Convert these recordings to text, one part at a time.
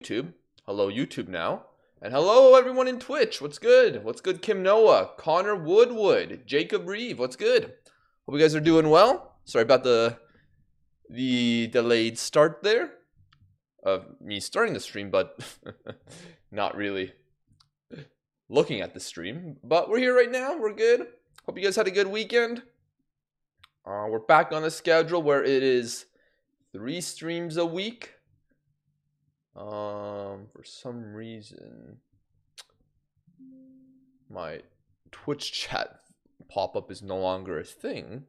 YouTube. Hello, YouTube now. And hello, everyone in Twitch. What's good? What's good, Kim Noah, Connor Woodwood, Jacob Reeve. What's good? Hope you guys are doing well. Sorry about the delayed start there of me starting the stream, but not really looking at the stream. But we're here right now. We're good. Hope you guys had a good weekend. We're back on a schedule where it is 3 streams a week. For some reason, my Twitch chat pop-up is no longer a thing.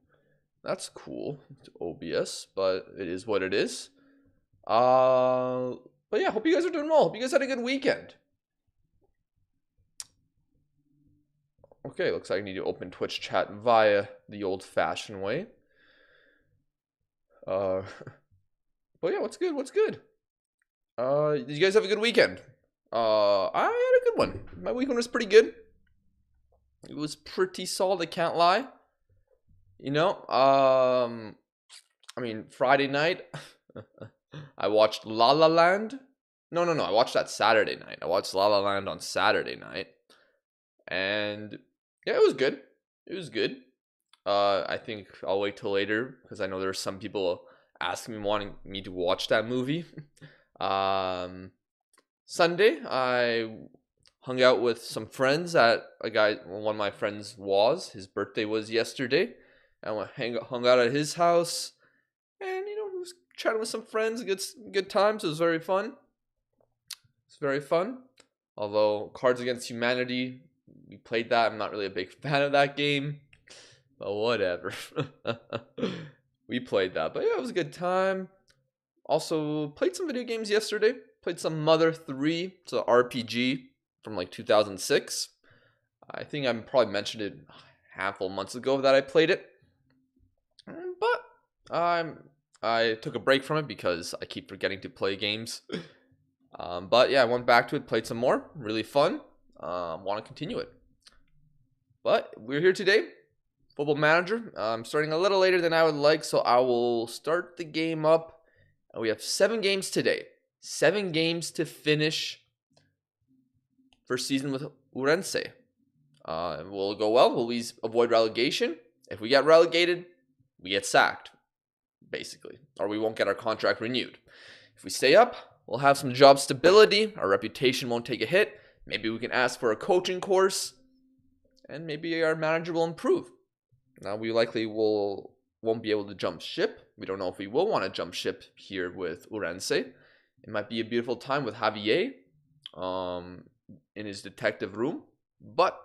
That's cool. It's OBS, but it is what it is. But yeah, hope you guys are doing well. Hope you guys had a good weekend. Okay, looks like I need to open Twitch chat via the old-fashioned way. But yeah, what's good? What's good? Did you guys have a good weekend? I had a good one. My weekend was pretty good. It was pretty solid, I can't lie. You know, I mean, Friday night, I watched La La Land. No, I watched that Saturday night. I watched La La Land on Saturday night. And yeah, it was good. It was good. I think I'll wait till later because I know there's some people asking me, wanting me to watch that movie. Sunday, I hung out with some friends at one of my friends his birthday was yesterday. I hung out at his house, and was chatting with some friends, good times. It was very fun. It's very fun. Although Cards Against Humanity, we played that. I'm not really a big fan of that game, but whatever. We played that, but yeah, it was a good time. Also played some video games yesterday. Played some Mother 3. It's an RPG from like 2006. I think I probably mentioned it a handful of months ago that I played it. But I took a break from it because I keep forgetting to play games. But yeah, I went back to it, played some more. Really fun. Want to continue it. But we're here today. Football Manager. I'm starting a little later than I would like, so I will start the game up. We have 7 games today. 7 games to finish first season with Urense. Will it go well? Will we avoid relegation? If we get relegated, we get sacked, basically. Or we won't get our contract renewed. If we stay up, we'll have some job stability. Our reputation won't take a hit. Maybe we can ask for a coaching course. And maybe our manager will improve. Now, we likely won't be able to jump ship. We don't know if we will want to jump ship here with Urense. It might be a beautiful time with Javier in his detective room. But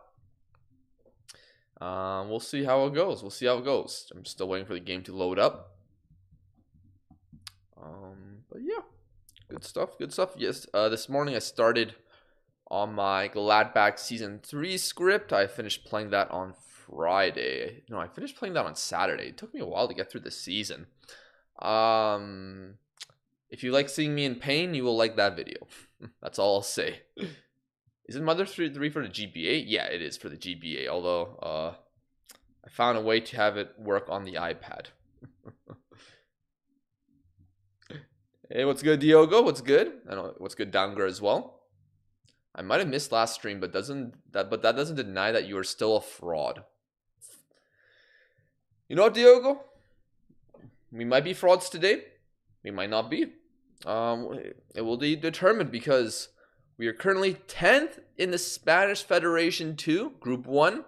we'll see how it goes. I'm still waiting for the game to load up. But yeah, good stuff. Yes, this morning I started on my Gladbach Season 3 script. I finished playing that on Friday. No, I finished playing that on Saturday. It took me a while to get through the season. If you like seeing me in pain, you will like that video. That's all I'll say. Is it Mother 3 for the GBA? Yeah, it is for the GBA. Although I found a way to have it work on the iPad. Hey, what's good, Diogo? What's good? I know what's good, Downger as well. I might have missed last stream, but that doesn't deny that you are still a fraud. You know what, Diogo? We might be frauds today. We might not be. It will be determined because we are currently 10th in the Spanish Federation 2, Group 1,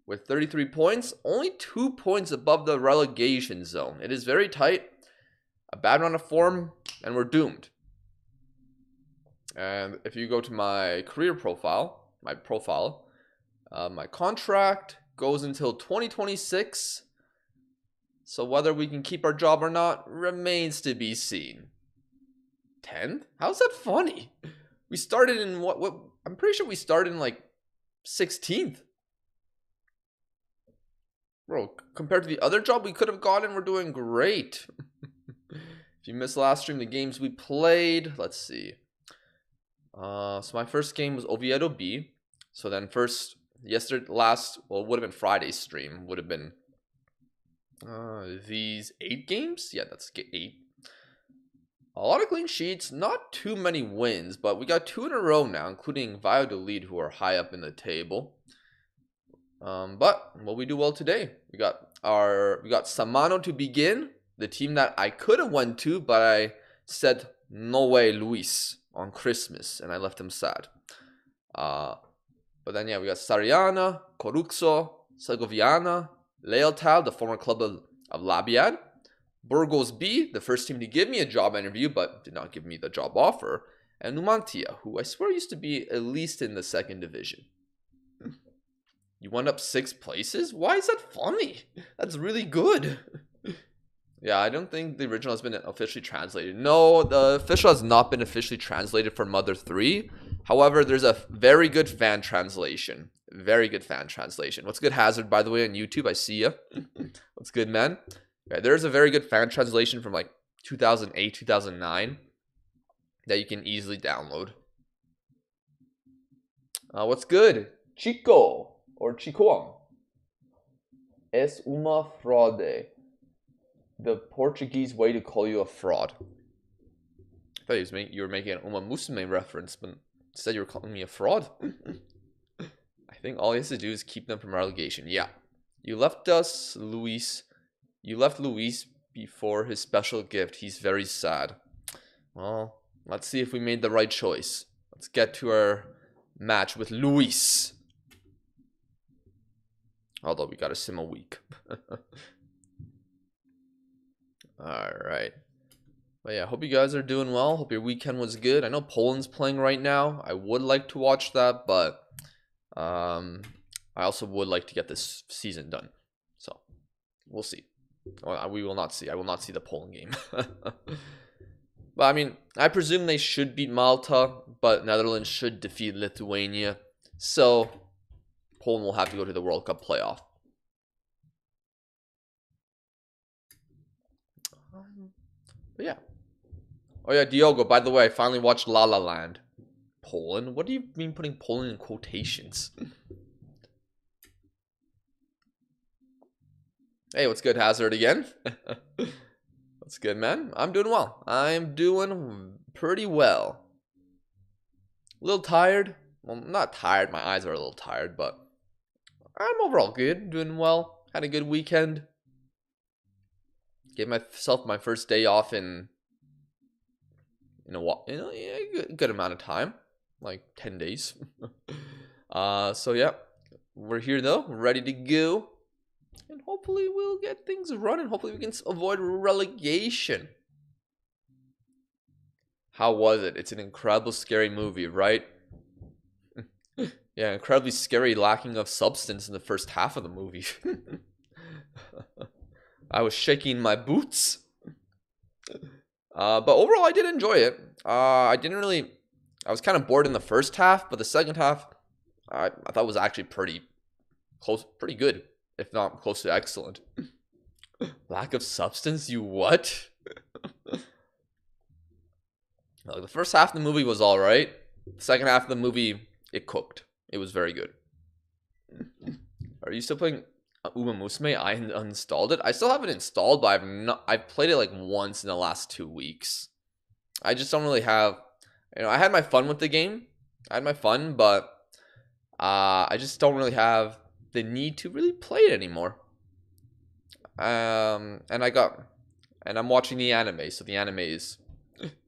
with 33 points. Only 2 points above the relegation zone. It is very tight. A bad run of form, and we're doomed. And if you go to my career profile, my contract goes until 2026. So whether we can keep our job or not remains to be seen. 10th? How's that funny? We started in what I'm pretty sure we started in like 16th. Bro, compared to the other job we could have gotten, we're doing great. If you missed last stream, the games we played, let's see. So my first game was Oviedo B. So then it would have been Friday's stream, would have been these 8 games. Yeah, that's 8. A lot of clean sheets, not too many wins, but we got 2 in a row now, including Valladolid, who are high up in the table. But will we do well today? We got Samano to begin, the team that I could have went to, but I said no way, Luis, on Christmas, and I left him sad. But then yeah, we got Sariana, Coruxo, Segoviana, Lealtal, the former club of Labiad, Burgos B, the first team to give me a job interview but did not give me the job offer, and Numantia, who I swear used to be at least in the 2nd division. You went up 6 places? Why is that funny? That's really good. Yeah, I don't think the original has been officially translated. No, the official has not been officially translated for Mother 3. However, there's a very good fan translation. Very good fan translation. What's good, Hazard, by the way, on YouTube? I see ya. What's good, man? Yeah, there's a very good fan translation from like 2008, 2009 that you can easily download. What's good? Chico or Chicoam. Es uma fraude. The Portuguese way to call you a fraud. I thought you were making an Uma Musume reference, but instead you were calling me a fraud. I think all he has to do is keep them from relegation. Yeah. You left us, Luis. You left Luis before his special gift. He's very sad. Well, let's see if we made the right choice. Let's get to our match with Luis. Although we got a sim a week. Alright. But yeah, hope you guys are doing well. Hope your weekend was good. I know Poland's playing right now. I would like to watch that, but I also would like to get this season done. So, we'll see. Well, we will not see. I will not see the Poland game. But I mean, I presume they should beat Malta, but Netherlands should defeat Lithuania. So, Poland will have to go to the World Cup playoff. But yeah. Oh yeah, Diogo, by the way, I finally watched La La Land. Poland? What do you mean putting Poland in quotations? Hey, what's good, Hazard, again? What's good, man? I'm doing well. I'm doing pretty well. A little tired. Well, not tired. My eyes are a little tired, but I'm overall good. Doing well. Had a good weekend. Gave myself my first day off in a good amount of time, like 10 days. So yeah, we're here though, ready to go, and hopefully we'll get things running. Hopefully we can avoid relegation. How was it? It's an incredible, scary movie, right? Yeah, incredibly scary, lacking of substance in the first half of the movie. I was shaking my boots. But overall, I did enjoy it. I was kind of bored in the first half, but the second half, I thought was actually pretty good, if not close to excellent. Lack of substance? You what? Like, the first half of the movie was alright. The second half of the movie, it cooked. It was very good. Are you still playing Uma Musume? I uninstalled it. I still have it installed, but I've played it like once in the last 2 weeks. I just don't really have, I had my fun with the game. I had my fun, but I just don't really have the need to really play it anymore. And I'm watching the anime, so the anime is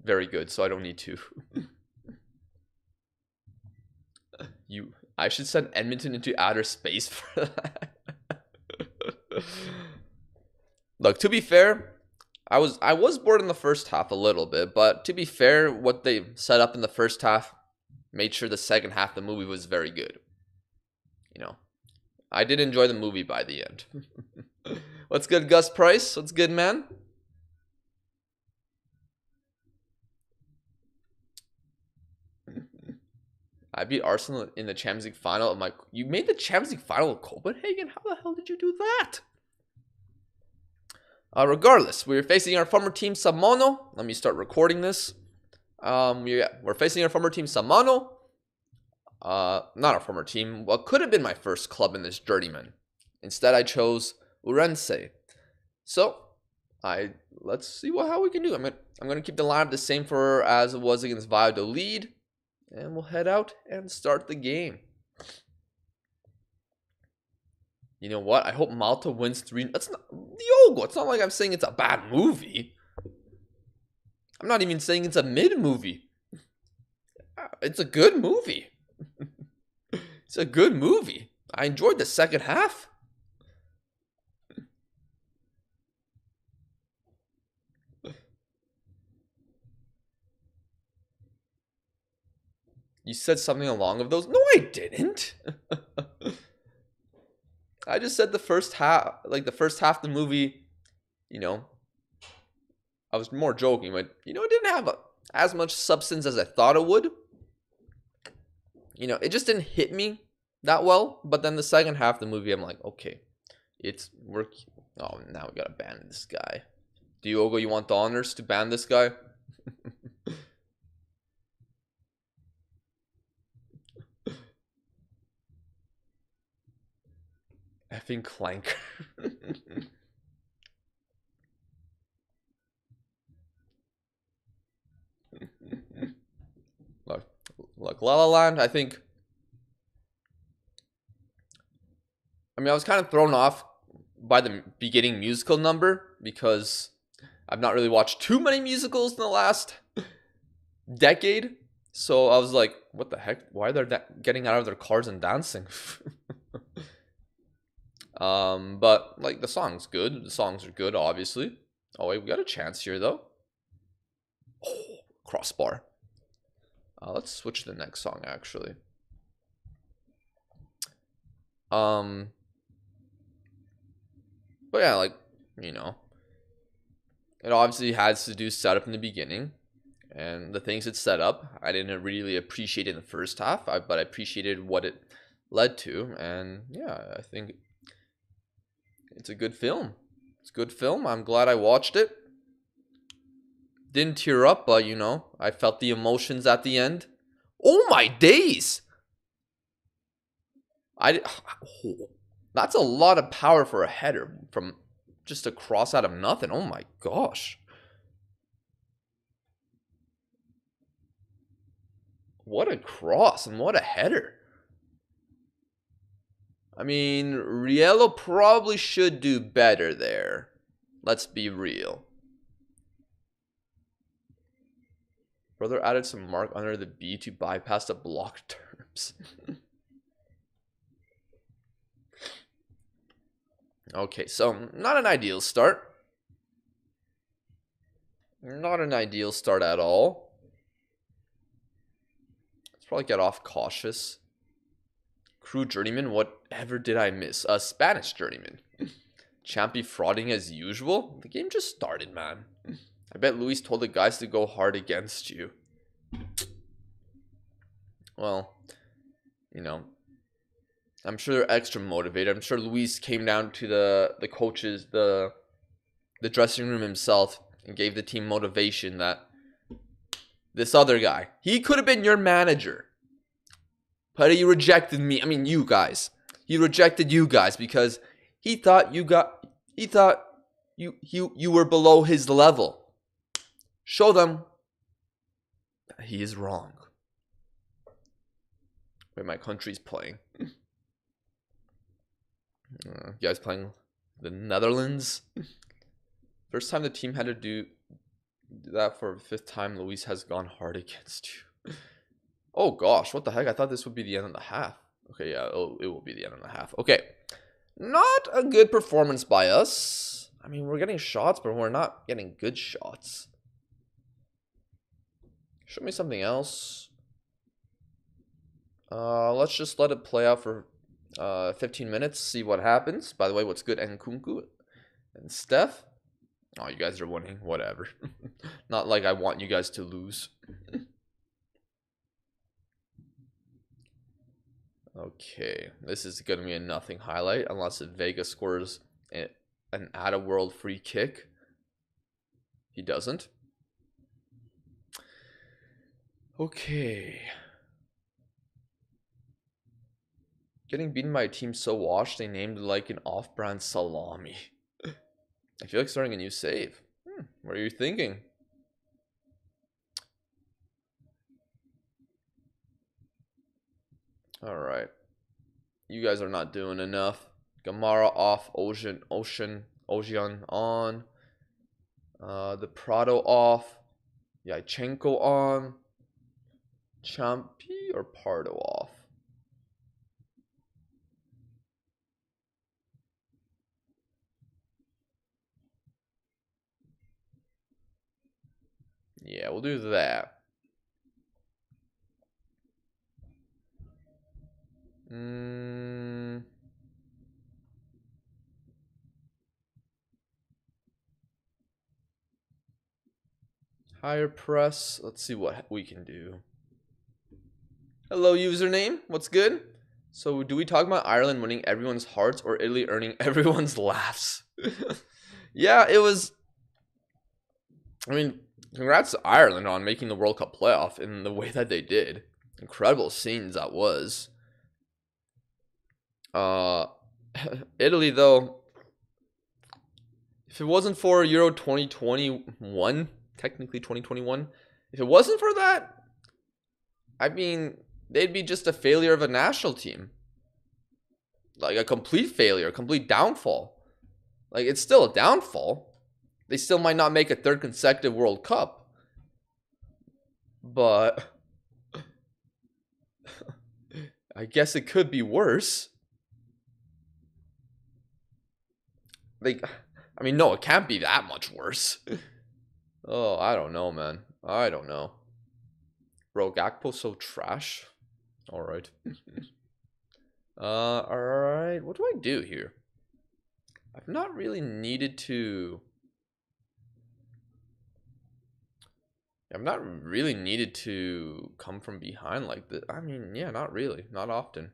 very good, so I don't need to. I should send Edmonton into outer space for that. Look, to be fair, I was bored in the first half a little bit, but to be fair, what they set up in the first half made sure the second half of the movie was very good. I did enjoy the movie by the end. What's good, Gus Price? What's good, man? I beat Arsenal in the Champions League final. You made the Champions League final of Copenhagen? How the hell did you do that? Regardless, we're facing our former team, Samono. Let me start recording this. We're facing our former team, Samano. Not our former team. What could have been my first club in this Journeyman. Instead, I chose Urense. So, Let's see how we can do. I'm gonna keep the lineup the same for as it was against Valladolid, and we'll head out and start the game. You know what? I hope Malta wins 3. That's not Diogo. It's not like I'm saying it's a bad movie. I'm not even saying it's a mid movie. It's a good movie. It's a good movie. I enjoyed the second half. You said something along of those. No, I didn't. I just said the first half, like the first half of the movie, you know, I was more joking, but, you know, it didn't have as much substance as I thought it would. You know, it just didn't hit me that well. But then the second half of the movie, I'm like, okay, it's work. Oh, now we gotta ban this guy. Diogo, you want the honors to ban this guy? Effing clanker. Look, La La Land, I think. I mean, I was kind of thrown off by the beginning musical number because I've not really watched too many musicals in the last decade. So I was like, what the heck? Why are they getting out of their cars and dancing? But like the song's good. The songs are good, obviously. Oh wait, we got a chance here though. Oh, crossbar. Let's switch to the next song actually. But yeah, like, you know, it obviously has to do setup in the beginning, and the things it set up, I didn't really appreciate in the first half, but I appreciated what it led to, and yeah, I think it's a good film. It's a good film. I'm glad I watched it. Didn't tear up, but, you know, I felt the emotions at the end. Oh my days! That's a lot of power for a header from just a cross out of nothing. Oh my gosh. What a cross and what a header. I mean, Riello probably should do better there. Let's be real. Brother added some mark under the B to bypass the block terms. Okay, so not an ideal start. Not an ideal start at all. Let's probably get off cautious. Crew Journeyman, whatever did I miss? Spanish Journeyman. Champy frauding as usual? The game just started, man. I bet Luis told the guys to go hard against you. Well, you know, I'm sure they're extra motivated. I'm sure Luis came down to the coaches, the dressing room himself, and gave the team motivation that this other guy, he could have been your manager, but he rejected me. I mean, you guys. He rejected you guys because he thought you were below his level. Show them that he is wrong. Wait, my country's playing. You guys playing the Netherlands? First time the team had to do that for the 5th time. Luis has gone hard against you. Oh gosh, what the heck? I thought this would be the end of the half. Okay, yeah, it will be the end of the half. Okay, not a good performance by us. I mean, we're getting shots, but we're not getting good shots. Show me something else. Let's just let it play out for 15 minutes, see what happens. By the way, what's good? Nkunku and Steph. Oh, you guys are winning. Whatever. Not like I want you guys to lose. Okay, this is going to be a nothing highlight unless Vega scores an out-of-world free kick. He doesn't. Okay. Getting beaten by a team so washed, they named it like an off-brand salami. I feel like starting a new save. What are you thinking? Alright. You guys are not doing enough. Gamara off, Ocean on. The Prado off. Yachenko on. Champy or Pardo off? Yeah, we'll do that. Higher press. Let's see what we can do. Hello, username. What's good? So, do we talk about Ireland winning everyone's hearts or Italy earning everyone's laughs? Yeah, it was. I mean, congrats to Ireland on making the World Cup playoff in the way that they did. Incredible scenes that was. Italy, though, if it wasn't for Euro 2021, technically 2021, if it wasn't for that, I mean, they'd be just a failure of a national team. Like a complete failure, a complete downfall. Like, it's still a downfall. They still might not make a third consecutive World Cup. But I guess it could be worse. I mean, no, it can't be that much worse. Oh, I don't know, man. I don't know. Bro, Gakpo's so trash. Alright. Alright. What do I do here? I've not really needed to... I've not really needed to come from behind like this. I mean, yeah, not really. Not often.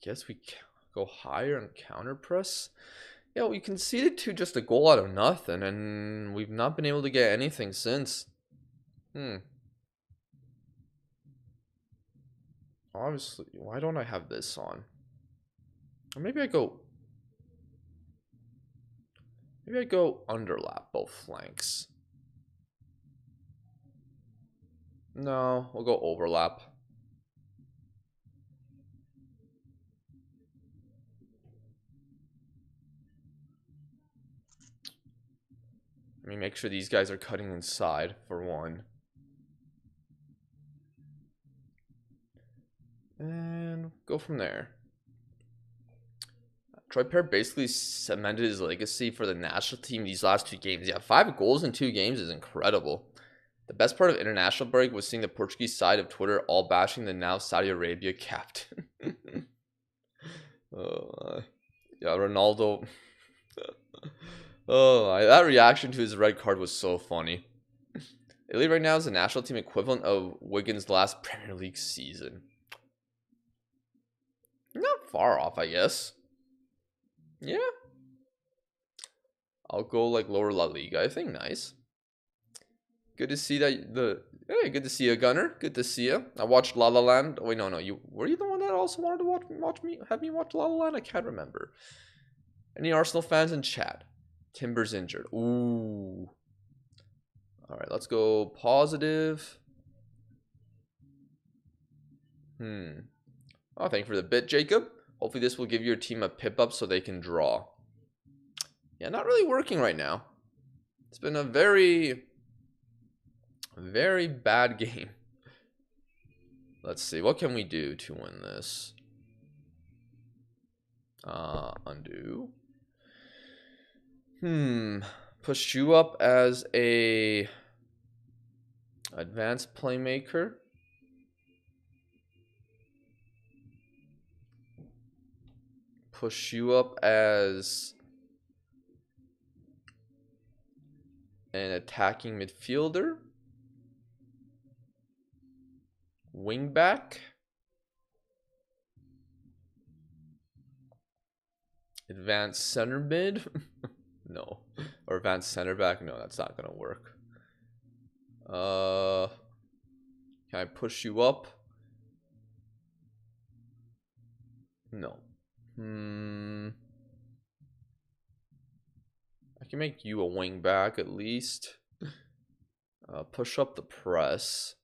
Guess we go higher and counter press. Yeah, we conceded to just a goal out of nothing, and we've not been able to get anything since. Obviously, why don't I have this on? Or maybe I go underlap both flanks. No, we'll go overlap. Let me make sure these guys are cutting inside for one. And go from there. Troy Perry basically cemented his legacy for the national team these last 2 games. Yeah, 5 goals in 2 games is incredible. The best part of international break was seeing the Portuguese side of Twitter all bashing the now Saudi Arabia captain. Yeah, Ronaldo. That reaction to his red card was so funny. Italy right now is the national team equivalent of Wigan's last Premier League season. Not far off, I guess. Yeah. I'll go like lower La Liga. I think nice. Good to see that hey, good to see you, Gunner. Good to see you. I watched La La Land. Oh, wait, no. Were you the one that also wanted to have me watch La La Land? I can't remember. Any Arsenal fans in chat? Timber's injured. Ooh. All right, let's go positive. Oh, thank you for the bit, Jacob. Hopefully this will give your team a pip up so they can draw. Yeah, not really working right now. It's been a very, very bad game. Let's see. What can we do to win this? Undo. Push you up as a advanced playmaker. Push you up as an attacking midfielder. Wingback. Advanced center mid. No. Or advanced center back? No, that's not gonna work. Can I push you up? No. I can make you a wing back at least. Push up the press.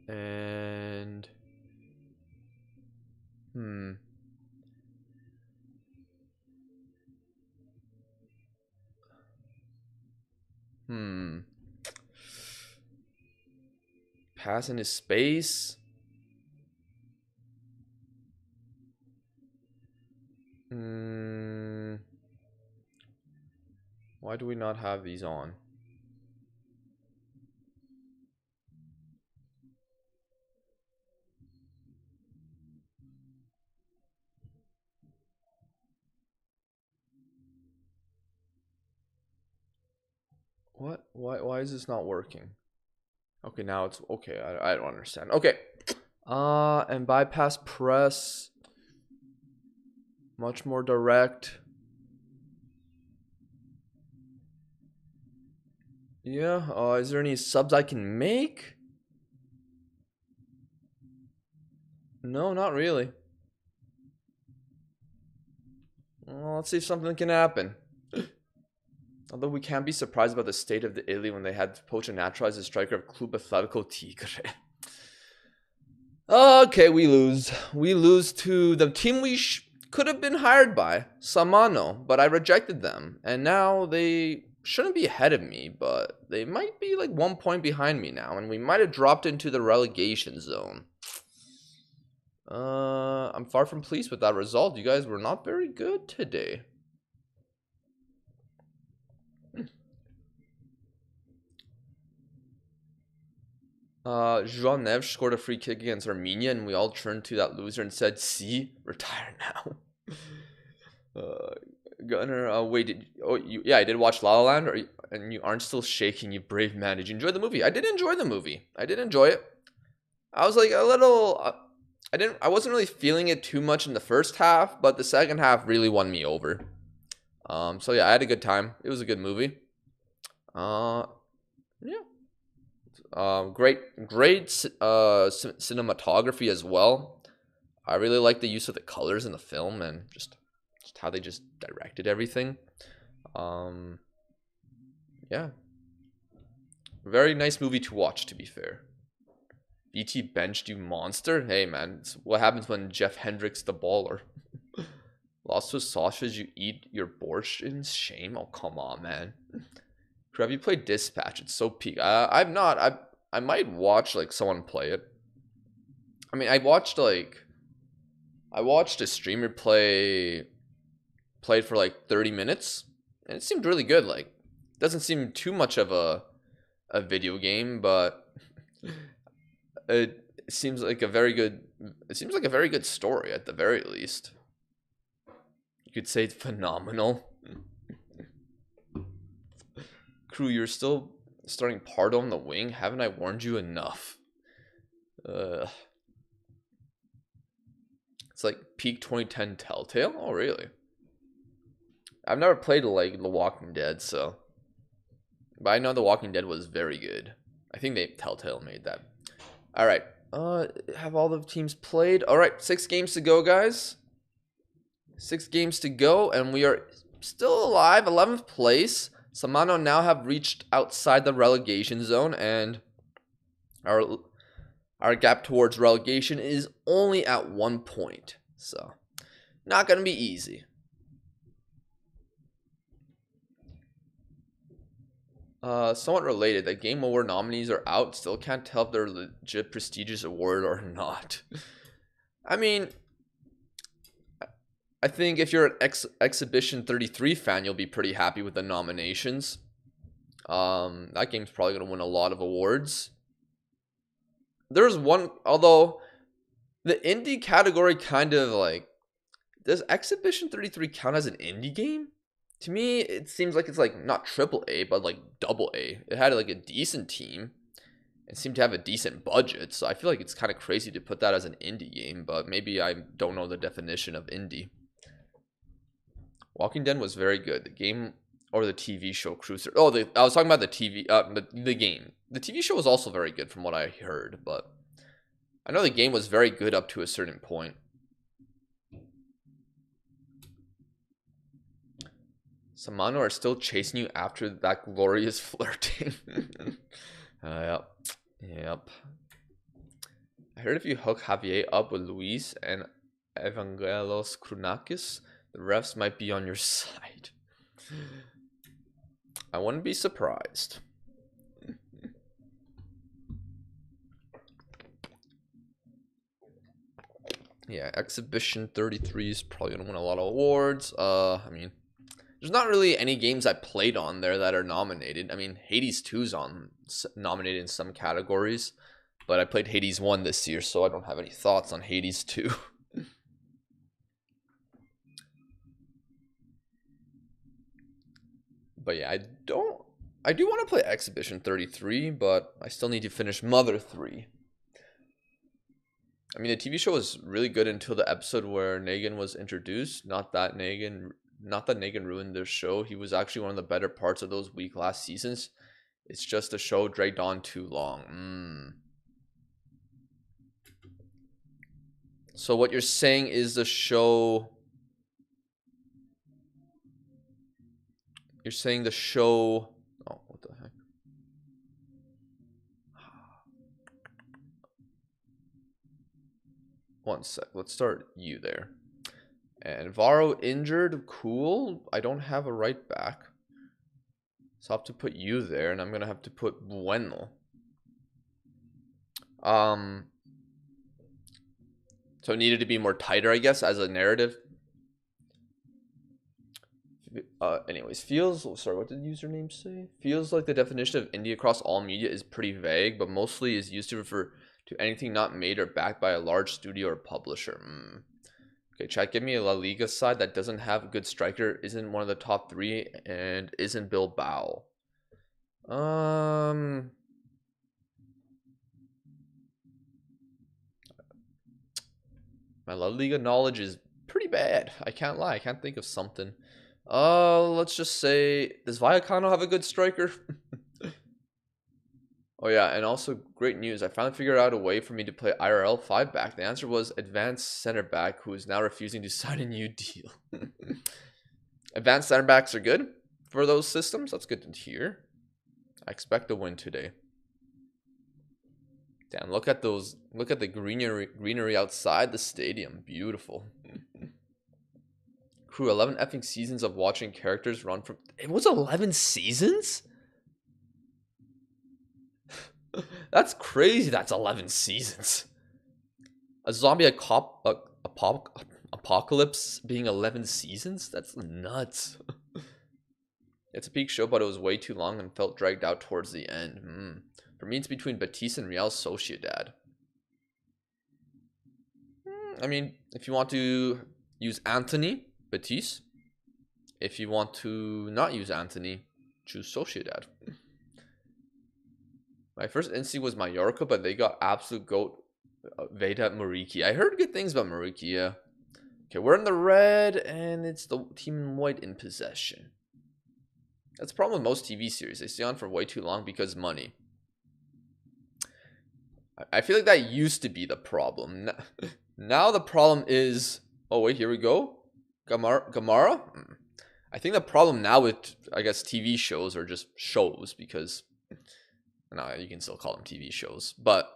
And pass into space. Why do we not have these on? What? Why is this not working? Okay, now it's okay. I don't understand. Okay. And bypass press. Much more direct. Yeah. Is there any subs I can make? No, not really. Well, let's see if something can happen. Although we can't be surprised about the state of the Italy when they had to poach and naturalize the striker of Club Atletico Tigre. Okay, we lose. We lose to the team we could have been hired by, Samano, but I rejected them. And now they shouldn't be ahead of me, but they might be like 1 point behind me now, and we might have dropped into the relegation zone. I'm far from pleased with that result. You guys were not very good today. Jean Neves scored a free kick against Armenia, and we all turned to that loser and said, "See, retire now." Gunner, wait, yeah, I did watch La La Land, and you aren't still shaking, you brave man. Did you enjoy the movie? I did enjoy the movie. I did enjoy it. I was like a little, I wasn't really feeling it too much in the first half, but the second half really won me over. So yeah, I had a good time. It was a good movie. Yeah. Great cinematography as well. I really like the use of the colors in the film and just how they just directed everything. Yeah, very nice movie to watch, to be fair. BT benched you monster. Hey man, it's what happens when Jeff Hendricks the baller. Lost to sausage, you eat your borscht in shame. Oh come on, man. Have you played Dispatch? It's so peak. I've not. I might watch like someone play it. I mean, I watched a streamer played for like 30 minutes, and it seemed really good. Like, doesn't seem too much of a video game, but it seems like a very good. It seems like a very good story at the very least. You could say it's phenomenal. Crew, you're still starting Pardo on the wing. Haven't I warned you enough? It's like peak 2010 Telltale. Oh, really? I've never played like The Walking Dead, so, but I know The Walking Dead was very good. I think Telltale made that. All right. Have all the teams played? All right, 6 games to go, guys. 6 games to go, and we are still alive, 11th place. Samano now have reached outside the relegation zone, and our gap towards relegation is only at 1 point. So, not going to be easy. Somewhat related, the Game Award nominees are out. Still can't tell if they're legit prestigious award or not. I mean, I think if you're an Exhibition 33 fan, you'll be pretty happy with the nominations. That game's probably going to win a lot of awards. There's one, although the indie category kind of like, does Exhibition 33 count as an indie game? To me, it seems like it's like not AAA, but like AA. It had like a decent team. and seem to have a decent budget. So I feel like it's kind of crazy to put that as an indie game, but maybe I don't know the definition of indie. Walking Dead was very good. The game or the TV show Cruiser. Oh, I was talking about the TV, the game. The TV show was also very good from what I heard, but I know the game was very good up to a certain point. Samano are still chasing you after that glorious flirting. Yep. Yep. I heard if you hook Javier up with Luis and Evangelos Krunakis, the refs might be on your side. I wouldn't be surprised. Yeah, Exhibition 33 is probably gonna win a lot of awards. I mean, there's not really any games I played on there that are nominated. I mean, Hades 2's nominated in some categories, but I played Hades 1 this year, so I don't have any thoughts on Hades 2. But yeah, I do want to play Exhibition 33, but I still need to finish Mother 3. I mean, the TV show was really good until the episode where Negan was introduced. Not that Negan ruined their show. He was actually one of the better parts of those weak last seasons. It's just the show dragged on too long. So what you're saying is the show... You're saying the show... Oh, what the heck? One sec. Let's start you there. And Varo injured. Cool. I don't have a right back. So I'll have to put you there. And I'm going to have to put Bueno. So it needed to be more tighter, I guess, as a narrative. Anyways, sorry, what did the username say? Feels like the definition of indie across all media is pretty vague, but mostly is used to refer to anything not made or backed by a large studio or publisher. Okay, chat, give me a La Liga side that doesn't have a good striker, isn't one of the top 3, and isn't Bilbao. My La Liga knowledge is pretty bad. I can't lie. I can't think of something. Let's just say, does Vallecano have a good striker? Oh yeah, and also great news. I finally figured out a way for me to play IRL 5-back. The answer was advanced center back, who is now refusing to sign a new deal. Advanced center backs are good for those systems. That's good to hear. I expect a win today. Damn, look at those. Look at the greenery outside the stadium. Beautiful. Crew, 11 effing seasons of watching characters run from... It was 11 seasons? That's crazy. That's 11 seasons. A zombie apocalypse being 11 seasons? That's nuts. It's a peak show, but it was way too long and felt dragged out towards the end. For me, it's between Betis and Real Sociedad. I mean, if you want to use Anthony, Betis. If you want to not use Anthony, choose Sociedad. My first instinct was Mallorca, but they got absolute goat Vedat Muriqi. I heard good things about Muriqi, yeah. Okay, we're in the red, and it's the team in white in possession. That's the problem with most TV series. They stay on for way too long because money. I feel like that used to be the problem. Now the problem is... Oh, wait, here we go. Gamara? I think the problem now with, I guess, TV shows are just shows because... No, you can still call them TV shows. But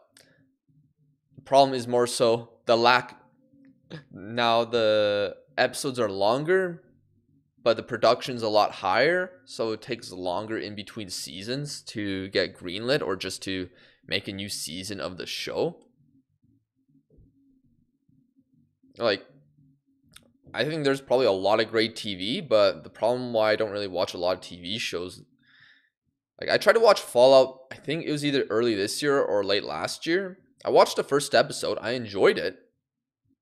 the problem is more so the lack... Now the episodes are longer, but the production's a lot higher. So it takes longer in between seasons to get greenlit or just to make a new season of the show. Like... I think there's probably a lot of great TV, but the problem why I don't really watch a lot of TV shows, like I tried to watch Fallout, I think it was either early this year or late last year. I watched the first episode, I enjoyed it,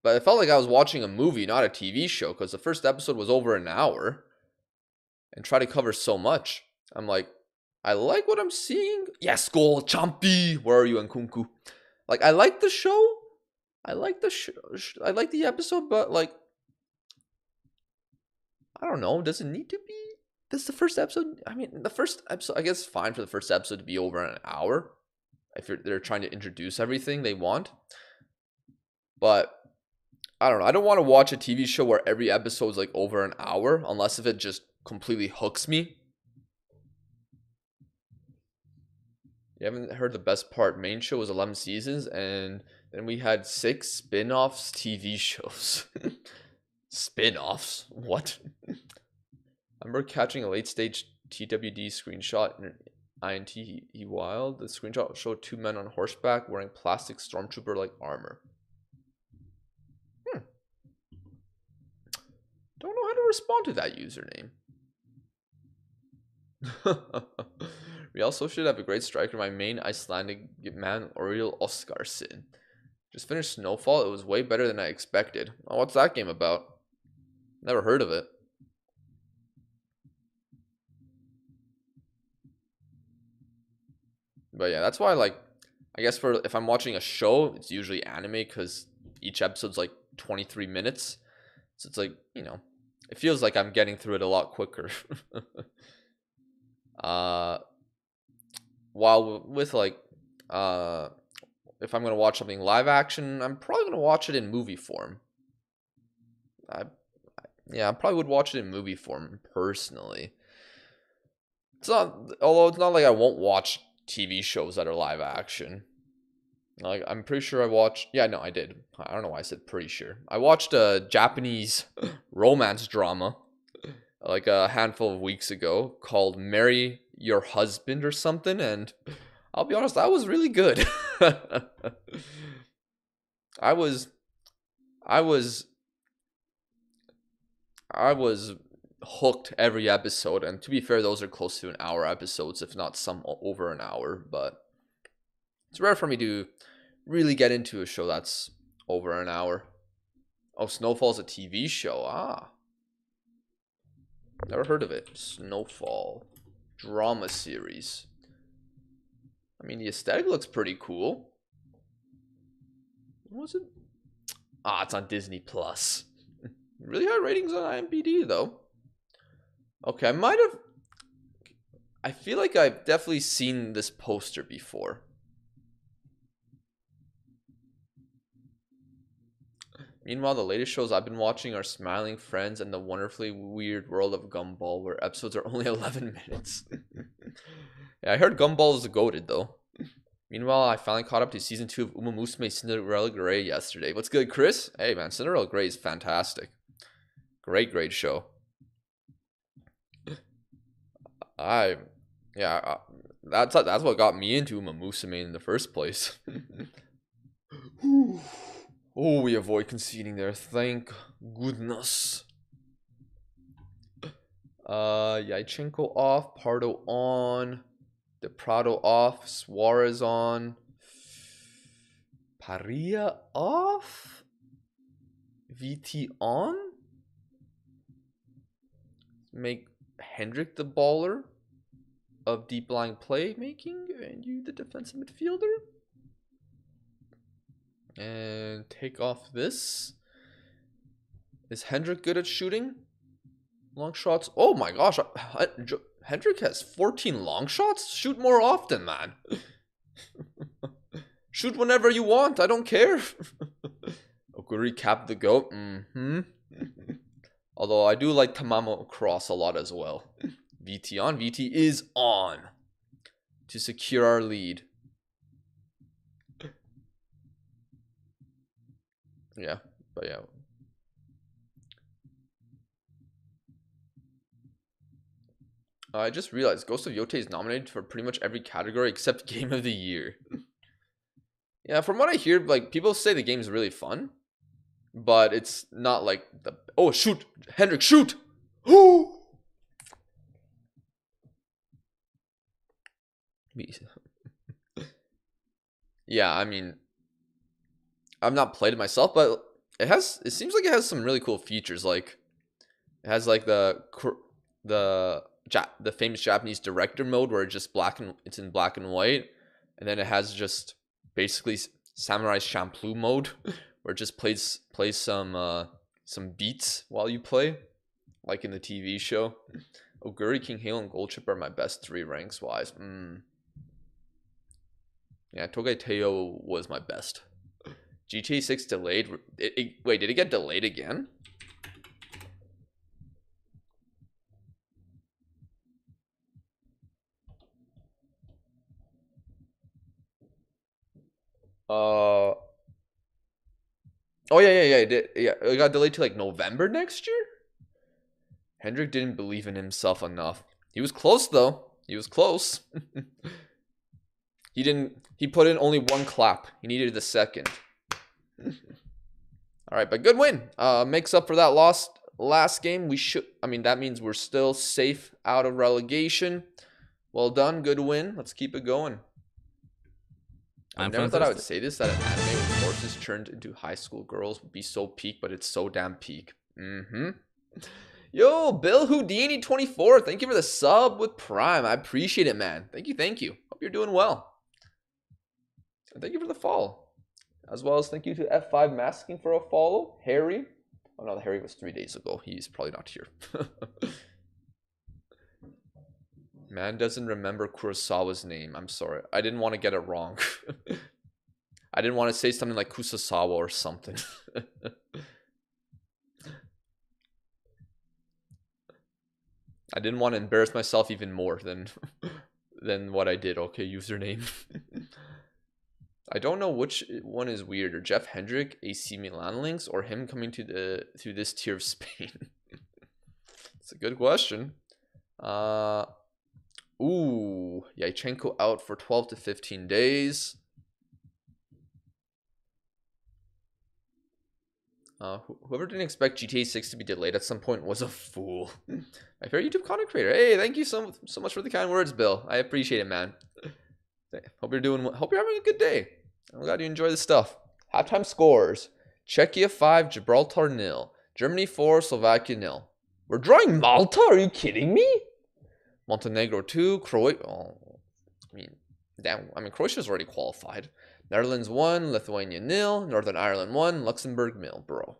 but it felt like I was watching a movie, not a TV show, because the first episode was over an hour and try to cover so much. I'm like, I like what I'm seeing. Yes, goal, Champi. Where are you, Nkunku? Like, I like the show. I like the I like the episode, but like, I don't know. Does it need to be? This the first episode? I mean, the first episode. I guess it's fine for the first episode to be over an hour if they're trying to introduce everything they want. But I don't know. I don't want to watch a TV show where every episode is like over an hour, unless if it just completely hooks me. You haven't heard the best part. Main show was 11 seasons, and then we had 6 spin-offs TV shows. Spin-offs? What? I remember catching a late-stage TWD screenshot in INT Wild. The screenshot showed 2 men on horseback wearing plastic stormtrooper-like armor. Don't know how to respond to that username. We also should have a great striker. My main Icelandic man, Oriel Oskarsson. Just finished Snowfall. It was way better than I expected. Oh, what's that game about? Never heard of it. But yeah, that's why, like, I guess for if I'm watching a show, it's usually anime because each episode's like 23 minutes. So it's like, you know, it feels like I'm getting through it a lot quicker. While with like, if I'm gonna watch something live action, I'm probably gonna watch it in movie form. Yeah, I probably would watch it in movie form personally. It's not, although it's not like I won't watch TV shows that are live action. Like, I'm pretty sure I watched, yeah, no, I did. I don't know why I said pretty sure. I watched a Japanese romance drama like a handful of weeks ago called Marry Your Husband or something, and I'll be honest, that was really good. I was hooked every episode, and to be fair, those are close to an hour episodes, if not some over an hour, but it's rare for me to really get into a show that's over an hour. Oh, Snowfall's a TV show. Ah. Never heard of it. Snowfall. Drama series. I mean, the aesthetic looks pretty cool. What was it? Ah, it's on Disney Plus. Really high ratings on IMDb, though. Okay, I feel like I've definitely seen this poster before. Meanwhile, the latest shows I've been watching are Smiling Friends and The Wonderfully Weird World of Gumball, where episodes are only 11 minutes. Yeah, I heard Gumball is goated, though. Meanwhile, I finally caught up to season 2 of Uma Musume Cinderella Grey yesterday. What's good, Chris? Hey, man, Cinderella Grey is fantastic. Great show. That's what got me into Uma Musume in the first place. Oh, we avoid conceding there. Thank goodness. Yachenko off, Pardo on, De Prado off, Suarez on, Paria off, VT on. Make Hendrick the baller of deep line playmaking, and you the defensive midfielder. And take off this. Is Hendrick good at shooting? Long shots. Oh my gosh. Hendrick has 14 long shots? Shoot more often, man. Shoot whenever you want. I don't care. Okuri capped the goat. Although I do like Tamamo Cross a lot as well. VT on. VT is on. To secure our lead. Yeah, but yeah. I just realized Ghost of Yote is nominated for pretty much every category except Game of the Year. Yeah, from what I hear, like, people say the game's really fun, but it's not like the... Oh, shoot! Hendrick, shoot! Yeah, I mean... I've not played it myself, but it seems like it has some really cool features. Like, it has like the the famous Japanese director mode where it's in black and white, and then it has just basically Samurai Champloo mode where it just plays some beats while you play, like in the TV show. Oguri, King Hale, and Gold Chip are my best 3 ranks wise. Yeah, Togai Teo was my best. GTA 6 delayed. Wait, did it get delayed again? Oh yeah, it did. Yeah, it got delayed to like November next year. Hendrick didn't believe in himself enough. He was close though. He was close. He put in only 1 clap. He needed the second. All right, but good win. Makes up for that last game. That means we're still safe out of relegation. Well done, good win. Let's keep it going. I never thought I would say this, that an anime with horses turned into high school girls would be so peak, but it's so damn peak. Yo, Bill Houdini 24. Thank you for the sub with Prime. I appreciate it, man. Thank you. Hope you're doing well. And thank you for the follow. As well as thank you to F5 Masking for a follow. Harry. Oh no, Harry was 3 days ago. He's probably not here. Man doesn't remember Kurosawa's name. I'm sorry. I didn't want to get it wrong. I didn't want to say something like Kusasawa or something. I didn't want to embarrass myself even more than what I did. Okay, username. I don't know which one is weirder. Jeff Hendrick, AC Milan links, or him coming to this tier of Spain? It's a good question. Ooh, Yachenko out for 12 to 15 days. Whoever didn't expect GTA 6 to be delayed at some point was a fool. My favorite YouTube content creator. Hey, thank you so much for the kind words, Bill. I appreciate it, man. Hope you're having a good day. I'm glad you enjoy the stuff. Halftime scores: Czechia 5, Gibraltar 0, Germany 4, Slovakia 0. We're drawing Malta? Are you kidding me? Montenegro 2, Croatia. Oh, Croatia's already qualified. Netherlands 1, Lithuania 0, Northern Ireland 1, Luxembourg 0, bro.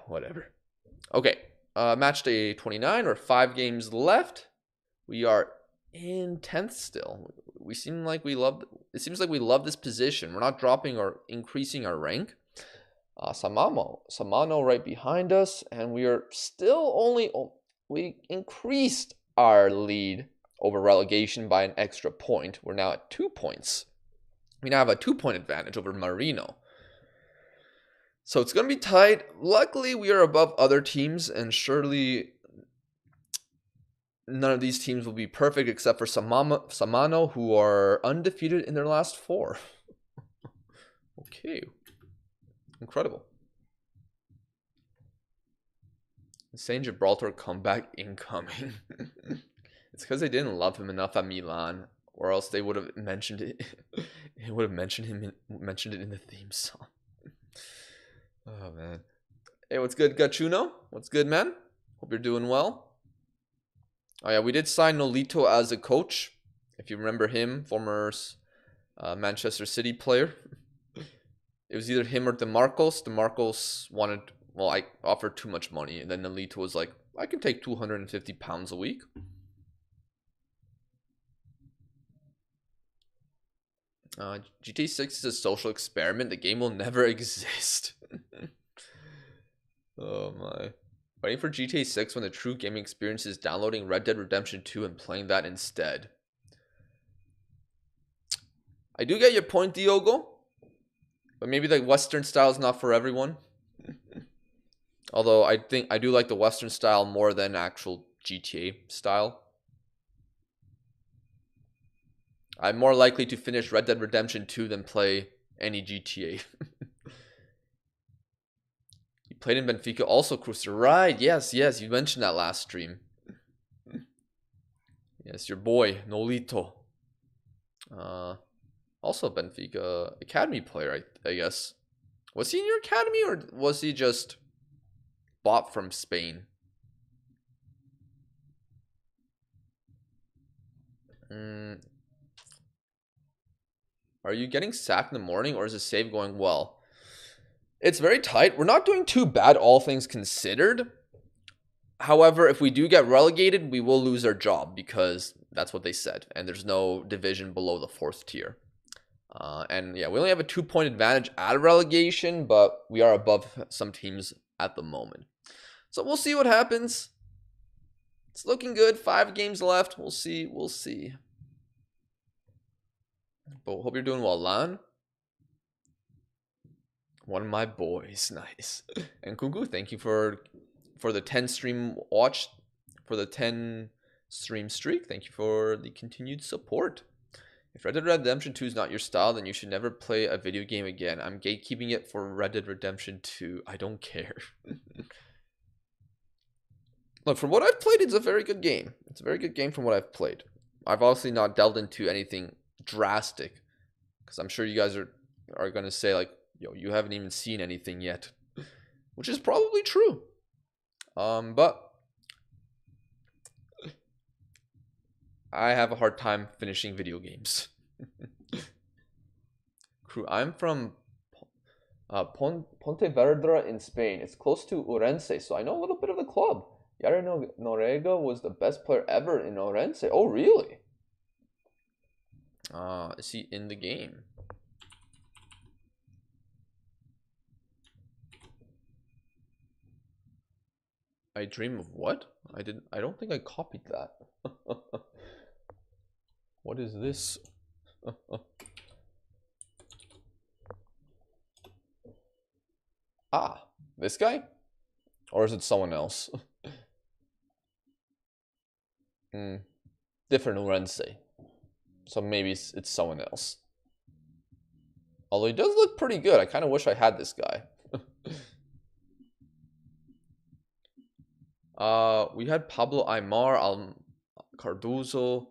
Whatever. Okay, match day 29, or 5 games left. We are in 10th still. It seems like we love this position. We're not dropping or increasing our rank. Samano right behind us, and we are still we increased our lead over relegation by an extra point. We're now at 2 points. We now have a 2-point advantage over Marino. So it's going to be tight. Luckily, we are above other teams, and surely none of these teams will be perfect except for Samano, who are undefeated in their last 4. Okay. Incredible. Insane Gibraltar comeback incoming. It's because they didn't love him enough at Milan, or else they would have mentioned it. They would have mentioned it in the theme song. Oh man. Hey, what's good, Gachuno? What's good, man? Hope you're doing well. Oh yeah, we did sign Nolito as a coach. If you remember him, former Manchester City player. It was either him or DeMarcos. DeMarcos I offered too much money, and then Nolito was like, I can take £250 a week. GTA 6 is a social experiment. The game will never exist. Oh my. Waiting for GTA 6 when the true gaming experience is downloading Red Dead Redemption 2 and playing that instead. I do get your point, Diogo. But maybe the Western style is not for everyone. Although I do like the Western style more than actual GTA style. I'm more likely to finish Red Dead Redemption 2 than play any GTA. You played in Benfica also, Cruiser. Right, yes, you mentioned that last stream. Yes, your boy, Nolito. Also Benfica Academy player, I guess. Was he in your academy, or was he just bought from Spain? Mm, are you getting sacked in the morning, or is the save going well? It's very tight. We're not doing too bad, all things considered. However, if we do get relegated, we will lose our job because that's what they said. And there's no division below the 4th tier. And yeah, we only have a 2-point advantage at relegation, but we are above some teams at the moment. So we'll see what happens. It's looking good. 5 games left. We'll see. We'll see. But hope you're doing well, Lan. One of my boys. Nice. And Kuku, thank you for the 10 stream watch, for the 10 stream streak. Thank you for the continued support. If Red Dead Redemption 2 is not your style, then you should never play a video game again. I'm gatekeeping it for Red Dead Redemption 2. I don't care. Look, from what I've played, it's a very good game. It's a very good game from what I've played. I've obviously not delved into anything drastic, because I'm sure you guys are going to say, like, yo, you haven't even seen anything yet, which is probably true. But I have a hard time finishing video games. Crew, I'm from Pontevedra in Spain. It's close to Orense, so I know a little bit of the club. Yara Noriega was the best player ever in Orense. Oh, really? Is he in the game? I dream of what? I don't think I copied that. What is this? Ah, this guy? Or is it someone else? Different Urense. So maybe it's someone else. Although he does look pretty good. I kind of wish I had this guy. We had Pablo Aymar, Cardozo,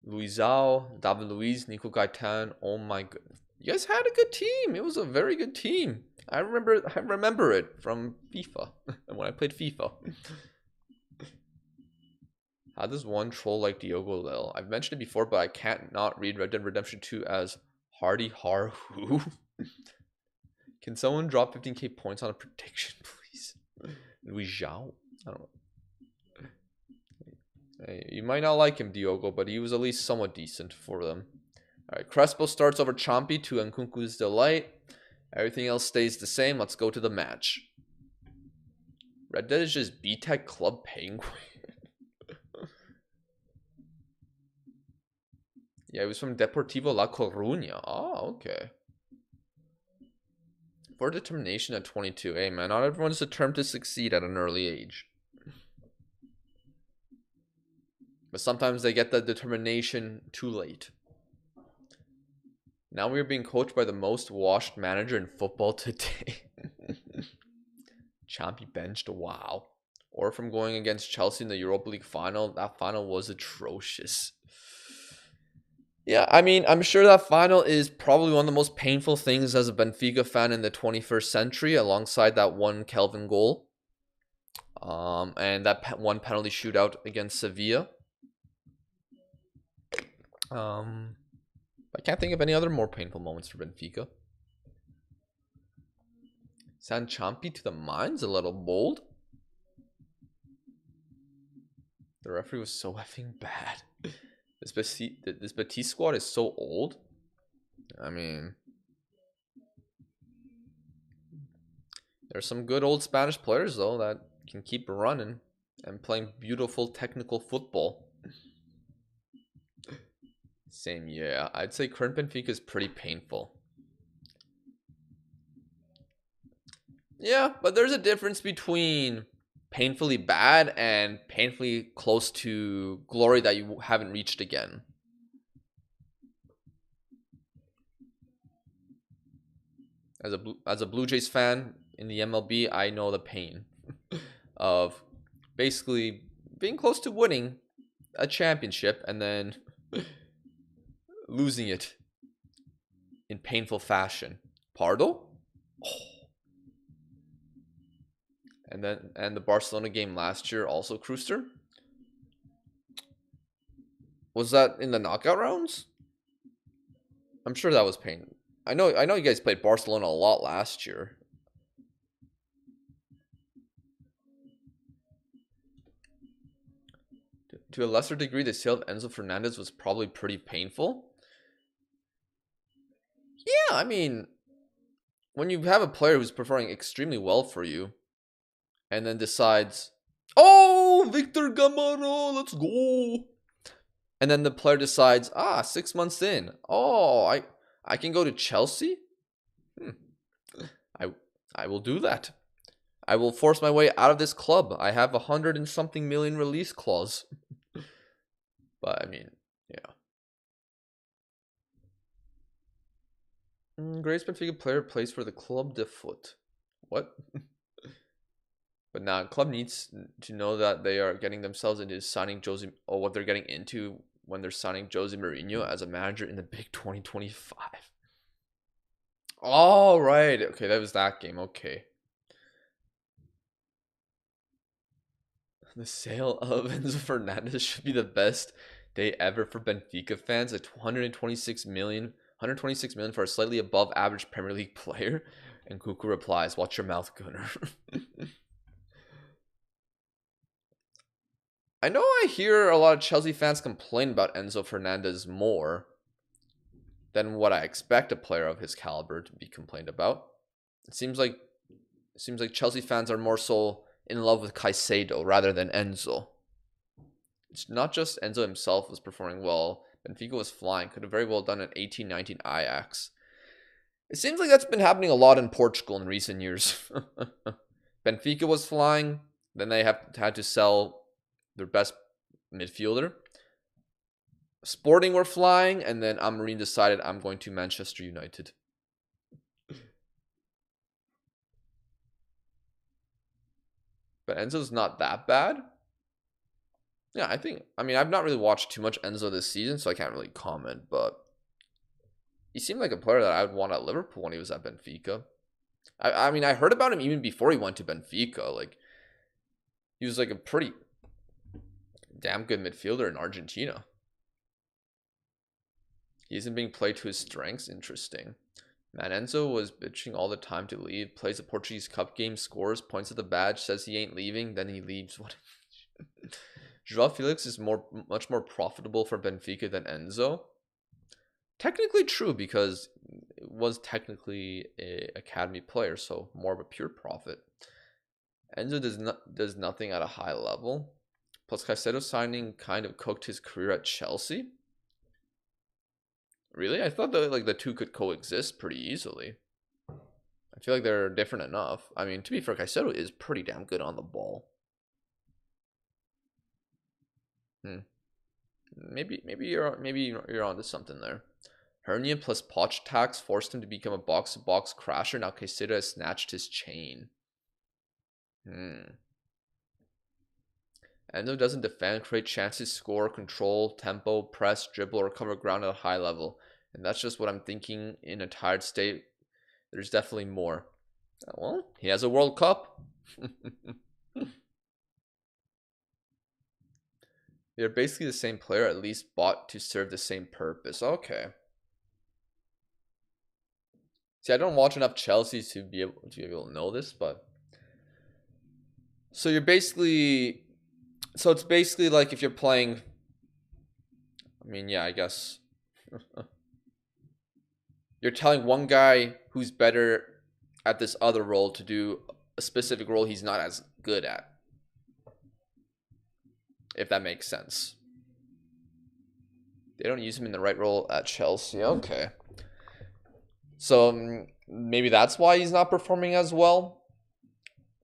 Luizao, David Luiz, Nico Gaitan. Oh my god. You guys had a good team. It was a very good team. I remember it from FIFA. When I played FIFA. How does one troll like Diogo Lil? I've mentioned it before, but I can't not read Red Dead Redemption 2 as Hardy Har Who. Can someone drop 15k points on a prediction, please? Louis Zhao? I don't know. Hey, you might not like him, Diogo, but he was at least somewhat decent for them. Alright, Crespo starts over Chompy to Nkunku's delight. Everything else stays the same. Let's go to the match. Red Dead is just B-Tech Club Penguin. Yeah, he was from Deportivo La Coruña. Oh, okay. For determination at 22. Hey, man, not everyone's determined to succeed at an early age. But sometimes they get that determination too late. Now we are being coached by the most washed manager in football today. Chompy benched. Wow. Or from going against Chelsea in the Europa League final. That final was atrocious. Yeah, I mean, I'm sure that final is probably one of the most painful things as a Benfica fan in the 21st century, alongside that one Kelvin goal. And that one penalty shootout against Sevilla. I can't think of any other more painful moments for Benfica. San Chompy to the mines, a little bold. The referee was so effing bad. This Betis squad is so old. I mean, there's some good old Spanish players, though, that can keep running and playing beautiful technical football. Same, yeah. I'd say current Benfica is pretty painful. Yeah, but there's a difference between painfully bad and painfully close to glory that you haven't reached again. As a Blue Jays fan in the MLB, I know the pain of basically being close to winning a championship and then losing it in painful fashion. Pardo? Oh. And the Barcelona game last year also, Cruister. Was that in the knockout rounds? I'm sure that was pain. I know you guys played Barcelona a lot last year. To a lesser degree, the sale of Enzo Fernandez was probably pretty painful. Yeah, I mean, when you have a player who's performing extremely well for you, and then decides, oh, Victor Gamaro, let's go. And then the player decides, 6 months in, I can go to Chelsea. I I will do that. I will force my way out of this club. I have 100 and something million release clause. But I mean, yeah. Greatest Benfica player plays for the Club de Foot. What? But now, club needs to know that they are getting themselves into signing Jose, or what they're getting into when they're signing Jose Mourinho as a manager in the big 2025. All right. Okay, that was that game. Okay. The sale of Enzo Fernandez should be the best day ever for Benfica fans. At 126 million for a slightly above average Premier League player. And Kuku replies, "Watch your mouth, Gunner." I know I hear a lot of Chelsea fans complain about Enzo Fernandez more than what I expect a player of his caliber to be complained about. It seems like Chelsea fans are more so in love with Caicedo rather than Enzo. It's not just Enzo himself was performing well. Benfica was flying. Could have very well done an 18-19 Ajax. It seems like that's been happening a lot in Portugal in recent years. Benfica was flying. Then they had to sell their best midfielder. Sporting were flying. And then Amorim decided, I'm going to Manchester United. But Enzo's not that bad. Yeah, I mean, I've not really watched too much Enzo this season, so I can't really comment, but he seemed like a player that I would want at Liverpool when he was at Benfica. I mean, I heard about him even before he went to Benfica. Like, he was like a pretty damn good midfielder in Argentina. He isn't being played to his strengths. Interesting. Man, Enzo was bitching all the time to leave. Plays a Portuguese Cup game, scores, points at the badge, says he ain't leaving, then he leaves. What? Joao Felix is much more profitable for Benfica than Enzo. Technically true, because it was technically an academy player, so more of a pure profit. Enzo does nothing at a high level. Plus, Caicedo signing kind of cooked his career at Chelsea. Really? I thought that like the two could coexist pretty easily. I feel like they're different enough. I mean, to be fair, Caicedo is pretty damn good on the ball. Maybe you're onto something there. Hernia plus Poch tax forced him to become a box-to-box crasher. Now Caicedo has snatched his chain. Endo doesn't defend, create chances, score, control, tempo, press, dribble, or cover ground at a high level. And that's just what I'm thinking in a tired state. There's definitely more. Well, he has a World Cup. They're basically the same player, at least bought to serve the same purpose. Okay. See, I don't watch enough Chelsea to be able to know this, but so it's basically like if you're playing. I mean, yeah, I guess you're telling one guy who's better at this other role to do a specific role he's not as good at. If that makes sense. They don't use him in the right role at Chelsea. Okay. So maybe that's why he's not performing as well.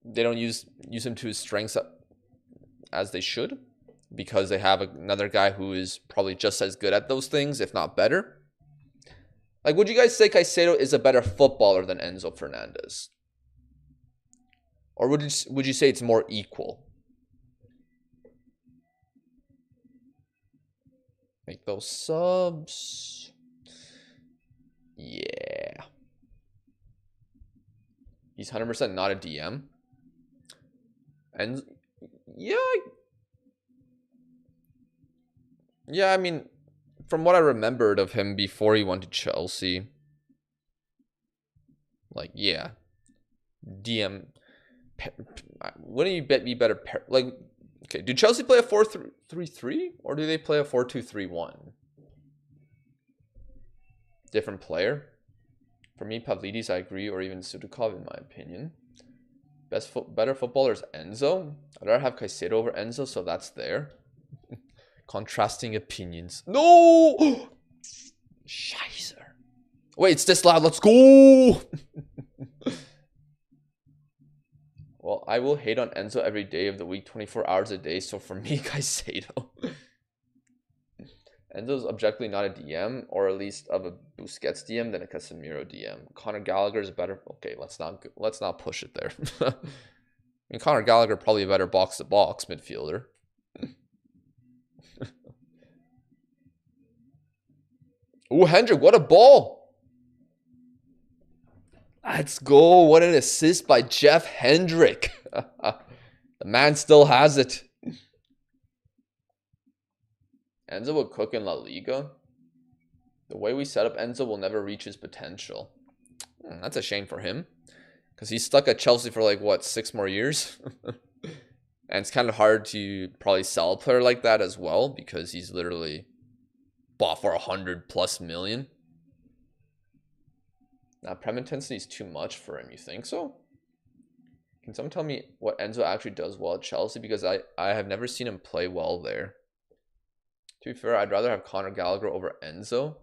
They don't use him to his strengths as they should, because they have another guy who is probably just as good at those things, if not better. Like, would you guys say Caicedo is a better footballer than Enzo Fernandez? Or would you say it's more equal? Make those subs. Yeah. He's 100% not a DM. And yeah, Yeah, I mean, from what I remembered of him before he went to Chelsea, like, yeah, DM. Wouldn't you bet me better? Like, okay, do Chelsea play a 4-3-3 or do they play a 4-2-3-1? Different player. For me, Pavlidis, I agree, or even Sudukov, in my opinion. Better footballer is Enzo. I'd rather have Caicedo over Enzo, so that's there. Contrasting opinions. No! Scheiße. Wait, it's this loud. Let's go! Well, I will hate on Enzo every day of the week, 24 hours a day. So for me, Caicedo. Enzo's objectively not a DM, or at least of a Busquets DM than a Casemiro DM. Conor Gallagher is better. Okay, let's not push it there. I mean, Conor Gallagher probably a better box-to-box midfielder. Ooh, Hendrick, what a ball! Let's go. What an assist by Jeff Hendrick. The man still has it. Enzo will cook in La Liga. The way we set up Enzo will never reach his potential. That's a shame for him. Because he's stuck at Chelsea for like, what, 6 more years? And it's kind of hard to probably sell a player like that as well. Because he's literally bought for 100+ million. Now, prem intensity is too much for him. You think so? Can someone tell me what Enzo actually does well at Chelsea? Because I have never seen him play well there. To be fair, I'd rather have Conor Gallagher over Enzo.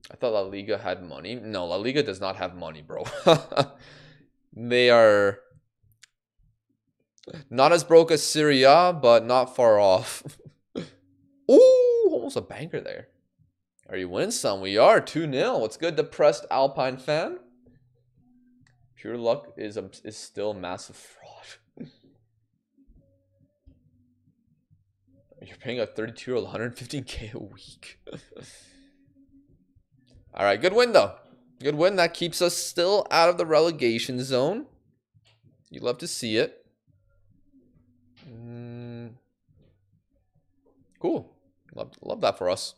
I thought La Liga had money. No, La Liga does not have money, bro. They are not as broke as Serie A, but not far off. Ooh, almost a banker there. Are you winning some? We are 2-0. What's good, depressed Alpine fan? Pure luck is still a massive fraud. You're paying a 32-year-old 115k a week. All right, good win though. Good win. That keeps us still out of the relegation zone. You love to see it. Cool. Love that for us.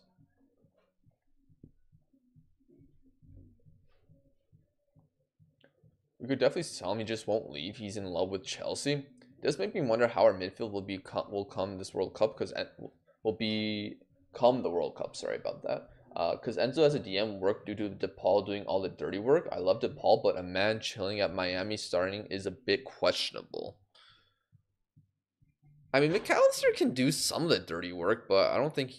We could definitely tell him he just won't leave. He's in love with Chelsea. It does make me wonder how our midfield will come this World Cup, because will become the World Cup. Sorry about that. Because Enzo as a DM worked due to DePaul doing all the dirty work. I love DePaul, but a man chilling at Miami starting is a bit questionable. I mean, McAllister can do some of the dirty work, but I don't think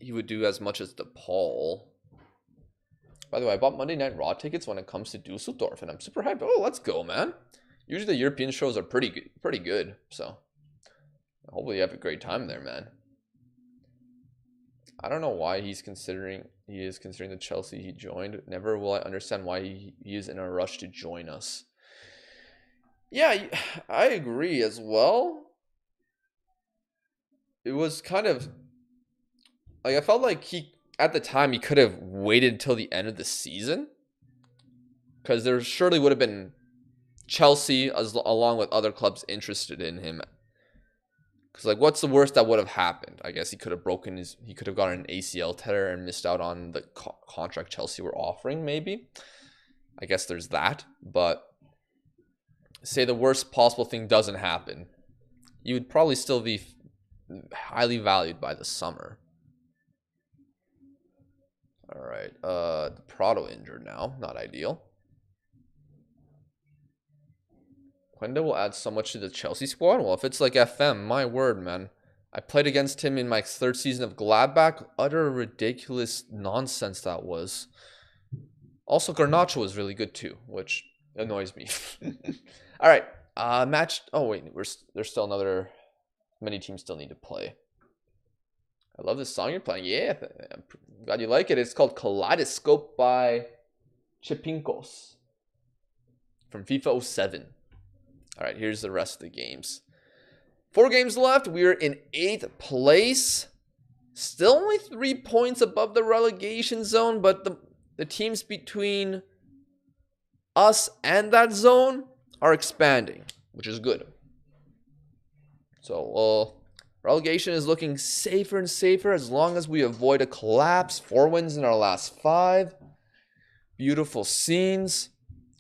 he would do as much as DePaul. By the way, I bought Monday Night Raw tickets when it comes to Dusseldorf, and I'm super hyped. Oh, let's go, man. Usually the European shows are pretty good. So hopefully you have a great time there, man. I don't know why he is considering the Chelsea he joined. Never will I understand why he is in a rush to join us. Yeah, I agree as well. It was kind of like, I felt like at the time he could have waited until the end of the season, because there surely would have been Chelsea along with other clubs interested in him. Because, like, what's the worst that would have happened? I guess he could have gotten an ACL tear and missed out on the contract Chelsea were offering, maybe. I guess there's that. But say the worst possible thing doesn't happen, you would probably still be highly valued by the summer. All right. Prado injured now. Not ideal. Quenda will add so much to the Chelsea squad. Well, if it's like FM, my word, man. I played against him in my 3rd season of Gladbach. Utter ridiculous nonsense that was. Also, Garnacho was really good too, which annoys me. All right. Match. Oh, wait. There's still another. Many teams still need to play. I love this song you're playing. Yeah. I'm glad you like it. It's called Kaleidoscope by Chipinkos from FIFA 07. All right, here's the rest of the games. 4 games left. We're in 8th place. Still only 3 points above the relegation zone, but the teams between us and that zone are expanding, which is good. So Relegation is looking safer and safer as long as we avoid a collapse. 4 wins in our last 5. Beautiful scenes.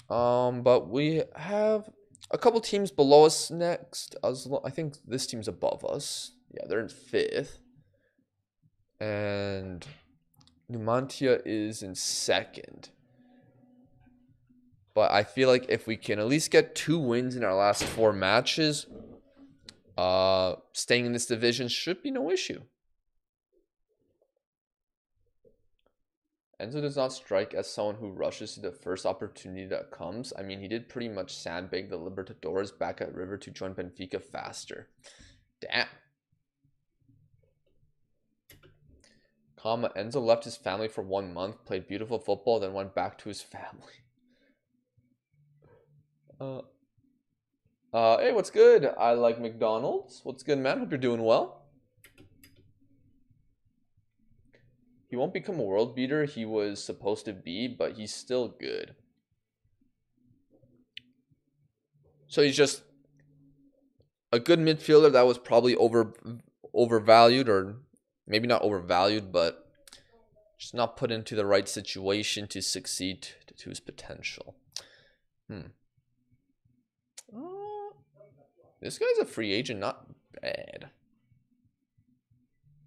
But we have a couple teams below us next. I think this team's above us. Yeah, they're in 5th. And Numantia is in 2nd. But I feel like if we can at least get 2 wins in our last 4 matches, staying in this division should be no issue. Enzo does not strike as someone who rushes to the first opportunity that comes. I mean, he did pretty much sandbag the Libertadores back at River to join Benfica faster. Damn. Enzo left his family for 1 month, played beautiful football, then went back to his family. Hey, what's good? I like McDonald's. What's good, man? Hope you're doing well. He won't become a world beater. He was supposed to be, but he's still good. So he's just a good midfielder that was probably overvalued, or maybe not overvalued, but just not put into the right situation to succeed to his potential. This guy's a free agent, not bad.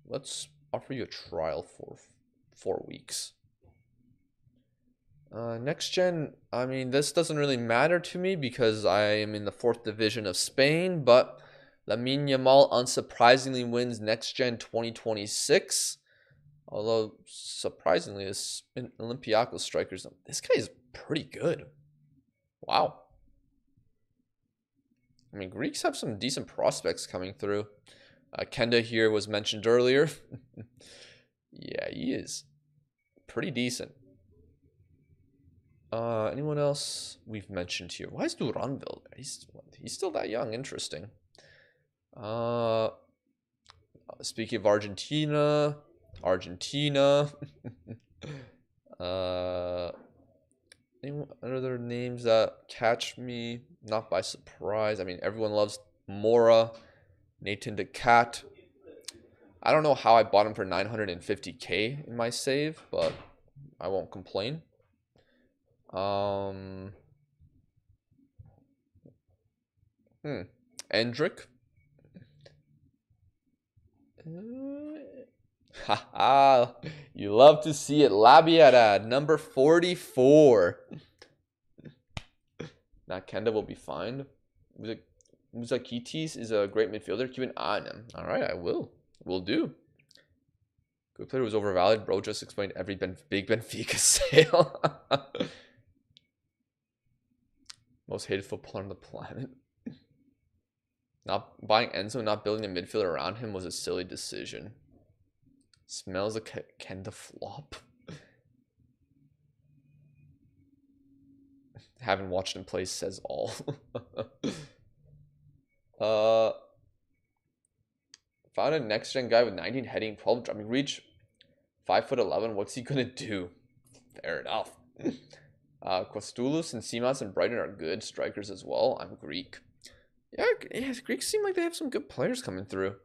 Let's offer you a trial for 4 weeks. Next gen, I mean, this doesn't really matter to me because I am in the 4th division of Spain, but Lamine Yamal unsurprisingly wins next gen 2026. Although, surprisingly, this Olympiacos strikers, this guy is pretty good. Wow. I mean, Greeks have some decent prospects coming through. Kenda here was mentioned earlier. Yeah, he is pretty decent. Anyone else we've mentioned here? Why is Duranville there? He's still that young. Interesting. Speaking of Argentina. Any other names that catch me not by surprise? I mean, everyone loves Mora, Nathan DeCat. I don't know how I bought him for 950k in my save, but I won't complain. Endrick. Haha, you love to see it. Labiada, number 44. Now Kenda will be fine. Muzakitis is a great midfielder. Keep an eye on him. All right, I will. Will do. Good player was overvalued. Bro just explained every big Benfica sale. Most hated footballer on the planet. Not buying Enzo, not building a midfielder around him was a silly decision. Smells like Kenda flop. Haven't watched him play says all. Found a next gen guy with 19 heading, 12 drumming reach, 5'11". What's he gonna do? Fair enough. Kostoulos and Simas and Brighton are good strikers as well. I'm Greek. Yeah, Greeks seem like they have some good players coming through.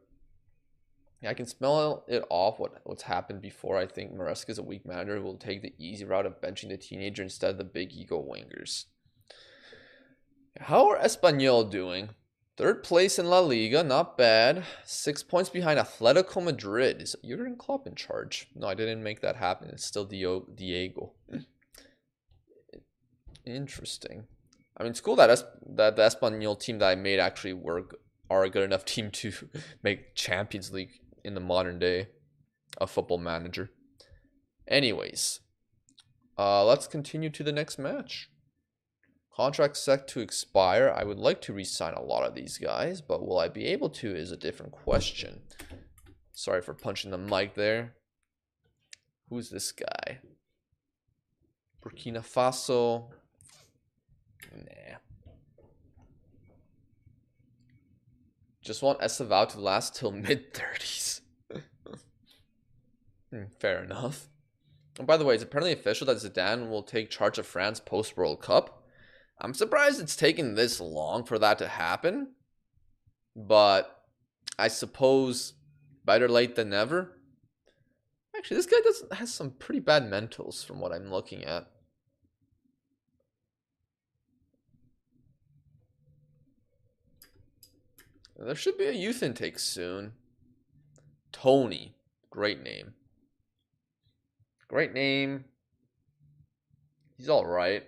Yeah, I can smell it off what's happened before. I think Maresca's a weak manager who will take the easy route of benching the teenager instead of the big ego wingers. How are Espanyol doing? 3rd place in La Liga, not bad. 6 points behind Atletico Madrid. Is Jurgen Klopp in charge? No, I didn't make that happen. It's still Diego. Interesting. I mean, it's cool that the Espanyol team that I made actually are a good enough team to make Champions League in the modern day of Football Manager. Anyways, let's continue to the next match. Contract set to expire. I would like to re-sign a lot of these guys, but will I be able to is a different question. Sorry for punching the mic there. Who's this guy? Burkina Faso. Nah. Just want Estevao to last till mid-30s. Fair enough. And by the way, it's apparently official that Zidane will take charge of France post-World Cup. I'm surprised it's taken this long for that to happen. But I suppose better late than never. Actually, this guy has some pretty bad mentals from what I'm looking at. There should be a youth intake soon. Tony. Great name. Great name. He's alright.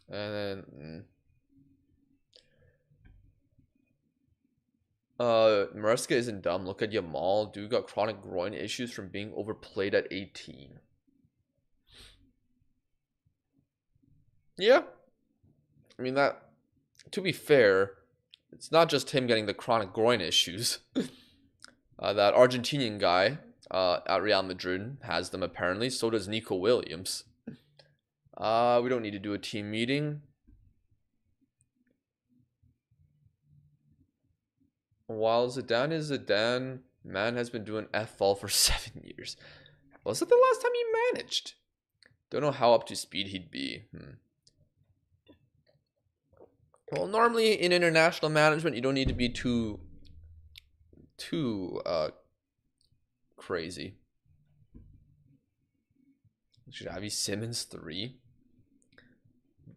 And then Maresca isn't dumb. Look at Yamal. Dude got chronic groin issues from being overplayed at 18. Yeah. I mean, that, to be fair, it's not just him getting the chronic groin issues. That Argentinian guy at Real Madrid has them apparently. So does Nico Williams. We don't need to do a team meeting. While Zidane is Zidane, man has been doing F-ball for 7 years. Was it the last time he managed? Don't know how up to speed he'd be. Well, normally in international management, you don't need to be too crazy. Should Avi Simmons 3?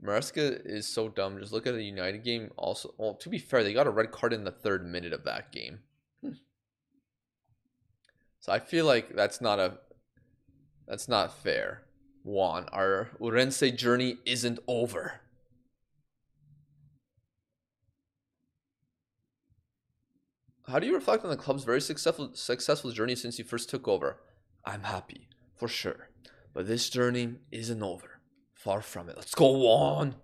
Maresca is so dumb. Just look at the United game. Also, well, to be fair, they got a red card in the 3rd minute of that game. So I feel like that's not fair. Juan, our Urense journey isn't over. How do you reflect on the club's very successful journey since you first took over? I'm happy, for sure. But this journey isn't over. Far from it. Let's go on.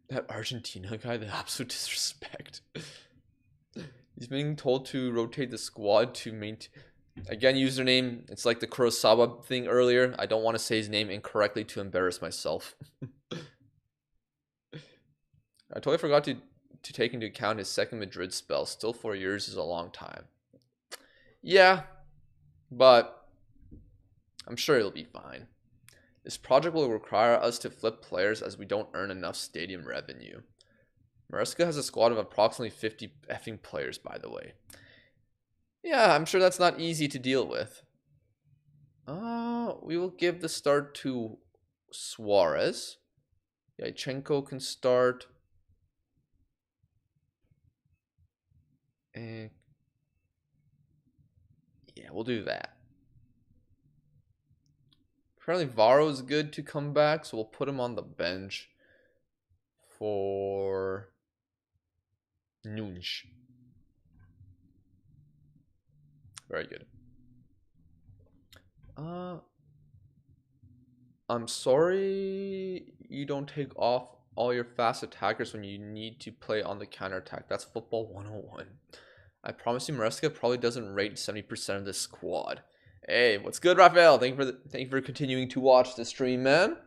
That Argentina guy, the absolute disrespect. He's being told to rotate the squad to maintain. Again, username. It's like the Kurosawa thing earlier. I don't want to say his name incorrectly to embarrass myself. I totally forgot to take into account his second Madrid spell. Still 4 years is a long time. Yeah, but I'm sure it'll be fine. This project will require us to flip players as we don't earn enough stadium revenue. Maresca has a squad of approximately 50 effing players, by the way. Yeah, I'm sure that's not easy to deal with. We will give the start to Suarez. Yachenko can start. And yeah, we'll do that. Apparently Varro is good to come back, so we'll put him on the bench for Nunes. Very good. I'm sorry you don't take off all your fast attackers when you need to play on the counterattack. That's football 101. I promise you Maresca probably doesn't rate 70% of this squad. Hey, what's good, Raphael? Thank you for continuing to watch the stream, man.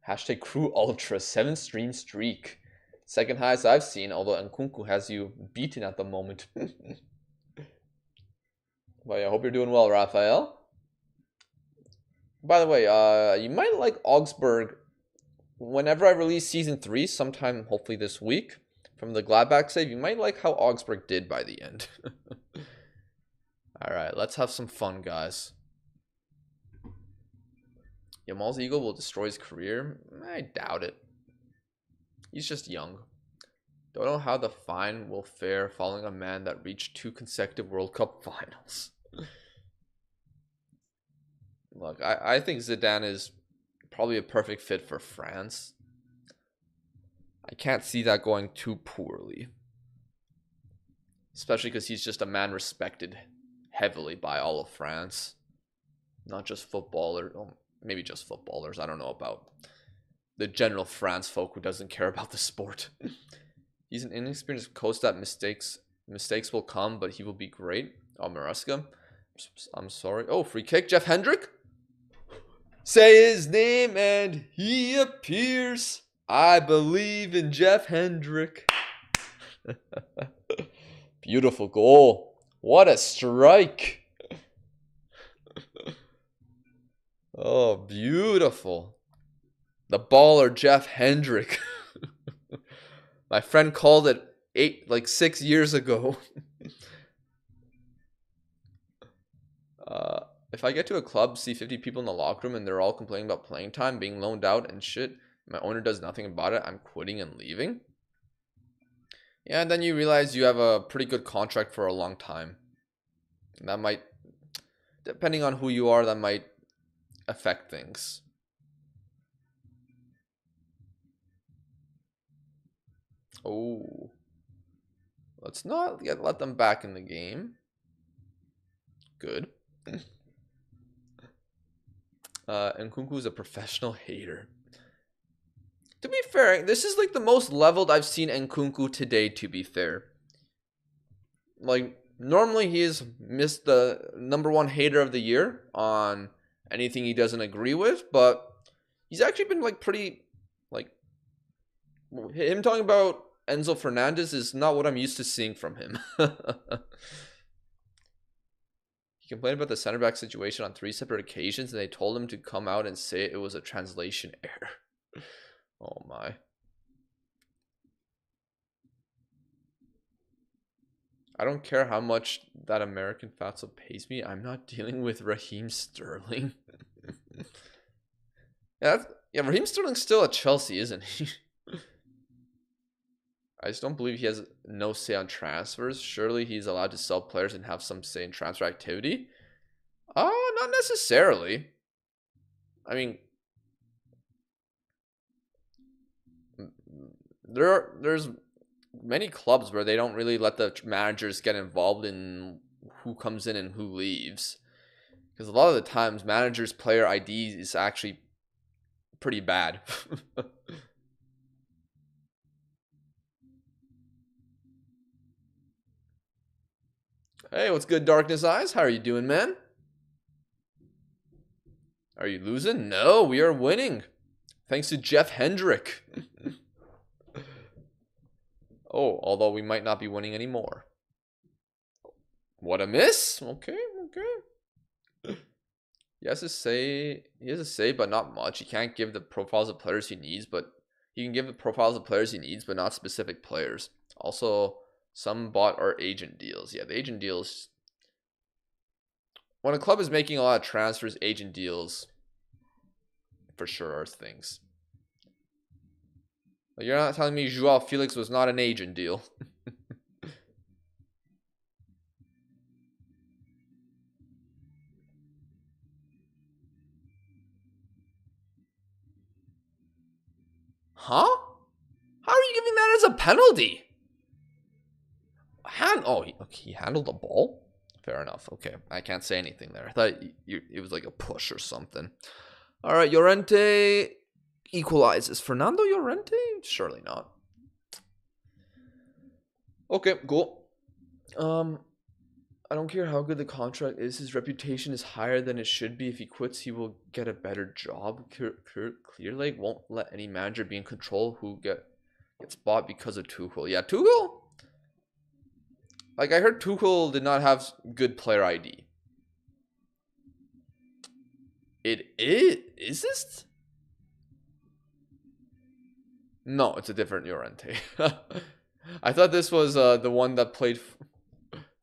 Hashtag Crew Ultra 7 stream streak. Second highest I've seen, although Nkunku has you beaten at the moment. But yeah, I hope you're doing well, Raphael. By the way, you might like Augsburg. Whenever I release Season 3, sometime hopefully this week, from the Gladbach save, you might like how Augsburg did by the end. Alright, let's have some fun, guys. Yamal's ego will destroy his career? I doubt it. He's just young. Don't know how the fine will fare following a man that reached 2 consecutive World Cup finals. Look, I think Zidane is probably a perfect fit for France. I can't see that going too poorly. Especially because he's just a man respected heavily by all of France. Not just footballers. Well, maybe just footballers. I don't know about the general France folk who doesn't care about the sport. He's an inexperienced coach that mistakes will come, but he will be great. Oh, Maresca. I'm sorry. Oh, free kick. Jeff Hendrick. Say his name and he appears. I believe in Jeff Hendrick. Beautiful goal. What a strike. Oh, beautiful. The baller Jeff Hendrick. My friend called it 6 years ago. If I get to a club, see 50 people in the locker room, and they're all complaining about playing time, being loaned out and shit, my owner does nothing about it, I'm quitting and leaving. Yeah, and then you realize you have a pretty good contract for a long time. And that might, depending on who you are, that might affect things. Oh, let's not let them back in the game. Good. Nkunku is a professional hater. To be fair, this is like the most leveled I've seen Nkunku today, to be fair. Like, normally he's missed the #1 hater of the year on anything he doesn't agree with, but he's actually been like pretty, like, him talking about Enzo Fernandez is not what I'm used to seeing from him. He complained about the center back situation on 3 separate occasions, and they told him to come out and say it was a translation error. Oh my. I don't care how much that American fatso pays me. I'm not dealing with Raheem Sterling. Yeah, Raheem Sterling's still at Chelsea, isn't he? I just don't believe he has no say on transfers. Surely he's allowed to sell players and have some say in transfer activity. Not necessarily. I mean, there's many clubs where they don't really let the managers get involved in who comes in and who leaves. Because a lot of the times, managers' player ID is actually pretty bad. Hey, what's good, Darkness Eyes? How are you doing, man? Are you losing? No, we are winning. Thanks to Jeff Hendrick. Oh, although we might not be winning anymore. What a miss. Okay. He has a say, but not much. He can't give the profiles of players he needs, but he can give the profiles of players he needs, but not specific players. Also, some bought our agent deals. Yeah, the agent deals. When a club is making a lot of transfers, agent deals for sure are things. You're not telling me Joao Felix was not an agent deal. Huh? How are you giving that as a penalty? He handled the ball? Fair enough. Okay, I can't say anything there. I thought it was like a push or something. All right, Llorente equalizes. Fernando Llorente? Surely not. Okay, cool. I don't care how good the contract is. His reputation is higher than it should be. If he quits, he will get a better job. Clearly, won't let any manager be in control who gets bought because of Tuchel. Yeah, Tuchel? Like, I heard Tuchel did not have good player ID. It is? Is this? No, it's a different Llorente. I thought this was the one that played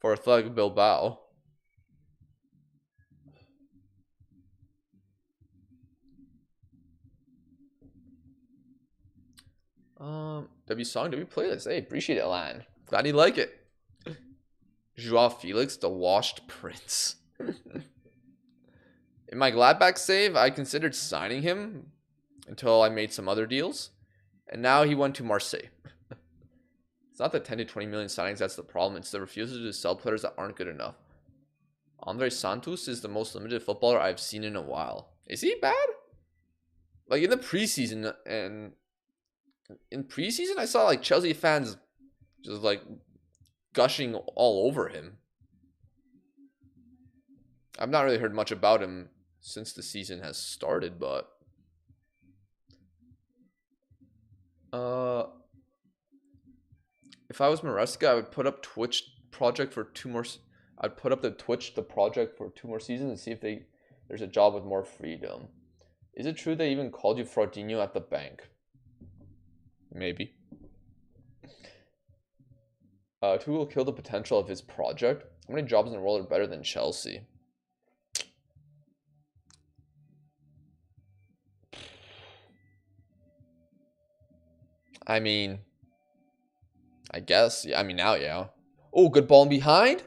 for Athletic Bilbao. W song, W playlist. Hey, appreciate it, Lan. Glad you like it. Joao Felix, the washed prince. In my Gladbach save, I considered signing him until I made some other deals. And now he went to Marseille. It's not the 10 to 20 million signings that's the problem. It's the refusal to sell players that aren't good enough. Andre Santos is the most limited footballer I've seen in a while. Is he bad? Like in the preseason, and in preseason, I saw like Chelsea fans just like gushing all over him. I've not really heard much about him since the season has started, but if I was Maresca, I would put up Twitch project for 2 more. I'd put up the project for 2 more seasons and see if they There's a job with more freedom. Is it true they even called you Fraudinho at the bank? Maybe. Who will kill the potential of his project? How many jobs in the world are better than Chelsea? I mean, I guess. Yeah, I mean, now, yeah. Oh, good ball in behind.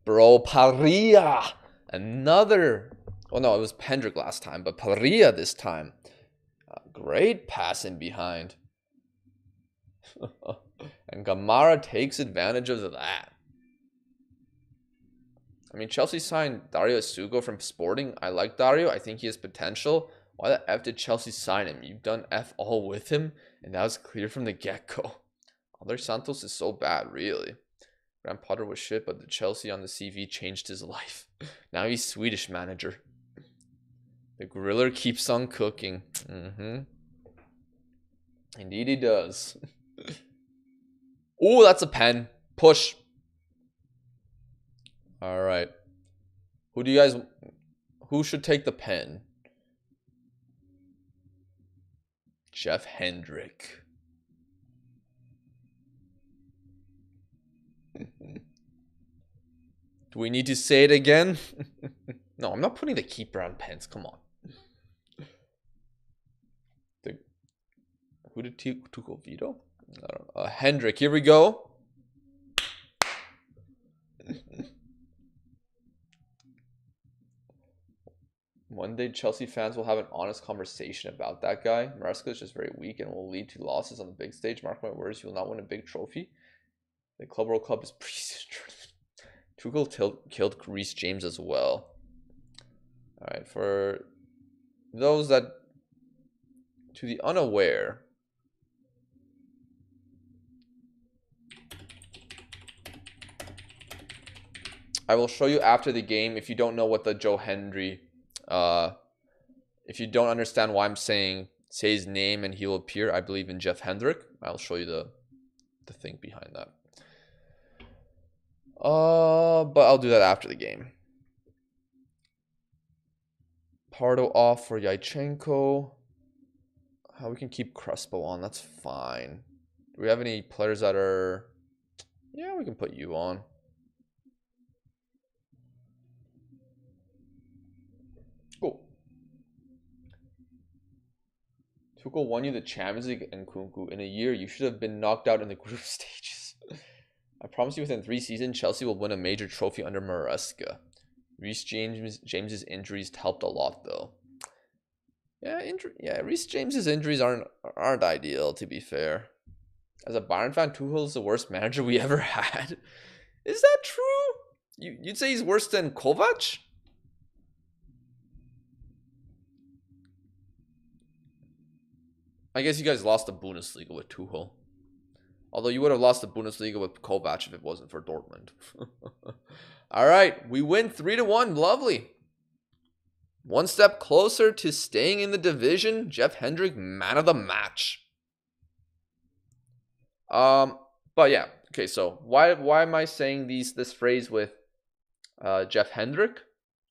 Bro, Paria. Another. Well, no, it was Pendrick last time, but Paria this time. Great pass in behind. And Gamara takes advantage of that. I mean, Chelsea signed Dario Sugo from Sporting. I like Dario. I think he has potential. Why the F did Chelsea sign him? You've done F all with him, and that was clear from the get-go. Alder Santos is so bad, really. Graham Potter was shit, but the Chelsea on the CV changed his life. Now he's Swedish manager. The griller keeps on cooking. Indeed he does. Oh, that's a pen. Push. All right. Who should take the pen? Jeff Hendrick. Do we need to say it again? No, I'm not putting the keeper on pens. Come on. Who did Tuchel veto? I don't know. Hendrick, here we go. One day Chelsea fans will have an honest conversation about that guy. Maresca is just very weak and will lead to losses on the big stage. Mark my words, he will not win a big trophy. The Club World Cup is preseason tournament. Tuchel killed Reece James as well. Alright, for those that, to the unaware, I will show you after the game. If you don't know what the Joe Hendry, if you don't understand why I'm saying say his name and he'll appear, I believe in Jeff Hendrick. I'll show you the thing behind that. But I'll do that after the game. Pardo off for Yachenko. How we can keep Crespo on, that's fine. Do we have any players that are... Yeah, we can put you on. Cool. Tuchel won you the Champions League and Kunku. In a year, you should have been knocked out in the group stages. I promise you within 3 seasons, Chelsea will win a major trophy under Maresca. Reece James's injuries helped a lot, though. Yeah, Reece James's injuries aren't ideal, to be fair. As a Bayern fan, Tuchel is the worst manager we ever had. Is that true? You'd say he's worse than Kovac? I guess you guys lost the Bundesliga with Tuchel. Although you would have lost the Bundesliga with Kovac if it wasn't for Dortmund. All right, we win 3-1. Lovely. One step closer to staying in the division. Jeff Hendrick, man of the match. But yeah, okay. So why am I saying this phrase with Jeff Hendrick?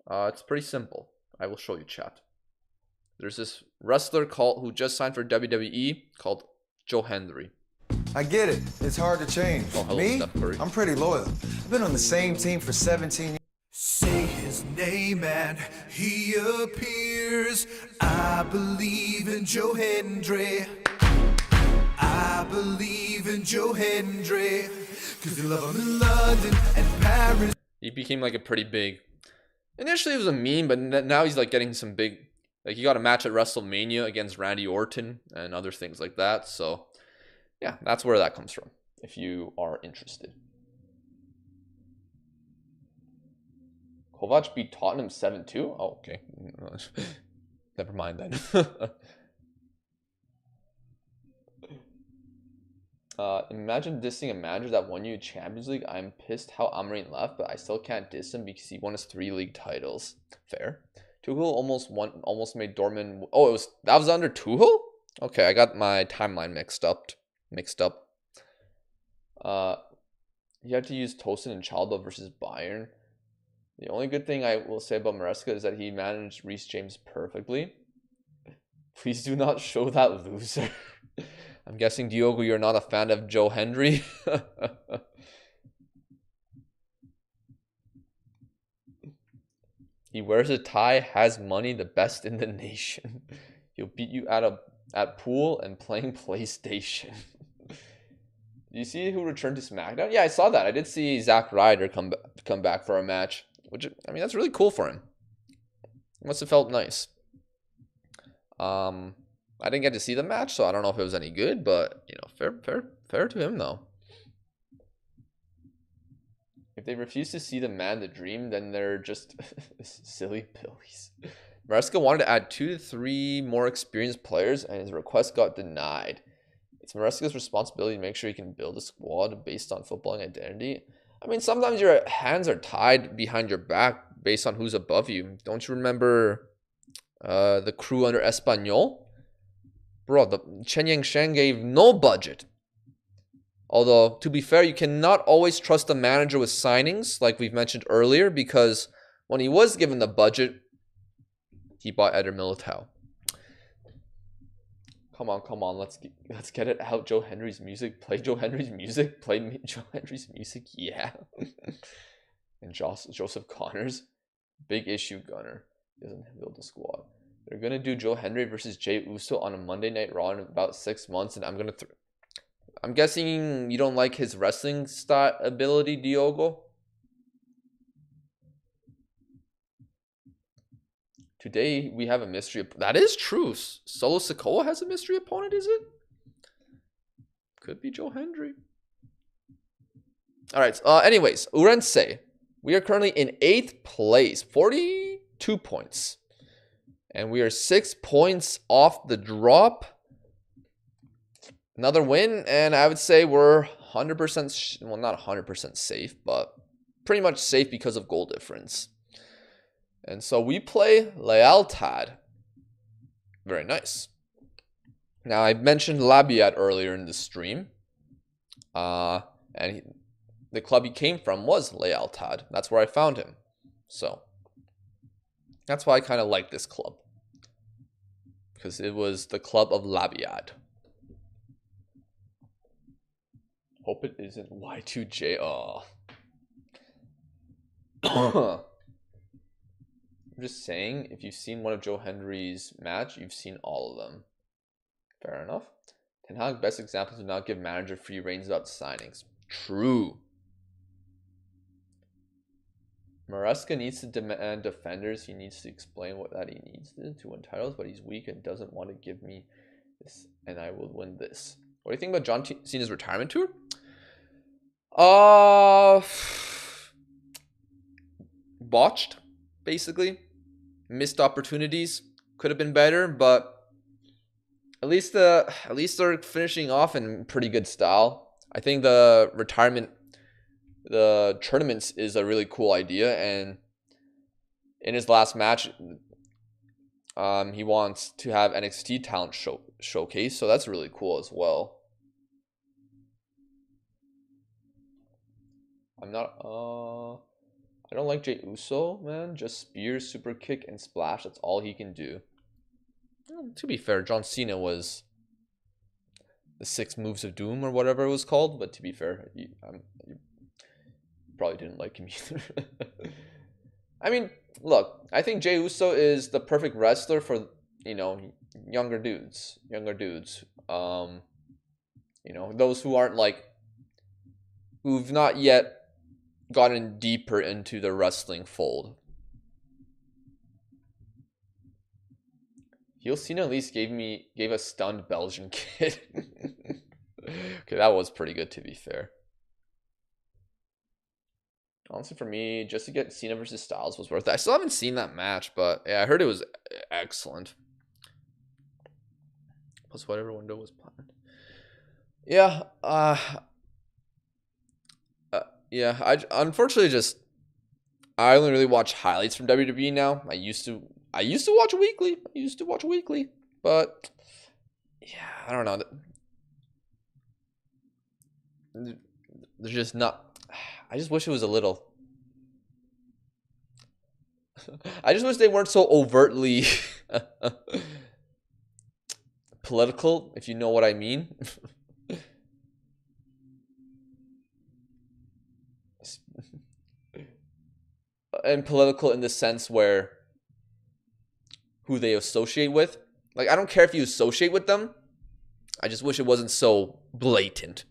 It's pretty simple. I will show you, chat. There's this wrestler who just signed for WWE called Joe Hendry. I get it. It's hard to change. Oh, hello, Me? Steph Curry. I'm pretty loyal. I've been on the same team for 17 years. Say his name and he appears. I believe in Joe Hendry. I believe in Joe Hendry. Cause they love him in London and Paris. He became like a pretty big... Initially it was a meme, but now he's like getting some big... Like he got a match at WrestleMania against Randy Orton and other things like that. So yeah, that's where that comes from, if you are interested. Kovac beat Tottenham 7-2? Oh, okay. Never mind then. Imagine dissing a manager that won you Champions League. I'm pissed how Amorim left, but I still can't diss him because he won his 3 league titles. Fair. Tuchel almost made Dortmund... Oh, that was under Tuchel? Okay, I got my timeline mixed up. You had to use Tosin and Chalba versus Bayern. The only good thing I will say about Maresca is that he managed Reece James perfectly. Please do not show that loser. I'm guessing, Diogo, you're not a fan of Joe Hendry. He wears a tie, has money, the best in the nation. He'll beat you at pool and playing PlayStation. Do you see who returned to SmackDown? Yeah, I saw that. I did see Zack Ryder come back for a match, which, I mean, that's really cool for him. It must have felt nice. I didn't get to see the match, so I don't know if it was any good, but you know, fair to him though. If they refuse to see the man, the dream, then they're just silly billies. Maresca wanted to add 2 to 3 more experienced players, and his request got denied. It's Maresca's responsibility to make sure he can build a squad based on footballing identity. I mean, sometimes your hands are tied behind your back based on who's above you. Don't you remember the crew under Espanyol? Bro, the Chen Yangsheng gave no budget. Although, to be fair, you cannot always trust the manager with signings, like we've mentioned earlier, because when he was given the budget, he bought Eder Militao. Come on, let's get it out. Joe Hendry's music. Play Joe Hendry's music. Play Joe Hendry's music. Yeah. And Joseph Connors, big issue gunner. Doesn't build the squad. They're gonna do Joe Hendry versus Jey Uso on a Monday Night Raw in about 6 months, and I'm guessing you don't like his wrestling style ability, Diogo. Today we have a mystery. That is true. Solo Sikoa has a mystery opponent, is it? Could be Joe Hendry. All right. Anyways, Urense. We are currently in 8th place, 42 points. And we are 6 points off the drop. Another win, and I would say we're 100%, well, not 100% safe, but pretty much safe because of goal difference. And so we play Lealtad. Very nice. Now, I mentioned Labiat earlier in the stream. The club he came from was Lealtad. That's where I found him. So, that's why I kind of like this club. Because it was the club of Labiat. Hope it isn't Y2J. Oh. I'm just saying, if you've seen one of Joe Hendry's match, you've seen all of them. Fair enough. Ten Hag, best example to not give manager free reins about signings. True. Maresca needs to demand defenders. He needs to explain that he needs to win titles, but he's weak and doesn't want to give me this, and I will win this. What do you think about John Cena's retirement tour? Botched, basically. Missed opportunities. Could have been better, but at least they're finishing off in pretty good style. I think the tournaments is a really cool idea, and in his last match, he wants to have NXT talent showcase, so that's really cool as well. I don't like Jey Uso, man. Just spear, super kick, and splash. That's all he can do. To be fair, John Cena was the 6 moves of doom or whatever it was called, but to be fair, you probably didn't like him either. I mean, look, I think Jey Uso is the perfect wrestler for, younger dudes. Those who aren't who've not yet gotten deeper into the wrestling fold. Heel Cena at least gave a stunned Belgian kid. Okay, that was pretty good, to be fair. Honestly, for me, just to get Cena versus Styles was worth it. I still haven't seen that match, but yeah, I heard it was excellent. Plus, whatever window was planned. Yeah, I unfortunately I only really watch highlights from WWE now. I used to watch weekly. But yeah, I don't know. There's just not. I just wish it was a little I just wish they weren't so overtly political, if you know what I mean. And political in the sense where who they associate with. Like, I don't care if you associate with them. I just wish it wasn't so blatant.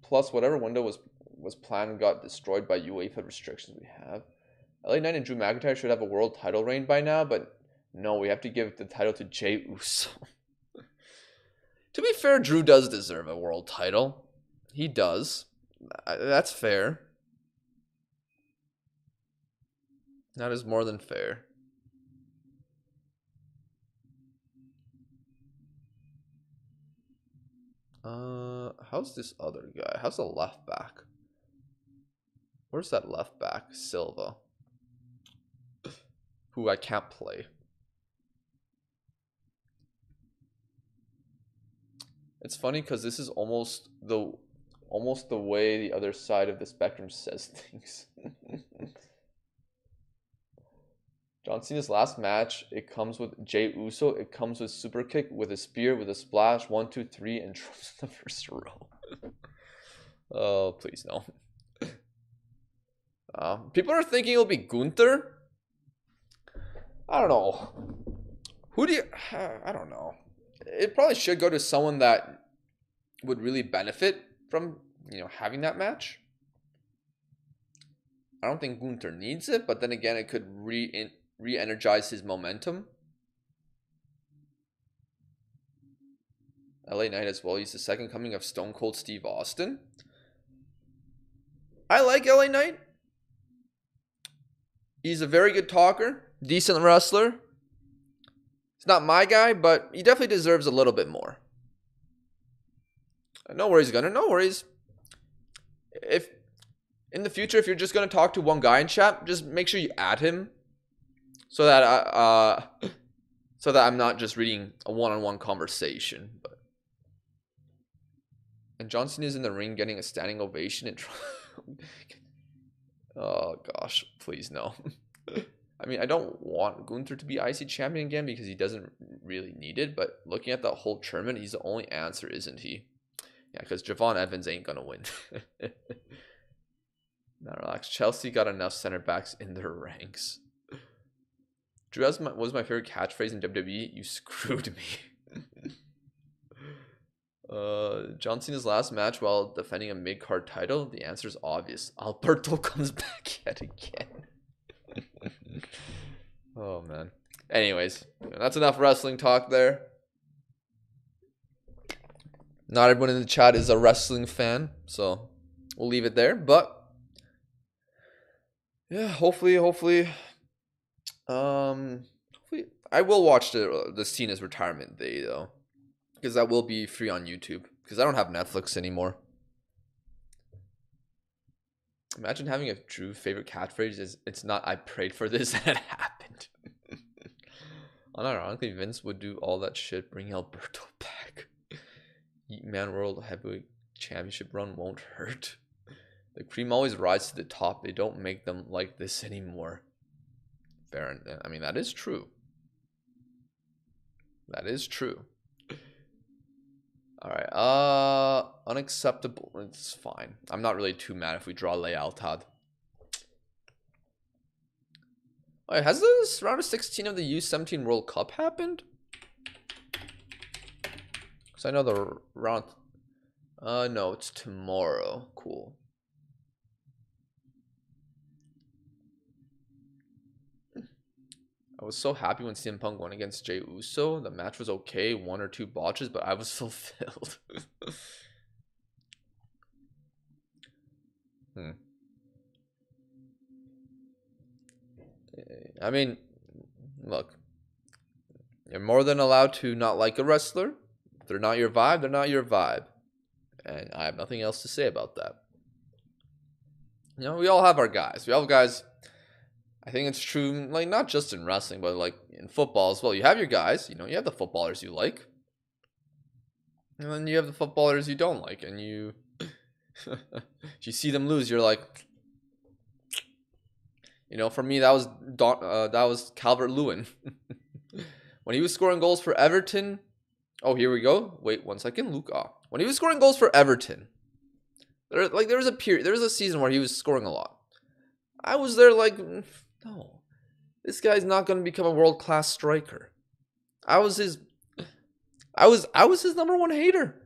Plus, whatever window was planned got destroyed by UEFA restrictions we have. LA Knight and Drew McIntyre should have a world title reign by now, but no, we have to give the title to Jey Uso. To be fair, Drew does deserve a world title. He does. That's fair. That is more than fair. How's this other guy? How's the left back? Where's that left back? Silva. Who I can't play. It's funny because this is almost the way the other side of the spectrum says things. John Cena's last match, it comes with Jey Uso. It comes with super kick, with a spear, with a splash, 1, 2, 3, and drops in the first row. Oh, please no. People are thinking it'll be Gunther. I don't know. Who do you... I don't know. It probably should go to someone that would really benefit from, having that match. I don't think Gunther needs it, but then again, it could re-energize his momentum. LA Knight as well. He's the second coming of Stone Cold Steve Austin. I like LA Knight. He's a very good talker. Decent wrestler. He's not my guy, but he definitely deserves a little bit more. No worries, Gunner. No worries. If in the future, if you're just going to talk to one guy in chat, just make sure you add him. So that I'm not just reading a one-on-one conversation. And John Cena is in the ring getting a standing ovation. Oh gosh, please no. I mean, I don't want Gunther to be IC champion again because he doesn't really need it. But looking at that whole tournament, he's the only answer, isn't he? Yeah, because Javon Evans ain't gonna win. Now relax. Chelsea got enough center backs in their ranks. Drew was my favorite catchphrase in WWE. You screwed me. John Cena's last match while defending a mid-card title. The answer is obvious. Alberto comes back yet again. Oh man. Anyways, that's enough wrestling talk there. Not everyone in the chat is a wrestling fan, so we'll leave it there. But yeah, hopefully, I will watch the Cena's retirement day though, because that will be free on YouTube. Because I don't have Netflix anymore. Imagine having a Drew favorite catchphrase is "It's not I prayed for this and it happened." Unironically, Vince would do all that shit, bring Alberto back. Man World Heavyweight Championship run won't hurt. The cream always rises to the top. They don't make them like this anymore. Fair. I mean, that is true. That is true. Alright, unacceptable. It's fine. I'm not really too mad if we draw Lealtad. Alright, has this round of 16 of the U17 World Cup happened? Because I know the round... no, it's tomorrow. Cool. I was so happy when CM Punk won against Jey Uso. The match was okay, 1 or 2 botches, but I was fulfilled. I mean, look. You're more than allowed to not like a wrestler. If they're not your vibe, they're not your vibe. And I have nothing else to say about that. You know, we all have our guys. We all have guys... I think it's true, like, not just in wrestling, but, like, in football as well. You have your guys, you know, you have the footballers you like. And then you have the footballers you don't like. And you You see them lose, you're like, you know, for me that was Calvert-Lewin. When he was scoring goals for Everton. Oh, here we go. Wait 1 second, Luca. When he was scoring goals for Everton, there was a period, there was a season where he was scoring a lot. I was there like, no, this guy's not going to become a world-class striker. I was his number one hater.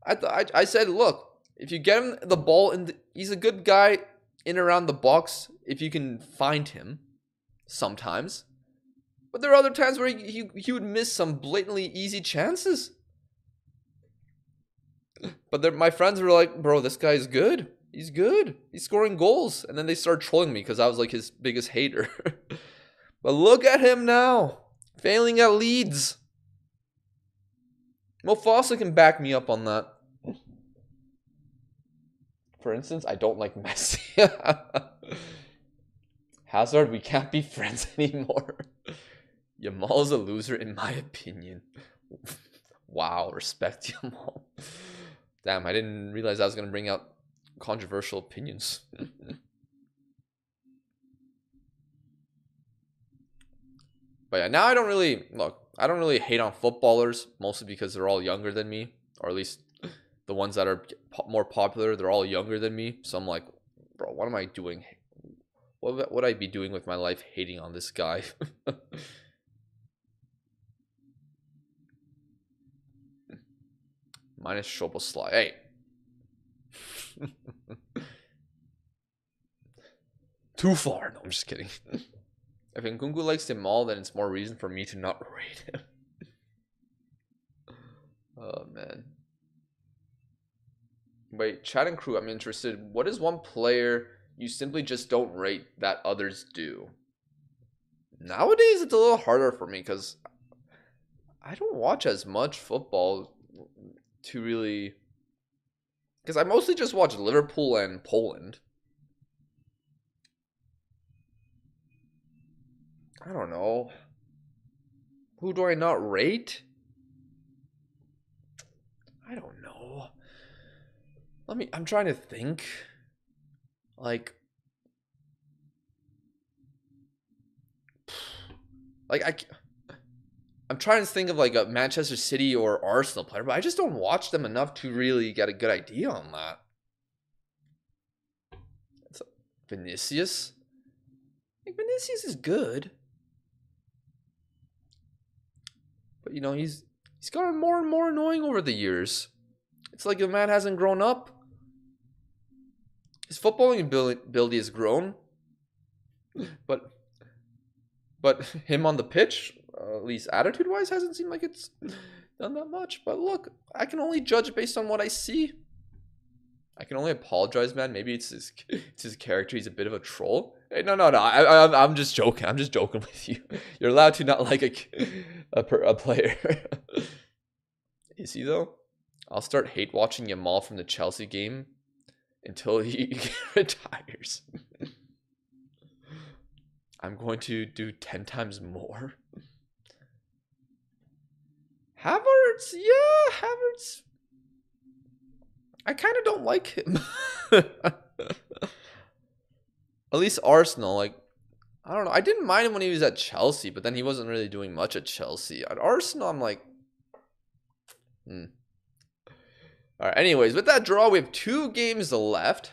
I said, look, if you get him the ball he's a good guy in around the box if you can find him sometimes. But there are other times where he would miss some blatantly easy chances. But my friends were like, bro, this guy's good. He's good. He's scoring goals. And then they started trolling me because I was like his biggest hater. But look at him now. Failing at Leeds. Mofasa can back me up on that. For instance, I don't like Messi. Hazard, we can't be friends anymore. Yamal's a loser in my opinion. Wow, respect Yamal. Damn, I didn't realize I was going to bring out controversial opinions. But yeah, now I don't really hate on footballers, mostly because they're all younger than me, or at least the ones that are more popular, they're all younger than me. So I'm like, bro, what am I doing? What would I be doing with my life hating on this guy? Minus Szoboszlai. Hey. Too far. No, I'm just kidding. If Nkunku likes Jamal, then it's more reason for me to not rate him. Oh, man. Wait, chat and crew, I'm interested. What is one player you simply just don't rate that others do? Nowadays, it's a little harder for me because I don't watch as much football to really... Because I mostly just watch Liverpool and Poland. I don't know. Who do I not rate? I don't know. I'm trying to think. Like I'm trying to think of like a Manchester City or Arsenal player, but I just don't watch them enough to really get a good idea on that. It's Vinicius. I think Vinicius is good. But you know, he's gotten more and more annoying over the years. It's like the man hasn't grown up. His footballing ability has grown, but him on the pitch, at least attitude-wise, hasn't seemed like it's done that much. But look, I can only judge based on what I see. I can only apologize, man. Maybe it's his character. He's a bit of a troll. Hey, no. I'm just joking. I'm just joking with you. You're allowed to not like a player. Is he though? I'll start hate watching Yamal from the Chelsea game until he retires. I'm going to do 10 times more. Havertz, yeah, Havertz. I kind of don't like him. At least Arsenal, like, I don't know. I didn't mind him when he was at Chelsea, but then he wasn't really doing much at Chelsea. At Arsenal, I'm like, All right, anyways, with that draw, we have 2 games left.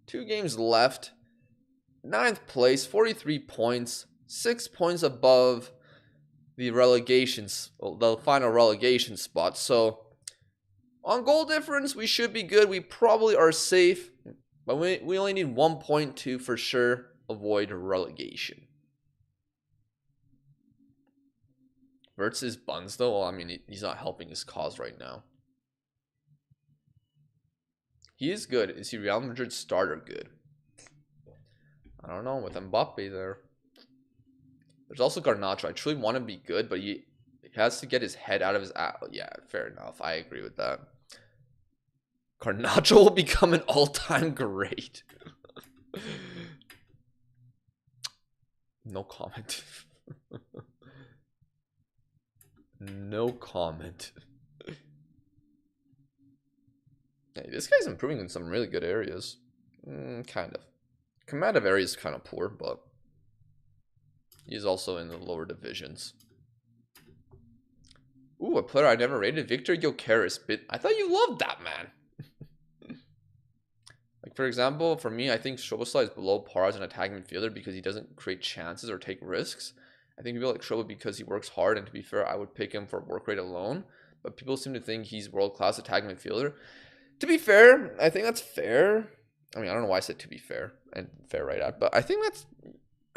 2 games left. 9th place, 43 points. 6 points above the the final relegation spot. So, on goal difference, we should be good. We probably are safe. But we only need 1 point to, for sure, avoid relegation. Versus Buns, though, well, I mean, he's not helping his cause right now. He is good. Is he Real Madrid starter good? I don't know, with Mbappe there. There's also Garnacho. I truly want to be good, but he has to get his head out of his... Yeah, fair enough. I agree with that. Garnacho will become an all-time great. No comment. No comment. Hey, this guy's improving in some really good areas. Kind of. Combative area is kind of poor, but he's also in the lower divisions. Ooh, a player I never rated, Victor Gyökeres. I thought you loved that man. Like, for example, for me, I think Szoboszlai is below par as an attacking midfielder because he doesn't create chances or take risks. I think people like Szobo because he works hard, and to be fair, I would pick him for work rate alone. But people seem to think he's world-class attacking midfielder. To be fair, I think that's fair. I mean, I don't know why I said to be fair and fair right out, but I think that's,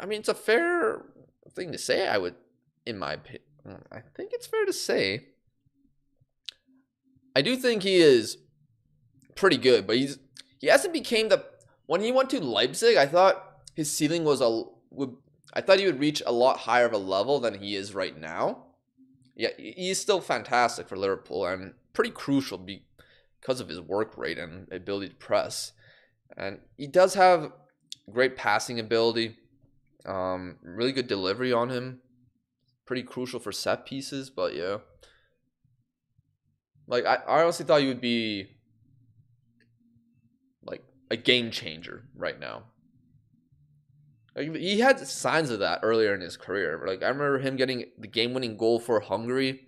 I mean, it's a fair thing to say, I would, in my opinion. I think it's fair to say. I do think he is pretty good, but he hasn't became the, when he went to Leipzig, I thought his ceiling was I thought he would reach a lot higher of a level than he is right now. Yeah, he is still fantastic for Liverpool and pretty crucial because of his work rate and ability to press. And he does have great passing ability, really good delivery on him. Pretty crucial for set pieces, but yeah. Like, I honestly thought he would be like a game changer right now. Like, he had signs of that earlier in his career. Like, I remember him getting the game-winning goal for Hungary,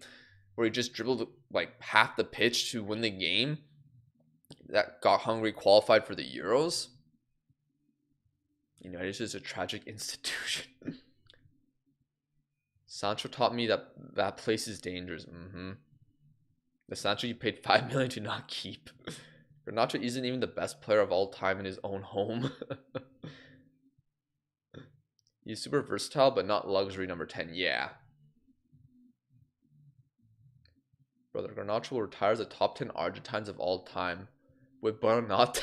where he just dribbled like half the pitch to win the game. That got Hungary qualified for the Euros. United is just a tragic institution. Sancho taught me that place is dangerous. The Sancho you paid $5 million to not keep. Garnacho isn't even the best player of all time in his own home. He's super versatile, but not luxury number 10. Yeah. Brother, Garnacho will retire as a top 10 Argentines of all time. With Bonanotte.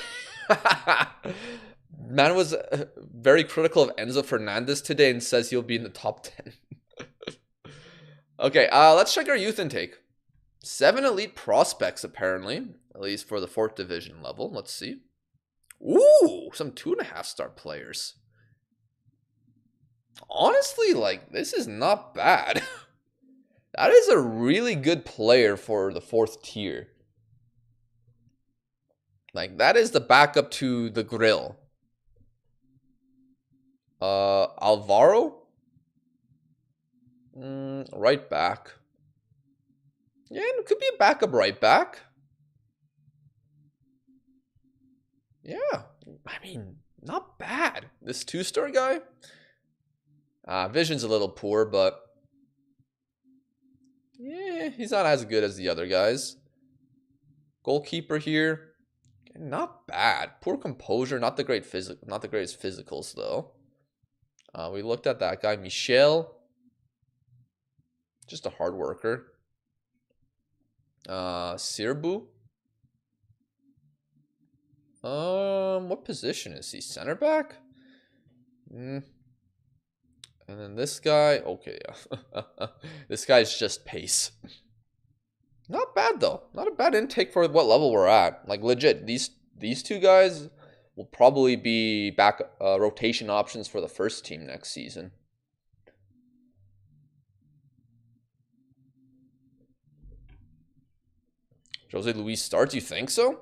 Man was very critical of Enzo Fernandez today and says he'll be in the top 10. Okay, let's check our youth intake. 7 elite prospects, apparently. At least for the 4th division level. Let's see. Ooh, some 2.5-star players. Honestly, like, this is not bad. That is a really good player for the 4th tier. Like, that is the backup to the Grill. Alvaro? Right back. Yeah, it could be a backup right back. Yeah, I mean, not bad. This 2-star guy? Vision's a little poor, but yeah, he's not as good as the other guys. Goalkeeper here. Not bad. Poor composure. Not the greatest physicals though. We looked at that guy, Michel. Just a hard worker. Sirbu. What position is he? Center back? And then this guy. Okay, yeah. This guy's just pace. Not bad though. Not a bad intake for what level we're at. Like, legit, these two guys will probably be back rotation options for the first team next season. Jose Luis starts, you think so?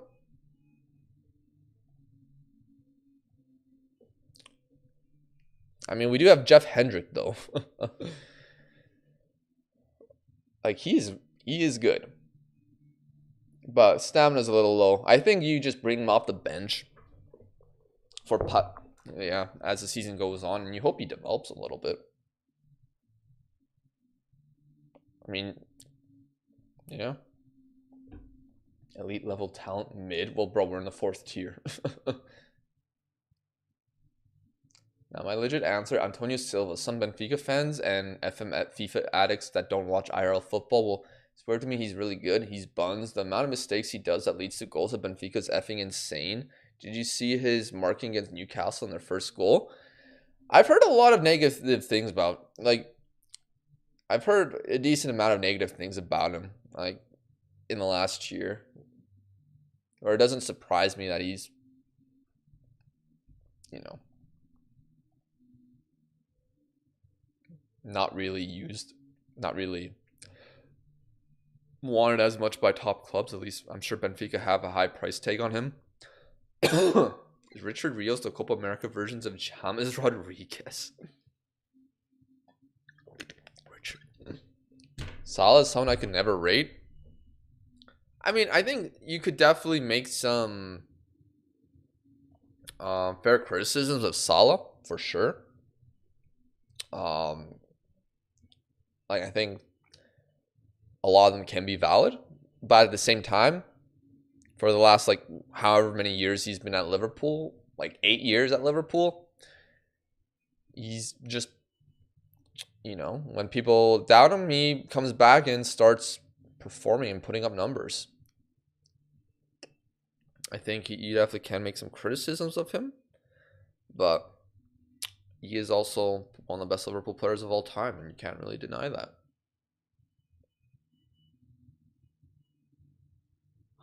I mean, we do have Jeff Hendrick though. Like, he is good. But stamina's a little low. I think you just bring him off the bench for yeah, as the season goes on, and you hope he develops a little bit. I mean, yeah. Elite level talent mid. Well, bro, we're in the 4th tier. Now, my legit answer, Antonio Silva. Some Benfica fans and FIFA addicts that don't watch IRL football will swear to me he's really good. He's buns. The amount of mistakes he does that leads to goals at Benfica is effing insane. Did you see his marking against Newcastle in their first goal? I've heard a lot of negative things about, like, I've heard a decent amount of negative things about him, like, in the last year. Or it doesn't surprise me that he's, you know, not really used, not really wanted as much by top clubs. At least I'm sure Benfica have a high price tag on him. Is Richard Rios the Copa America versions of James Rodriguez? Salah is someone I could never rate. I mean, I think you could definitely make some fair criticisms of Salah for sure. Like, I think a lot of them can be valid, but at the same time, for the last like however many years he's been at Liverpool, like 8 years at Liverpool, he's just, you know, when people doubt him, he comes back and starts performing and putting up numbers. I think you definitely can make some criticisms of him, but he is also one of the best Liverpool players of all time, and you can't really deny that.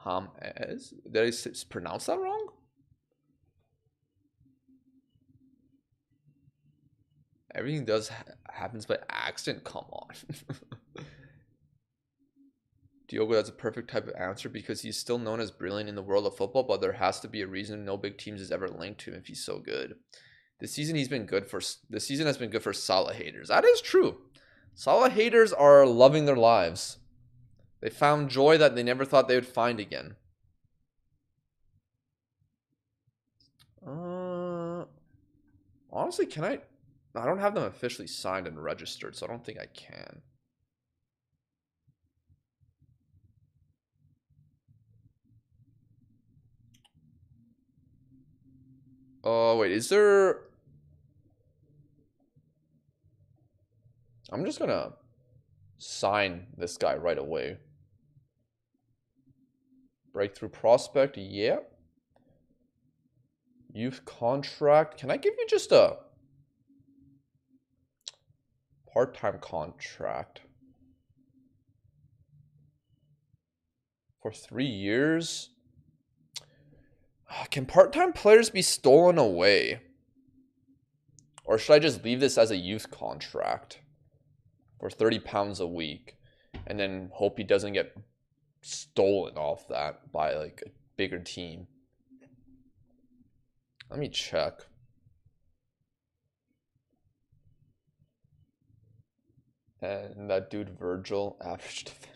James? Did I pronounce that wrong? Everything happens by accident. Come on. Diogo, that's a perfect type of answer because he's still known as brilliant in the world of football, but there has to be a reason no big teams is ever linked to him if he's so good. This season has been good for Salah haters. That is true. Salah haters are loving their lives. They found joy that they never thought they would find again. Honestly, can I don't have them officially signed and registered, so I don't think I can. Oh, wait, is there... I'm just gonna sign this guy right away. Breakthrough prospect, yeah. Youth contract. Can I give you just a part-time contract for 3 years? Can part-time players be stolen away? Or should I just leave this as a youth contract for £30 a week and then hope he doesn't get stolen off that by like a bigger team? Let me check. And that dude Virgil, average defender.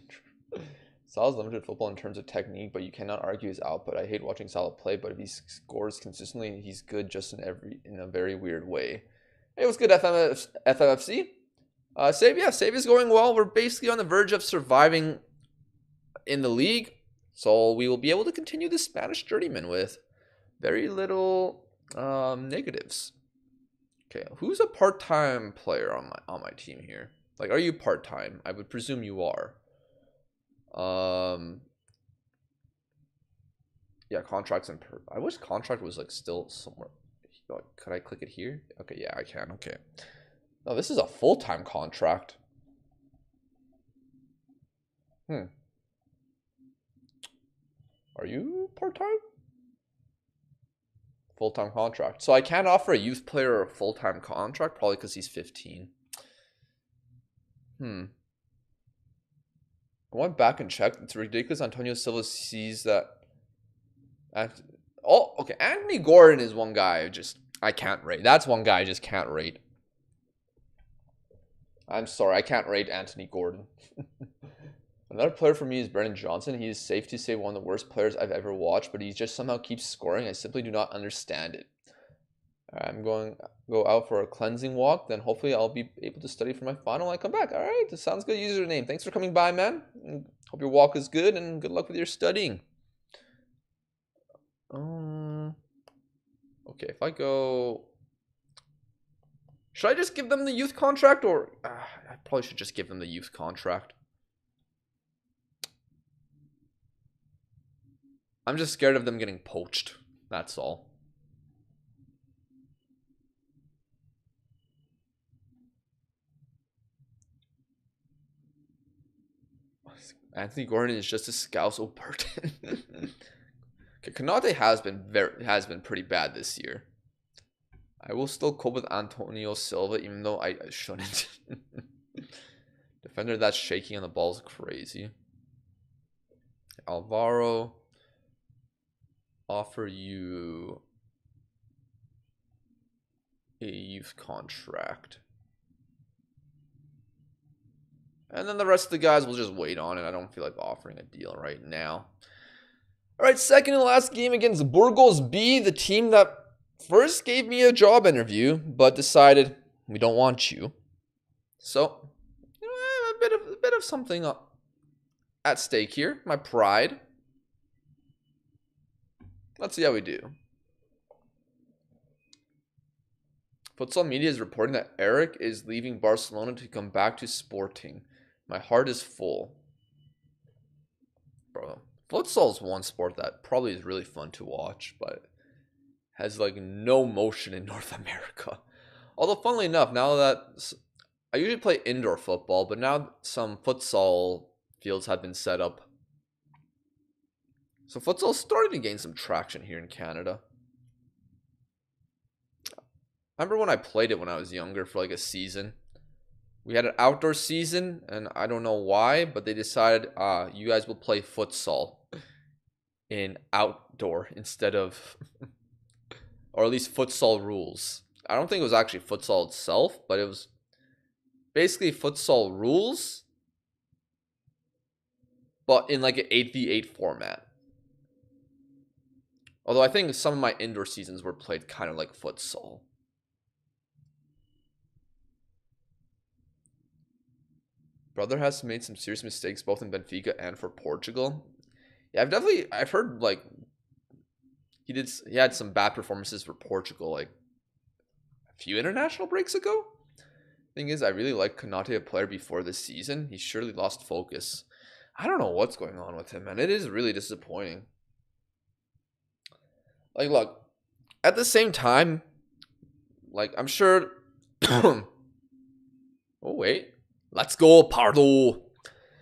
Salah's limited football in terms of technique, but you cannot argue his output. I hate watching Salah play, but if he scores consistently, he's good just in a very weird way. Hey, what's good, FMFC? Save is going well. We're basically on the verge of surviving in the league, so we will be able to continue the Spanish Journeyman with very little negatives. Okay, who's a part-time player on my team here? Like, are you part-time? I would presume you are. Yeah, contracts and I wish contract was like still somewhere. Could I click it here? Okay, yeah, I can. Okay. No, this is a full-time contract. Are you part-time? Full-time contract. So I can't offer a youth player a full-time contract, probably because he's 15. I went back and checked. It's ridiculous. Antonio Silva sees that. Oh, okay. Anthony Gordon is one guy I can't rate. That's one guy I just can't rate. I'm sorry, I can't rate Anthony Gordon. Another player for me is Brennan Johnson. He is safe to say one of the worst players I've ever watched, but he just somehow keeps scoring. I simply do not understand it. I'm going to go out for a cleansing walk. Then hopefully I'll be able to study for my final when I come back. All right, this sounds good. Username. Thanks for coming by, man. Hope your walk is good and good luck with your studying. Okay, if I go... Should I just give them the youth contract or... I probably should just give them the youth contract. I'm just scared of them getting poached. That's all. Anthony Gordon is just a scouse Burton. Okay, Konate has been pretty bad this year. I will still cope with Antonio Silva, even though I shouldn't. Defender that's shaking on the ball is crazy. Alvaro, offer you a youth contract. And then the rest of the guys will just wait on it. I don't feel like offering a deal right now. All right, second and last game against Burgos B, the team that first gave me a job interview, but decided we don't want you. So, a bit of something at stake here. My pride. Let's see how we do. Futsal Media is reporting that Eric is leaving Barcelona to come back to Sporting. My heart is full. Bro, futsal is one sport that probably is really fun to watch, but has like no motion in North America. Although, funnily enough, now that I usually play indoor football, but now some futsal fields have been set up. So futsal is starting to gain some traction here in Canada. I remember when I played it when I was younger for like a season. We had an outdoor season, and I don't know why, but they decided, you guys will play futsal in outdoor instead of, or at least futsal rules. I don't think it was actually futsal itself, but it was basically futsal rules, but in like an 8v8 format. Although I think some of my indoor seasons were played kind of like futsal. Brother has made some serious mistakes both in Benfica and for Portugal. Yeah, I've heard like he had some bad performances for Portugal like a few international breaks ago. Thing is, I really like Konate, a player before this season. He surely lost focus. I don't know what's going on with him, man. It is really disappointing. Like, look, at the same time, like, I'm sure... Oh, wait. Let's go, Pardo.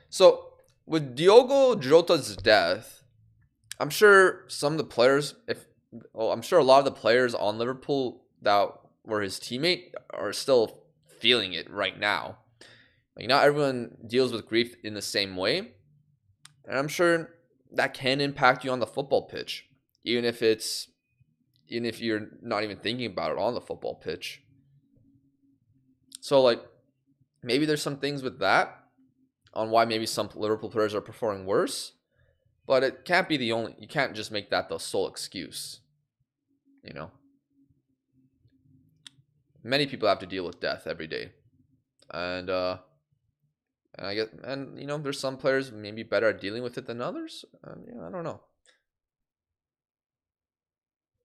So, with Diogo Jota's death, I'm sure some of the players, I'm sure a lot of the players on Liverpool that were his teammate are still feeling it right now. Like, not everyone deals with grief in the same way. And I'm sure that can impact you on the football pitch. Even if you're not even thinking about it on the football pitch. So, like, maybe there's some things with that on why maybe some Liverpool players are performing worse. But it can't be you can't just make that the sole excuse. You know? Many people have to deal with death every day. And you know, there's some players maybe better at dealing with it than others. Yeah, I don't know.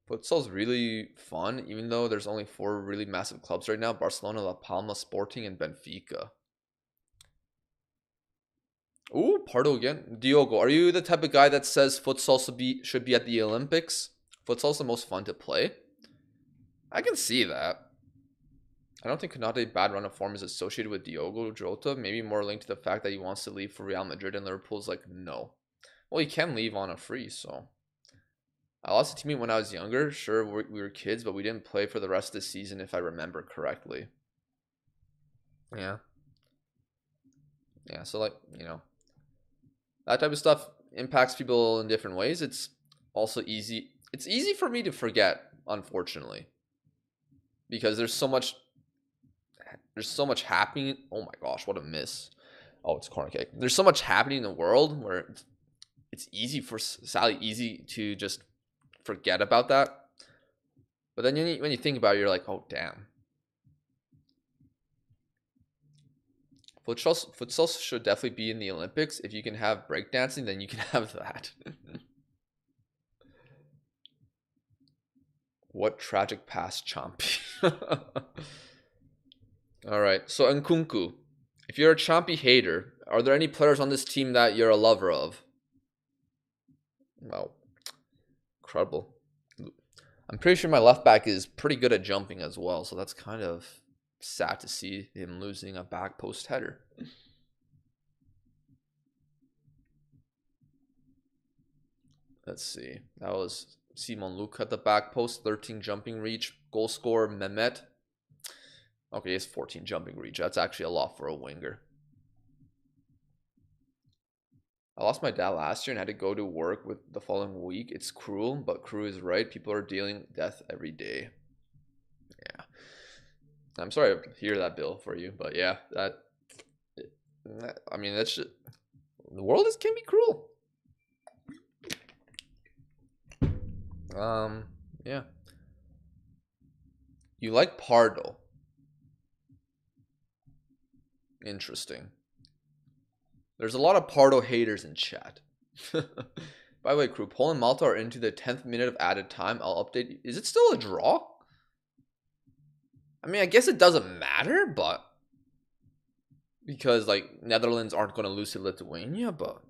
Futsal's really fun, even though there's only 4 really massive clubs right now: Barcelona, La Palma, Sporting, and Benfica. Ooh, Pardo again. Diogo, are you the type of guy that says futsal should be at the Olympics? Futsal's the most fun to play. I can see that. I don't think Konate's bad run of form is associated with Diogo Jota. Maybe more linked to the fact that he wants to leave for Real Madrid, and Liverpool's like, no. Well, he can leave on a free, so... I lost a teammate when I was younger. Sure, we were kids, but we didn't play for the rest of the season, if I remember correctly. Yeah. Yeah, so, like, you know, that type of stuff impacts people in different ways. It's also easy. It's easy for me to forget, unfortunately, because there's so much happening. Oh my gosh, what a miss. Oh, it's corner kick. There's so much happening in the world where it's sadly easy to just forget about that. But then when you think about it, you're like, oh damn. Futsal should definitely be in the Olympics. If you can have breakdancing, then you can have that. What tragic past, Chompy. Alright, so Nkunku. If you're a Chompy hater, are there any players on this team that you're a lover of? Well, incredible. I'm pretty sure my left back is pretty good at jumping as well, so that's kind of sad to see him losing a back post header. Let's see. That was Simon Luke at the back post, 13 jumping reach. Goal scorer Mehmet. Okay, he has 14 jumping reach. That's actually a lot for a winger. I lost my dad last year and had to go to work with the following week. It's cruel, but Crew is right. People are dealing death every day. Yeah. I'm sorry to hear that, Bill, for you, but yeah, I mean, that's just, the world can be cruel. Yeah. You like Pardo. Interesting. There's a lot of Pardo haters in chat. By the way, Crew, Poland and Malta are into the 10th minute of added time. I'll update you. Is it still a draw? I mean, I guess it doesn't matter, but because like Netherlands aren't going to lose to Lithuania, but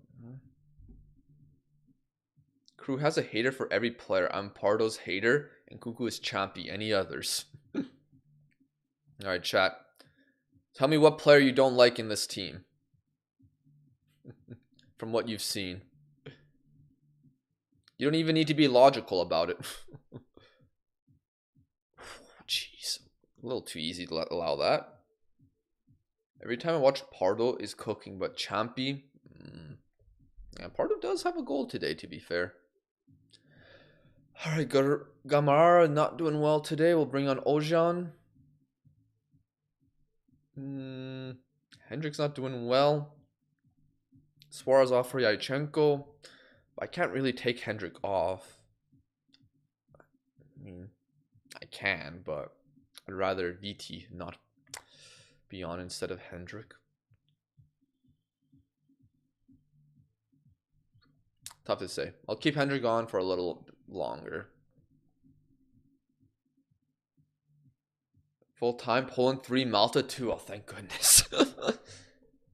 Crew has a hater for every player. I'm Pardo's hater, and Cuckoo is Champy. Any others? All right, chat. Tell me what player you don't like in this team. From what you've seen. You don't even need to be logical about it. Jeez. A little too easy to allow that. Every time I watch Pardo is cooking, but Champy... Yeah, Pardo does have a goal today, to be fair. Alright, Gamara not doing well today. We'll bring on Ojan. Hendrick's not doing well. Suarez off for Yachenko. I can't really take Hendrick off. I mean, I can, but I'd rather VT not be on instead of Hendrick. Tough to say. I'll keep Hendrick on for a little longer. Full time, Poland 3, Malta 2. Oh, thank goodness.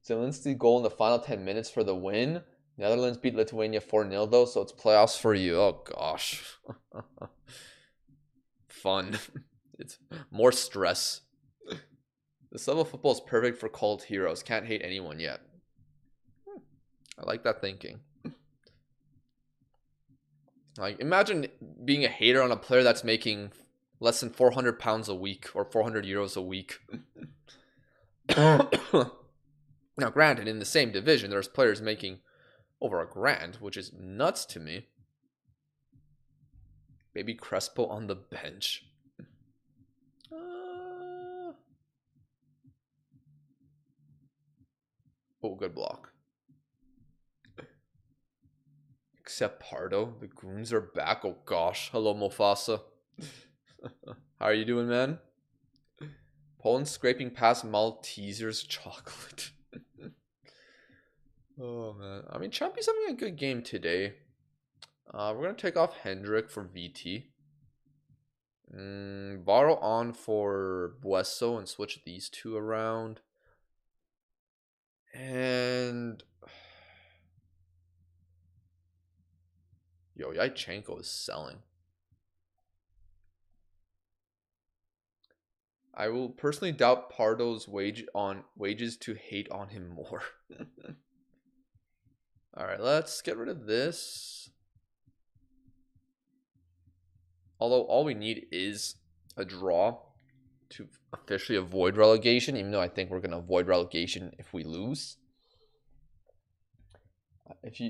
Zelensky goal in the final 10 minutes for the win. Netherlands beat Lithuania 4-0 though, so it's playoffs for you. Oh gosh. Fun. It's more stress. This level of football is perfect for cult heroes. Can't hate anyone yet. I like that thinking. Like, imagine being a hater on a player that's making less than 400 pounds a week or 400 euros a week. Now, granted, in the same division, there's players making over $1,000, which is nuts to me. Baby Crespo on the bench. Oh, good block. Except Pardo. The goons are back. Oh gosh. Hello, Mofasa. How are you doing, man? Poland scraping past Maltesers chocolate. Oh, man. I mean, Champy's having a good game today. We're going to take off Hendrick for VT. Borrow on for Bueso and switch these two around. And... Yo, Yachenko is selling. I will personally doubt Pardo's wages to hate on him more. Alright, let's get rid of this. Although all we need is a draw to officially avoid relegation, even though I think we're going to avoid relegation if we lose. If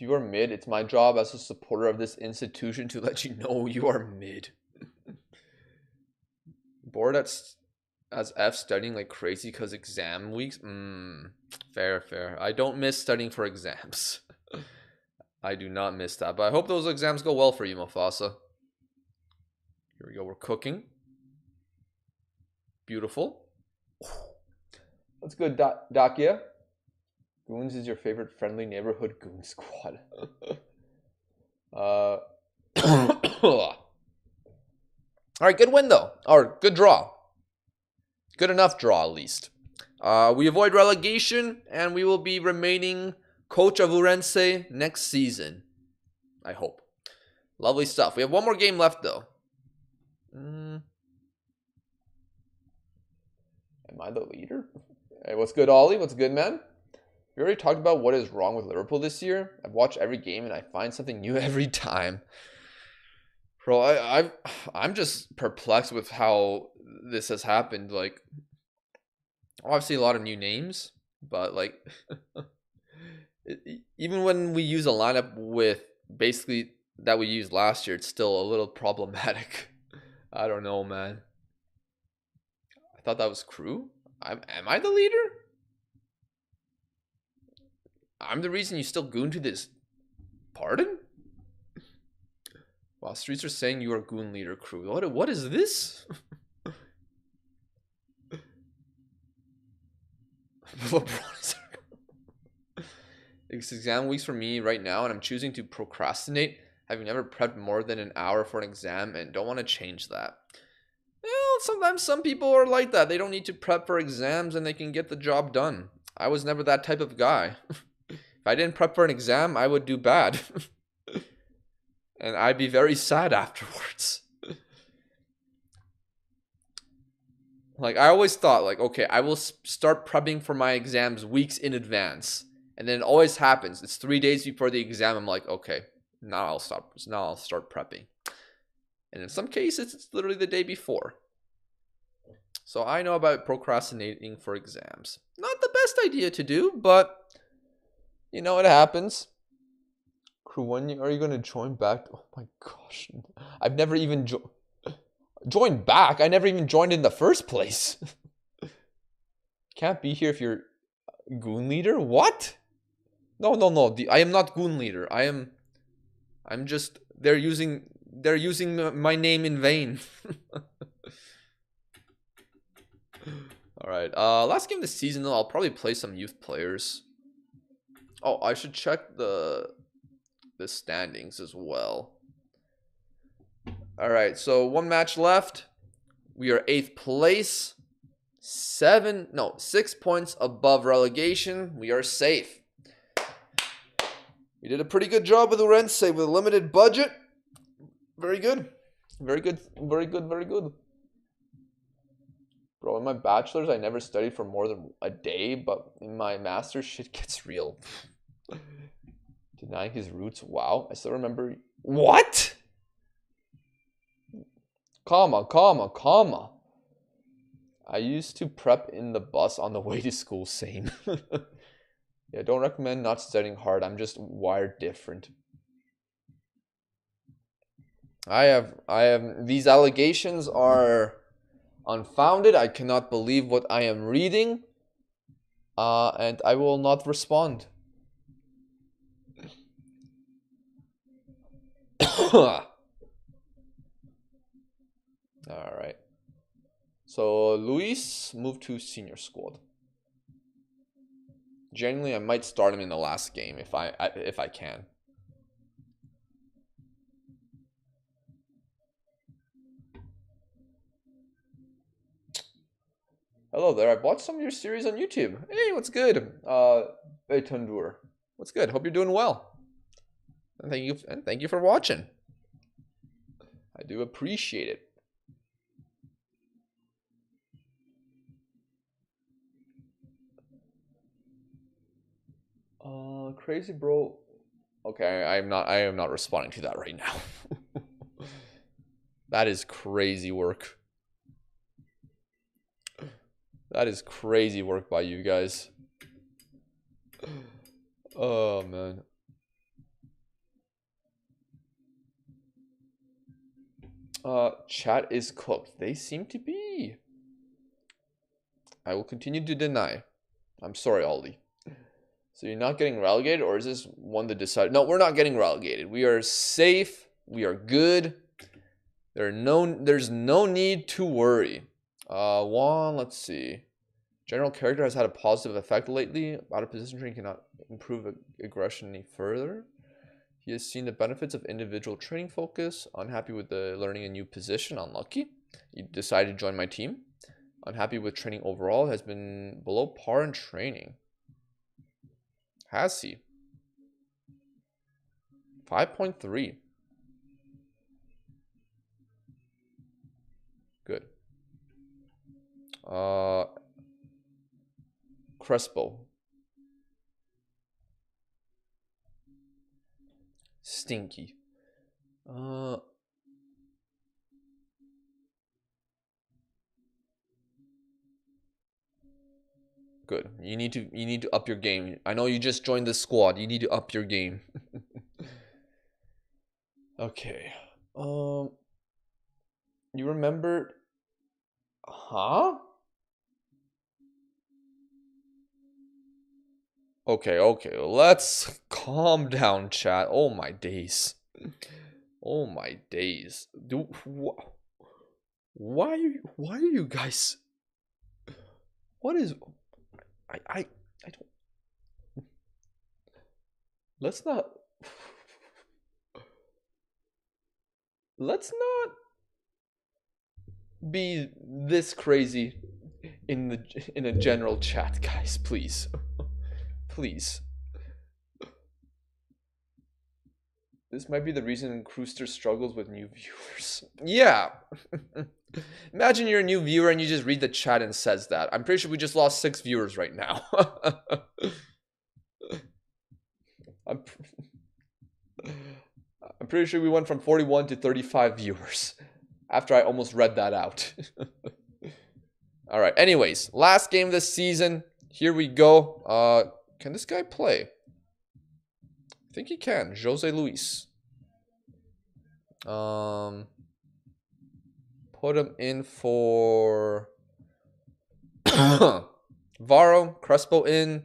you are mid, it's my job as a supporter of this institution to let you know you are mid. Bored as F studying like crazy because exam weeks? Fair. I don't miss studying for exams. I do not miss that. But I hope those exams go well for you, Mofasa. Here we go. We're cooking. Beautiful. That's good, Dakia. Goons is your favorite friendly neighborhood goon squad. Alright, good win though. Or good draw. Good enough draw at least. We avoid relegation and we will be remaining coach of Urense next season. I hope. Lovely stuff. We have one more game left though. Am I the leader? Hey, what's good, Ollie? What's good, man? We already talked about what is wrong with Liverpool this year. I've watched every game and I find something new every time. Bro, I'm just perplexed with how this has happened. Like, obviously a lot of new names, but like, Even when we use a lineup with basically that we used last year, it's still a little problematic. I don't know, man. I thought that was crew. Am I the leader? I'm the reason you still goon to this. Pardon? Wow, streets are saying you are goon leader crew. What is this? It's exam weeks for me right now, and I'm choosing to procrastinate, having never prepped more than an hour for an exam, and don't want to change that. Well, sometimes some people are like that. They don't need to prep for exams, and they can get the job done. I was never that type of guy. If I didn't prep for an exam, I would do bad. And I'd be very sad afterwards. Like, I always thought, like, okay, I will start prepping for my exams weeks in advance. And then it always happens. It's 3 days before the exam. I'm like, okay, now I'll start prepping. And in some cases, it's literally the day before. So I know about procrastinating for exams. Not the best idea to do, but you know, it happens. Crew, when are you going to join back? Oh my gosh. I've never even joined back. I never even joined in the first place. Can't be here if you're goon leader? What? No. I am not goon leader. I'm just, they're using my name in vain. All right. Last game of the season though, I'll probably play some youth players. Oh, I should check the standings as well. All right. So 1 match left. We are 8th place. 6 points above relegation. We are safe. We did a pretty good job with Urense with a limited budget. Very good. Very good. Bro, in my bachelor's, I never studied for more than a day, but in my master's, shit gets real. Denying his roots. Wow. I still remember. What? Comma. I used to prep in the bus on the way to school. Same. Yeah, don't recommend not studying hard. I'm just wired different. I have these allegations are unfounded. I cannot believe what I am reading. And I will not respond. All right. So Luis moved to senior squad. Genuinely, I might start him in the last game if I can. Hello there. I bought some of your series on YouTube. Hey, what's good? Betundur. What's good? Hope you're doing well. And thank you for watching. I do appreciate it. Crazy bro. Okay, I am not responding to that right now. That is crazy work. That is crazy work by you guys. Oh man. Chat is cooked. They seem to be. I will continue to deny. I'm sorry, Aldi. So you're not getting relegated, or is this one to decide? No, we're not getting relegated. We are safe. We are good. There's no need to worry. Let's see. General character has had a positive effect lately. Out of position training cannot improve aggression any further. He has seen the benefits of individual training focus. Unhappy with the learning a new position. Unlucky. You decided to join my team. Unhappy with training overall. Has been below par in training. Has he? 5.3. Good. Crespo. Stinky. Good. You need to up your game. I know you just joined the squad. You need to up your game. Okay. You remember? Huh? Okay, okay. Let's calm down, chat. Oh my days. Oh my days. Why are you guys? What is? I don't. Let's not. Let's not be this crazy in a general chat, guys. Please, please. This might be the reason Crewster struggles with new viewers. Yeah. Imagine you're a new viewer and you just read the chat and says that. I'm pretty sure we just lost 6 viewers right now. I'm pretty sure we went from 41 to 35 viewers after I almost read that out. All right. Anyways, last game of this season. Here we go. Can this guy play? I think he can. Jose Luis. Put him in for Varo. Crespo in.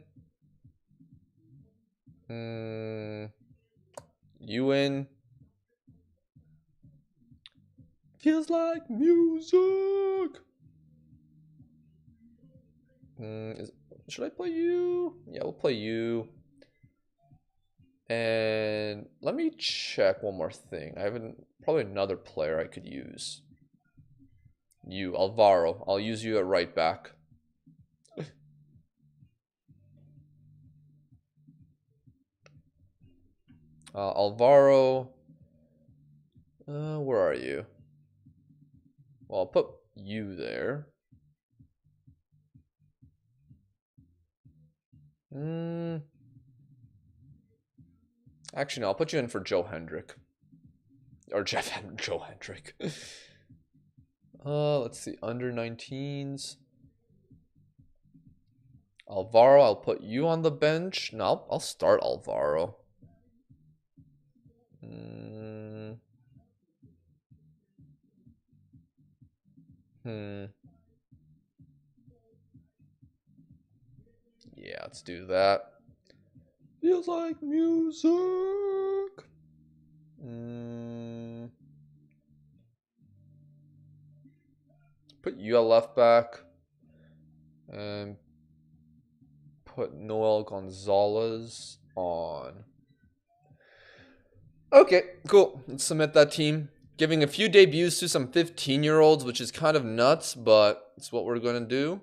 You in. Feels like music. Should I play you? Yeah, we'll play you. And let me check one more thing. I have probably another player I could use. You, Alvaro. I'll use you at right back. Alvaro. Where are you? Well, I'll put you there. Actually, no, I'll put you in for Joe Hendrick. Or Joe Hendrick. Let's see. Under 19s. Alvaro, I'll put you on the bench. No, I'll start Alvaro. Yeah, let's do that. Feels like music. Put you at left back. And put Noel Gonzalez on. Okay, cool. Let's submit that team. Giving a few debuts to some 15-year-olds, which is kind of nuts, but it's what we're going to do.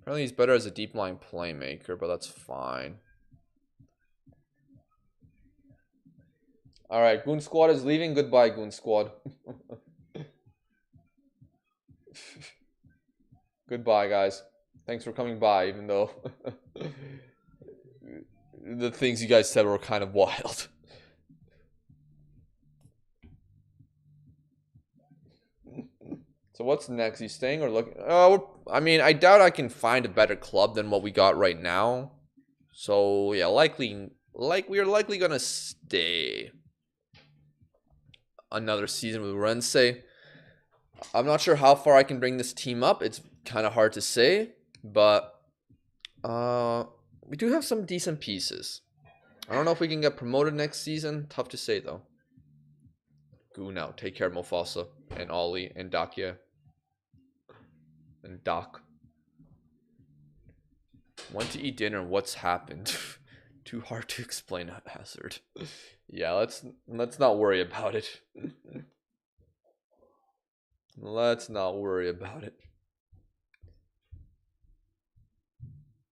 Apparently he's better as a deep line playmaker, but that's fine. Alright, Goon Squad is leaving. Goodbye, Goon Squad. Goodbye, guys. Thanks for coming by, even though the things you guys said were kind of wild. So what's next? You staying or looking? I mean, I doubt I can find a better club than what we got right now. So yeah, we are likely gonna stay another season with Rense. I'm not sure how far I can bring this team up. It's kind of hard to say, but we do have some decent pieces. I don't know if we can get promoted next season. Tough to say though. Goo now. Take care, Mofasa and Ollie and Dakia and Doc. Went to eat dinner. What's happened? Too hard to explain at Hazard. Yeah, let's not worry about it. Let's not worry about it.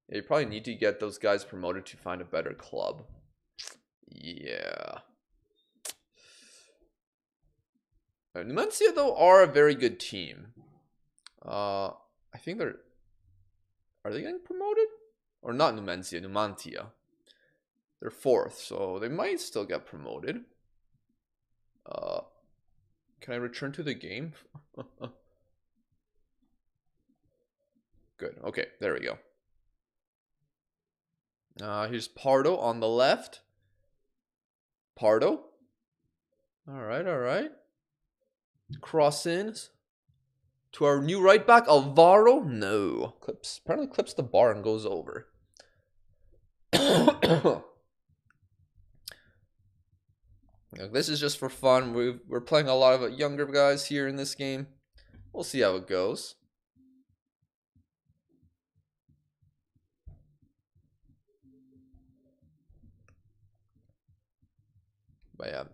Yeah, you probably need to get those guys promoted to find a better club. Yeah. Numancia, though, are a very good team. I think they're... Are they getting promoted? Or not Numancia, Numantia. They're 4th, so they might still get promoted. Can I return to the game? Good. Okay, there we go. Here's Pardo on the left. Pardo. All right, all right. Cross in to our new right back, Alvaro. No. Apparently clips the bar and goes over. This is just for fun. We're playing a lot of younger guys here in this game. We'll see how it goes. But yeah,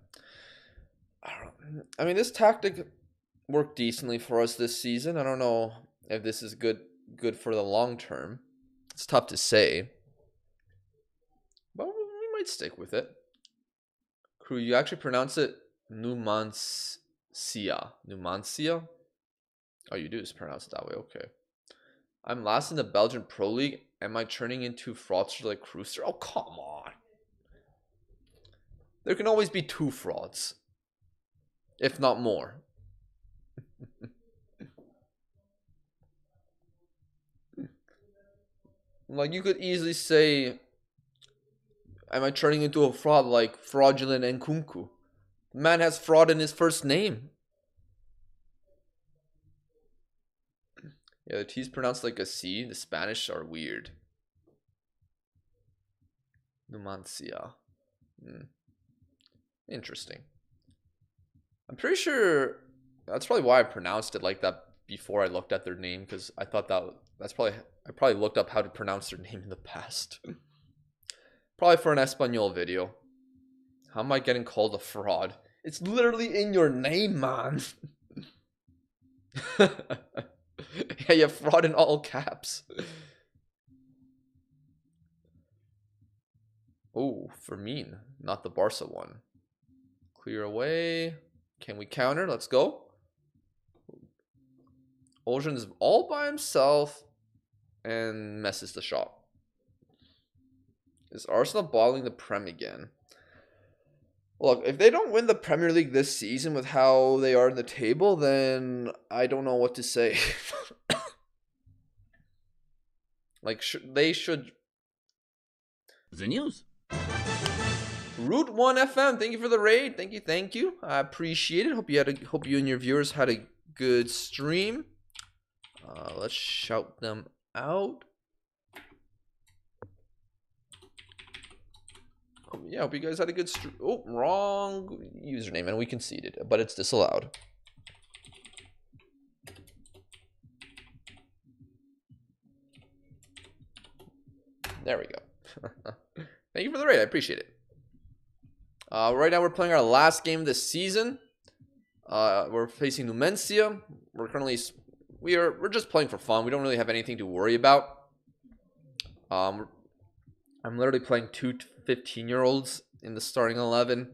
I mean, this tactic worked decently for us this season. I don't know if this is good for the long term. It's tough to say, but we might stick with it. Crew, you actually pronounce it Numancia. Numancia? Oh, you do just pronounce it that way. Okay. I'm last in the Belgian Pro League. Am I turning into fraudster like Cruiser? Oh, come on. There can always be 2 frauds, if not more. Like, you could easily say, am I turning into a fraud like Fraudulent Nkunku? The man has fraud in his first name. Yeah, the T's pronounced like a C. The Spanish are weird. Numancia. Interesting. I'm pretty sure that's probably why I pronounced it like that before I looked at their name, because I thought I probably looked up how to pronounce their name in the past. Probably for an Espanol video. How am I getting called a fraud? It's literally in your name, man. Yeah, you have fraud in all caps. Oh, Fermin, not the Barca one. Clear away. Can we counter? Let's go. Ocean's all by himself and messes the shot. Is Arsenal bottling the Prem again? Look, if they don't win the Premier League this season with how they are in the table, then I don't know what to say. Like, they should... The news. Route 1 FM, thank you for the raid. Thank you. I appreciate it. Hope you and your viewers had a good stream. Let's shout them out. Yeah, hope you guys had a good stream. Oh, wrong username, and we conceded, but it's disallowed. There we go. Thank you for the raid. I appreciate it. Right now we're playing our last game this season. We're facing Numancia. We're just playing for fun. We don't really have anything to worry about. I'm literally playing 2 15-year-olds in the starting 11.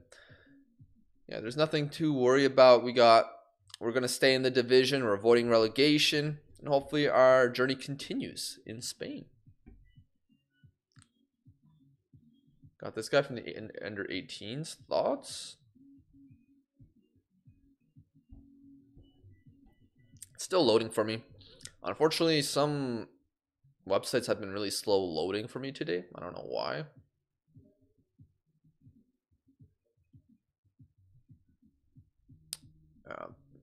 Yeah, there's nothing to worry about. We're gonna stay in the division. We're avoiding relegation, and hopefully our journey continues in Spain. Got this guy from the under 18s. Thoughts? It's still loading for me. Unfortunately, some websites have been really slow loading for me today. I don't know why.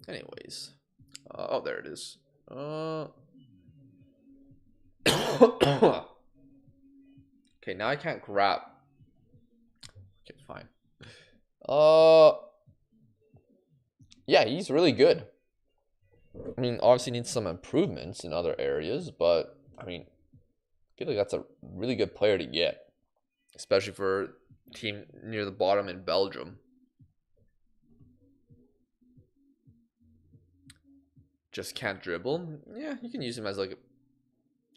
Anyways. Oh, there it is. Okay, now I can't grab. Okay, fine. Yeah, he's really good. I mean, obviously needs some improvements in other areas, but I mean, I feel like that's a really good player to get, especially for a team near the bottom in Belgium. Just can't dribble. Yeah, you can use him as like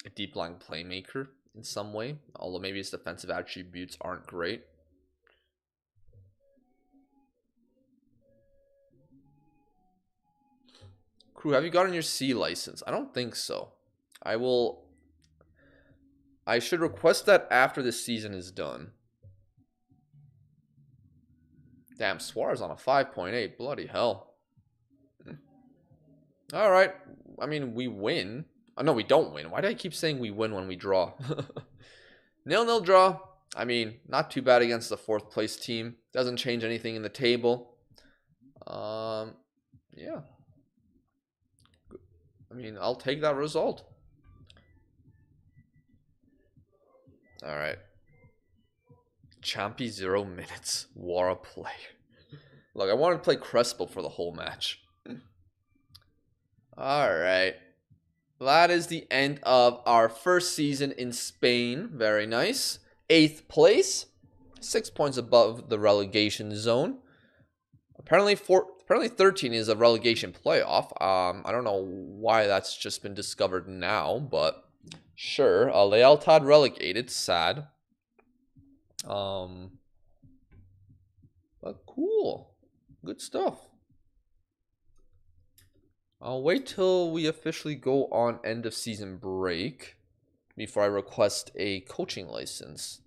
a deep line playmaker in some way, although maybe his defensive attributes aren't great. Crew, have you gotten your C license? I don't think so. I should request that after this season is done. Damn, Suarez on a 5.8. Bloody hell. Alright. I mean, we win. Oh, no, we don't win. Why do I keep saying we win when we draw? 0-0 draw. I mean, not too bad against the 4th place team. Doesn't change anything in the table. Yeah. I mean, I'll take that result. All right. Champy 0 minutes. War a player. Look, I wanted to play Crespo for the whole match. All right. That is the end of our first season in Spain. Very nice. 8th place. 6 points above the relegation zone. Apparently 13 is a relegation playoff. I don't know why that's just been discovered now, but sure. Lealtad relegated. Sad. But cool. Good stuff. I'll wait till we officially go on end of season break before I request a coaching license,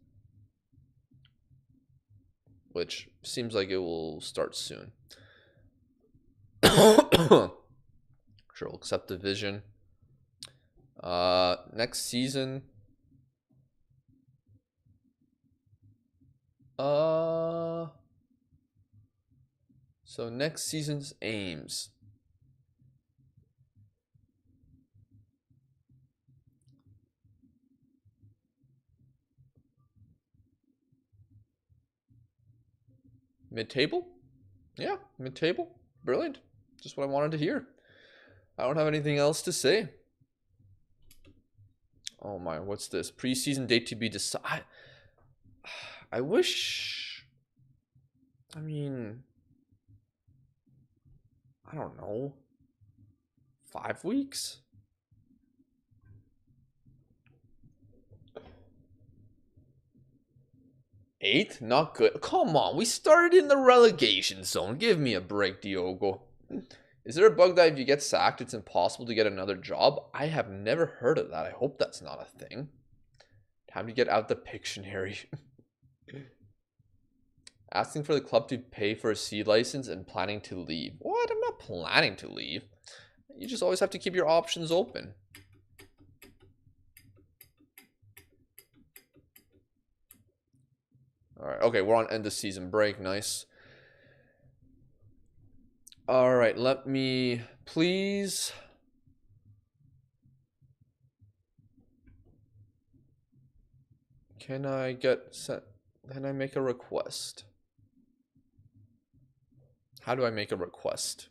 which seems like it will start soon. Sure, we'll accept division. Next season. So next season's aims. Mid-table? Yeah, mid-table. Brilliant. Just what I wanted to hear. I don't have anything else to say. Oh my, what's this? Preseason date to be decided. I wish... I mean... I don't know. 5 weeks? Eighth? Not good. Come on, we started in the relegation zone. Give me a break, Diogo. Is there a bug that if you get sacked, it's impossible to get another job? I have never heard of that. I hope that's not a thing. Time to get out the Pictionary. Asking for the club to pay for a C license and planning to leave. What? I'm not planning to leave. You just always have to keep your options open. Alright, okay, we're on end of season break. Nice. Alright, let me please... Can I get sent? Can I make a request? How do I make a request?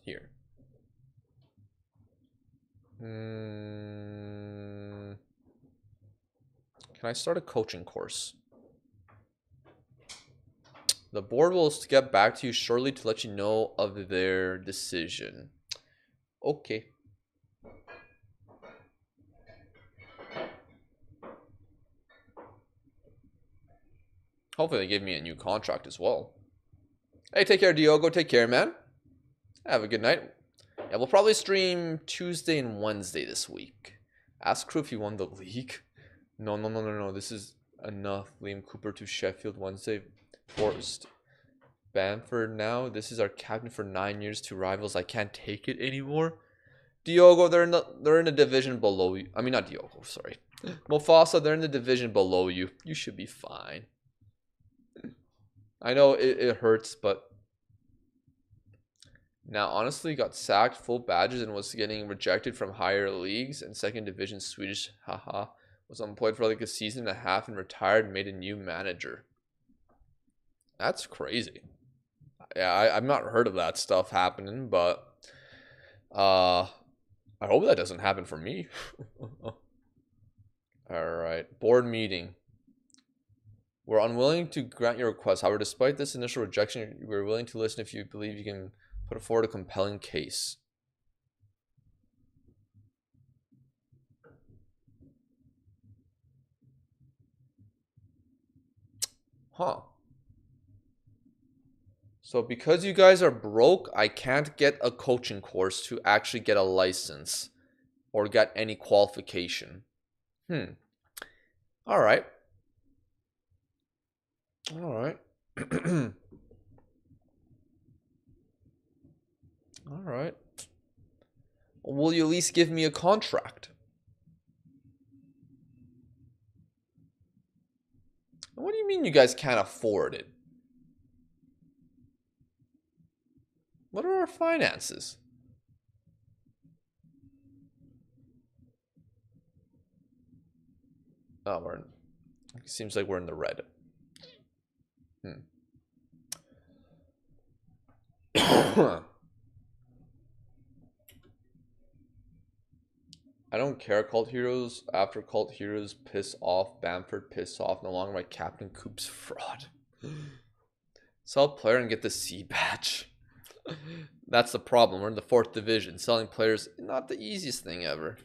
Here. Can I start a coaching course? The board will get back to you shortly to let you know of their decision. Okay. Hopefully they give me a new contract as well. Hey, take care, Diogo. Take care, man. Have a good night. Yeah, we'll probably stream Tuesday and Wednesday this week. Ask Crew if he won the league. No. This is enough. Liam Cooper to Sheffield Wednesday. Forced. Bamford now. This is our captain for 9 years. 2 rivals. I can't take it anymore. Diogo, they're in the division below you. I mean, not Diogo, sorry. Mofasa, they're in the division below you. You should be fine. I know it hurts, but now honestly got sacked, full badges, and was getting rejected from higher leagues and second division Swedish. Haha. Was unemployed for like a season and a half and retired and made a new manager. That's crazy. Yeah, I've not heard of that stuff happening, but I hope that doesn't happen for me. Alright, board meeting. We're unwilling to grant your request. However, despite this initial rejection, we're willing to listen if you believe you can put forward a compelling case. Huh. So because you guys are broke, I can't get a coaching course to actually get a license or get any qualification. All right. All right. All right. will you at least give me a contract? What do you mean you guys can't afford it? What are our finances? Oh, it seems like we're in the red. I don't care, Cult Heroes. After Cult Heroes piss off, Bamford piss off. No longer my Captain Coop's fraud. Sell player and get the C badge. That's the problem. We're in the 4th division. Selling players, not the easiest thing ever.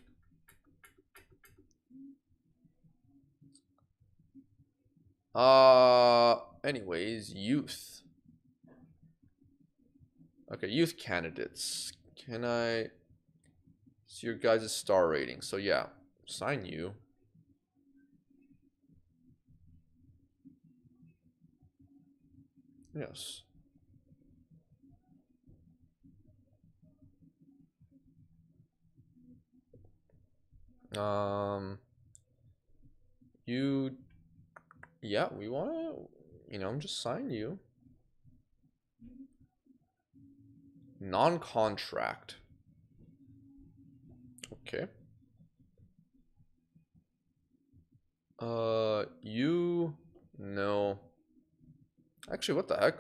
Anyways, youth. Okay, youth candidates. Can I see your guys' star rating? So yeah, sign you. Yes. You, yeah, we want to, just sign you. Non-contract. Okay. You, no. Actually, what the heck?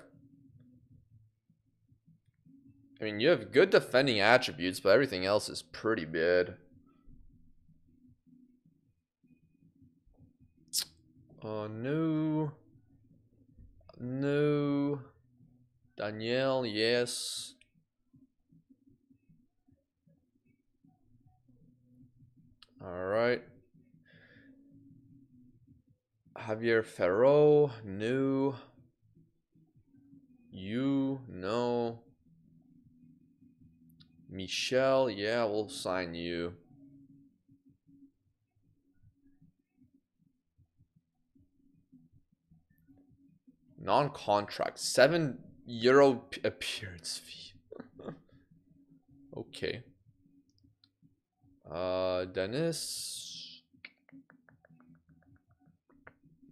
I mean, you have good defending attributes, but everything else is pretty bad. No. No. Danielle, yes. Alright. Javier Ferro, no. You, no. Michelle, yeah, we'll sign you. Non-contract, €7 appearance fee. Okay. Dennis.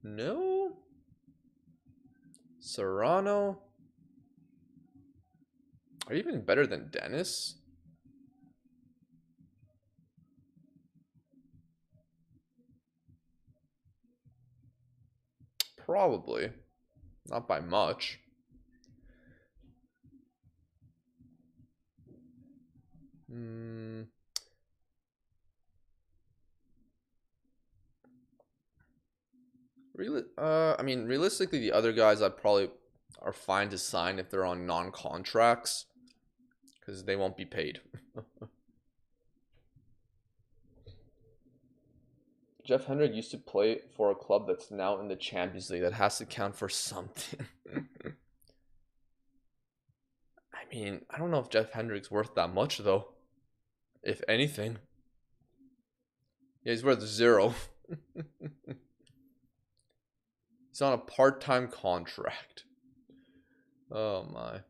No. Serrano. Are you even better than Dennis? Probably. Not by much. Really? I mean, realistically, the other guys I probably are fine to sign if they're on non-contracts, because they won't be paid. Jeff Hendrick used to play for a club that's now in the Champions League. That has to count for something. I mean, I don't know if Jeff Hendrick's worth that much, though. If anything. Yeah, he's worth 0. He's on a part-time contract. Oh, my.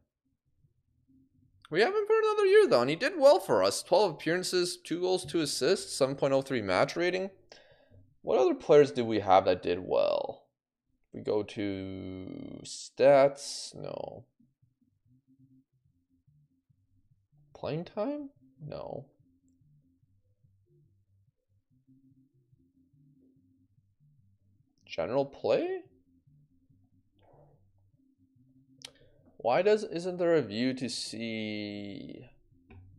We have him for another year, though, and he did well for us. 12 appearances, 2 goals, 2 assists, 7.03 match rating. What other players did we have that did well? We go to stats. No. Playing time? No. General play? Why isn't there a view to see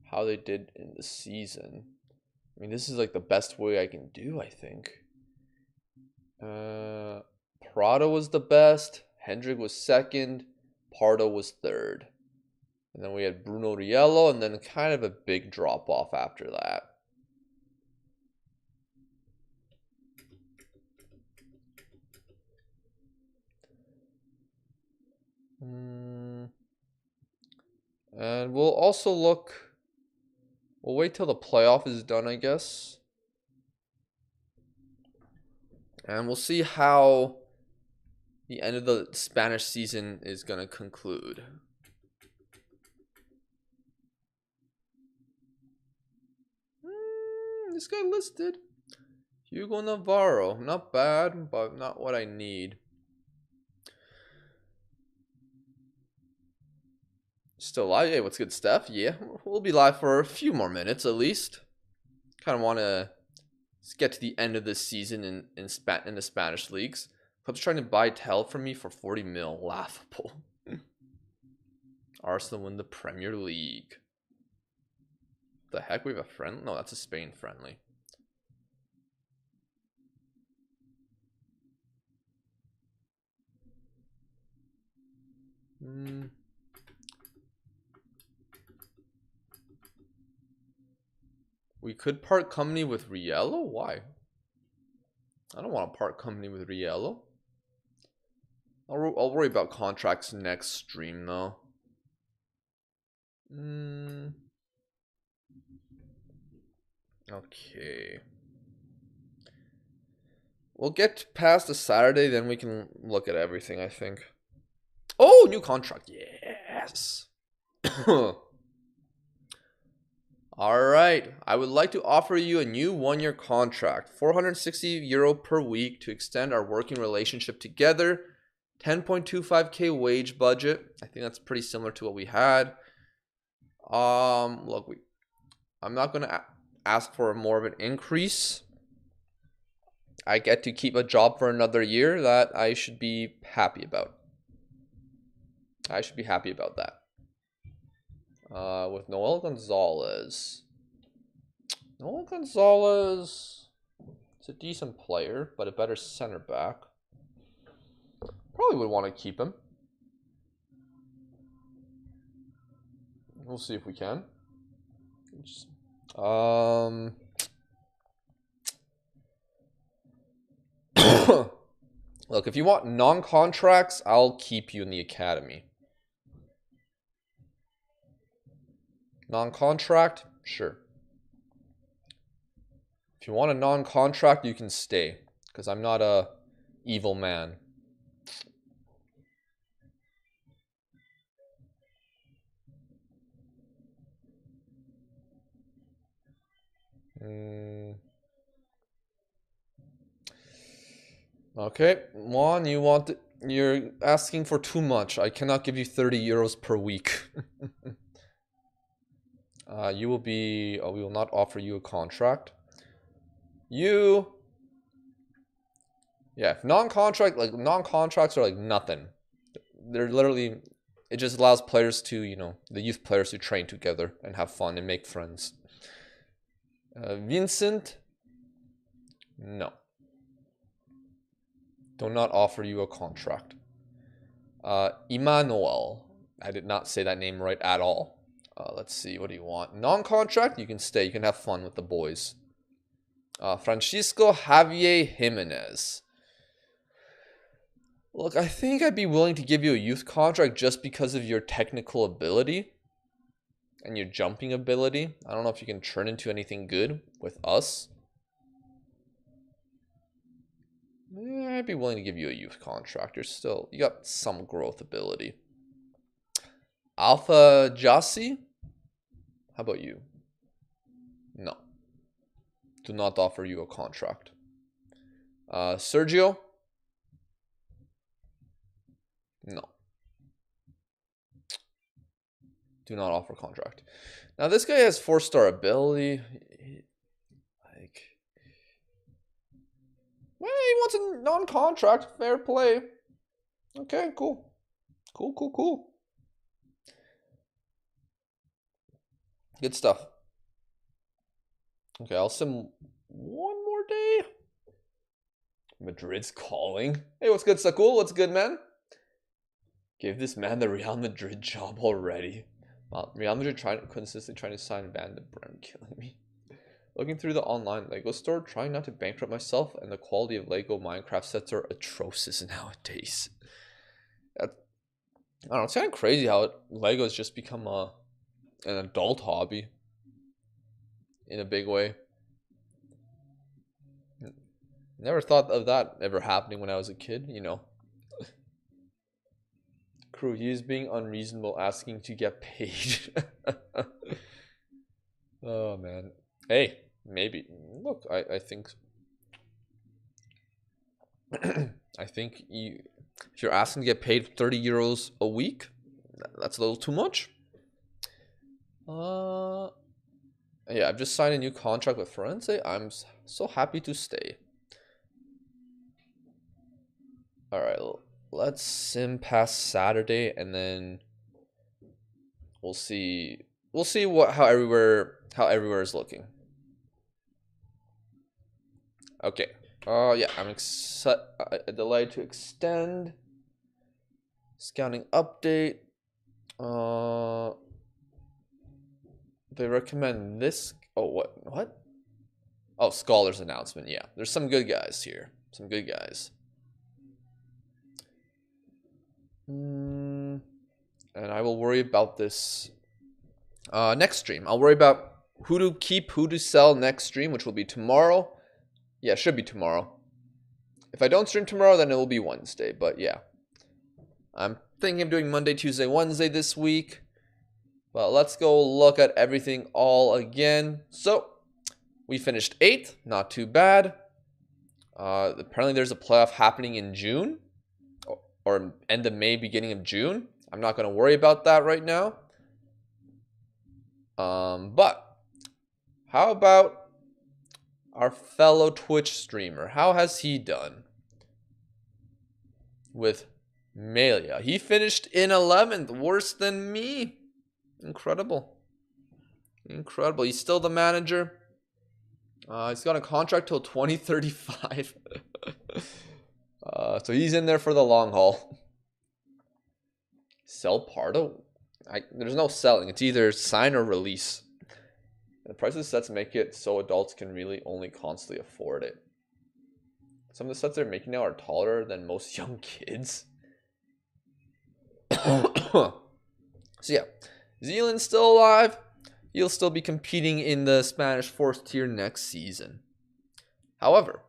how they did in the season? I mean, this is like the best way I can do, I think. Prado was the best. Hendrick was second. Pardo was third. And then we had Bruno Riello, and then kind of a big drop off after that. And we'll also look. We'll wait till the playoff is done, I guess. And we'll see how the end of the Spanish season is going to conclude. this guy listed. Hugo Navarro. Not bad, but not what I need. Still live? Hey, what's good, Steph? Yeah, we'll be live for a few more minutes at least. Kind of want to get to the end of this season in the Spanish leagues. Club's trying to buy Tell from me for 40 mil. Laughable. Arsenal win the Premier League. The heck? We have a friend? No, that's a Spain friendly. We could part company with Riello? Why? I don't want to part company with Riello. I'll worry about contracts next stream though. Okay. We'll get past the Saturday, then we can look at everything, I think. Oh, new contract. Yes. Alright. I would like to offer you a new 1-year contract. €460 per week to extend our working relationship together. 10.25k wage budget. I think that's pretty similar to what we had. Look, I'm not going to ask for more of an increase. I get to keep a job for another year that I should be happy about. I should be happy about that. With Noel Gonzalez. Noel Gonzalez is a decent player, but a better center back. Probably would want to keep him. We'll see if we can. Look, if you want non-contracts, I'll keep you in the academy. Non-contract? Sure. If you want a non-contract, you can stay. Because I'm not a evil man. Okay, Juan, you're asking for too much. I cannot give you €30 per week. We will not offer you a contract. Yeah, if non-contracts are like nothing. They're literally, it just allows players to, the youth players to train together and have fun and make friends. Vincent, no. Do not offer you a contract. Emmanuel, I did not say that name right at all. Let's see, what do you want? Non-contract, you can stay. You can have fun with the boys. Francisco Javier Jimenez. Look, I think I'd be willing to give you a youth contract just because of your technical ability and your jumping ability. I don't know if you can turn into anything good with us. I'd be willing to give you a youth contract. You got some growth ability. Alpha Jassi? How about you? No. Do not offer you a contract. Sergio? No. Do not offer contract. Now this guy has 4-star ability. Well, he wants a non-contract. Fair play. Okay, cool. Cool. Good stuff. Okay, I'll sim one more day. Madrid's calling. Hey, what's good, Sakul? What's good, man? Give this man the Real Madrid job already. Well, Real Madrid consistently trying to sign Van de Bren, killing me. Looking through the online Lego store, trying not to bankrupt myself, and the quality of Lego Minecraft sets are atrocious nowadays. I don't know, it's kind of crazy how Lego has just become an adult hobby in a big way. Never thought of that ever happening when I was a kid, Crew, he is being unreasonable asking to get paid. Oh, man. Hey, maybe. Look, I think I think if you're asking to get paid 30 euros a week, that's a little too much. Yeah, I've just signed a new contract with Firenze. I'm so happy to stay. All right, let's sim past Saturday, and then we'll see. We'll see how everywhere is looking. Okay. Yeah, I'm delighted to extend. Scouting update. They recommend this. Oh, what? Oh, Scholars announcement. Yeah, there's some good guys here. Some good guys. And I will worry about this next stream. I'll worry about who to keep, who to sell next stream, which will be tomorrow. Yeah, it should be tomorrow. If I don't stream tomorrow, then it will be Wednesday. But yeah, I'm thinking of doing Monday, Tuesday, Wednesday this week. But let's go look at everything all again. So we finished 8th, not too bad. Apparently there's a playoff happening in June, or end of May, beginning of June. I'm not going to worry about that right now. But how about our fellow Twitch streamer? How has he done with Melia? He finished in 11th, worse than me. Incredible. Incredible. He's still the manager. He's got a contract till 2035. So he's in there for the long haul. Sell Pardo? There's no selling. It's either sign or release. The price of the sets make it so adults can really only constantly afford it. Some of the sets they're making now are taller than most young kids. So yeah, Zealand's still alive. He'll still be competing in the Spanish 4th tier next season. However,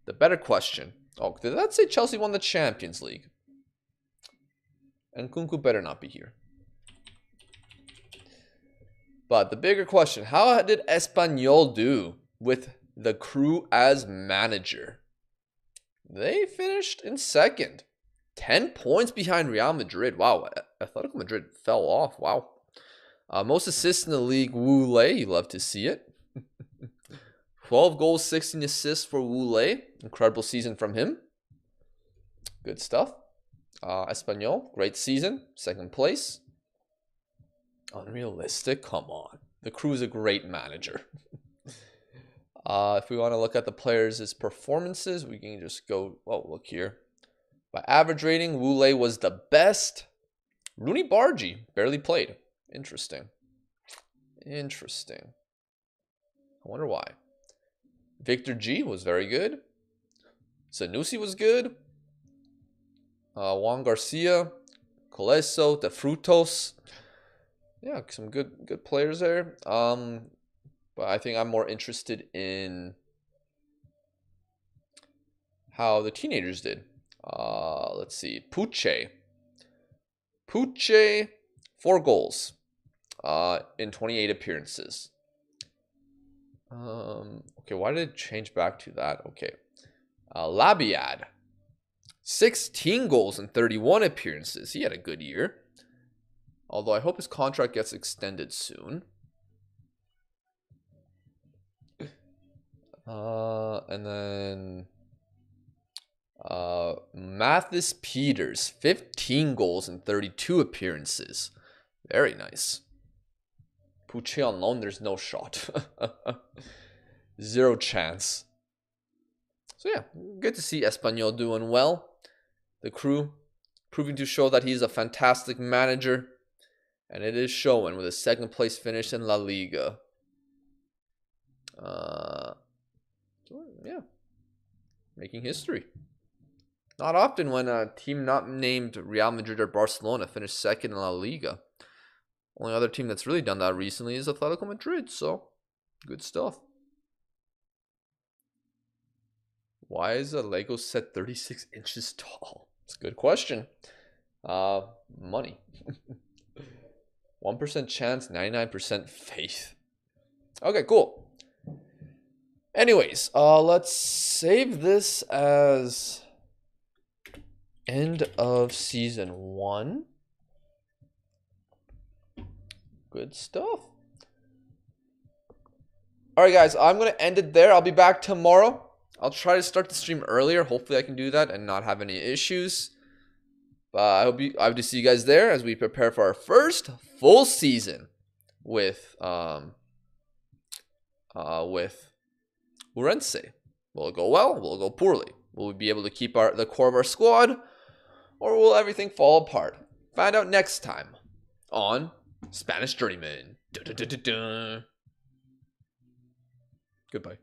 the better question... Oh, did that say Chelsea won the Champions League? And Kunku better not be here. But the bigger question, how did Espanyol do with the crew as manager? They finished in 2nd. 10 points behind Real Madrid. Wow, Atletico Madrid fell off. Wow. Most assists in the league, Wu Lei. You love to see it. 12 goals, 16 assists for Wu Lei. Incredible season from him. Good stuff. Espanyol, great season. 2nd place. Unrealistic? Come on. The crew's a great manager. If we want to look at the players' performances, we can just go... Oh, look here. By average rating, Wu Lei was the best. Rooney Bargi barely played. Interesting. Interesting. I wonder why. Victor G was very good. Sanusi was good. Juan Garcia, Coleso, De Frutos. Yeah, some good players there. But I think I'm more interested in how the teenagers did. Let's see. Puche, 4 goals in 28 appearances. Okay, why did it change back to that? Okay. Labiad, 16 goals in 31 appearances. He had a good year. Although I hope his contract gets extended soon. And then Mathis Peters, 15 goals in 32 appearances. Very nice. Puche on loan, there's no shot. 0 chance. So yeah, good to see Espanyol doing well. The crew proving to show that he's a fantastic manager. And it is showing with a 2nd place finish in La Liga. Yeah. Making history. Not often when a team not named Real Madrid or Barcelona finished 2nd in La Liga. Only other team that's really done that recently is Atletico Madrid. So, good stuff. Why is a Lego set 36 inches tall? It's a good question. Money. 1% chance, 99% faith. Okay, cool. Anyways, let's save this as end of season 1. Good stuff. Alright guys, I'm going to end it there. I'll be back tomorrow. I'll try to start the stream earlier. Hopefully I can do that and not have any issues. But I hope to see you guys there as we prepare for our first full season with Urense. Will it go well? Will it go poorly? Will we be able to keep the core of our squad? Or will everything fall apart? Find out next time on Spanish Journeyman. Goodbye.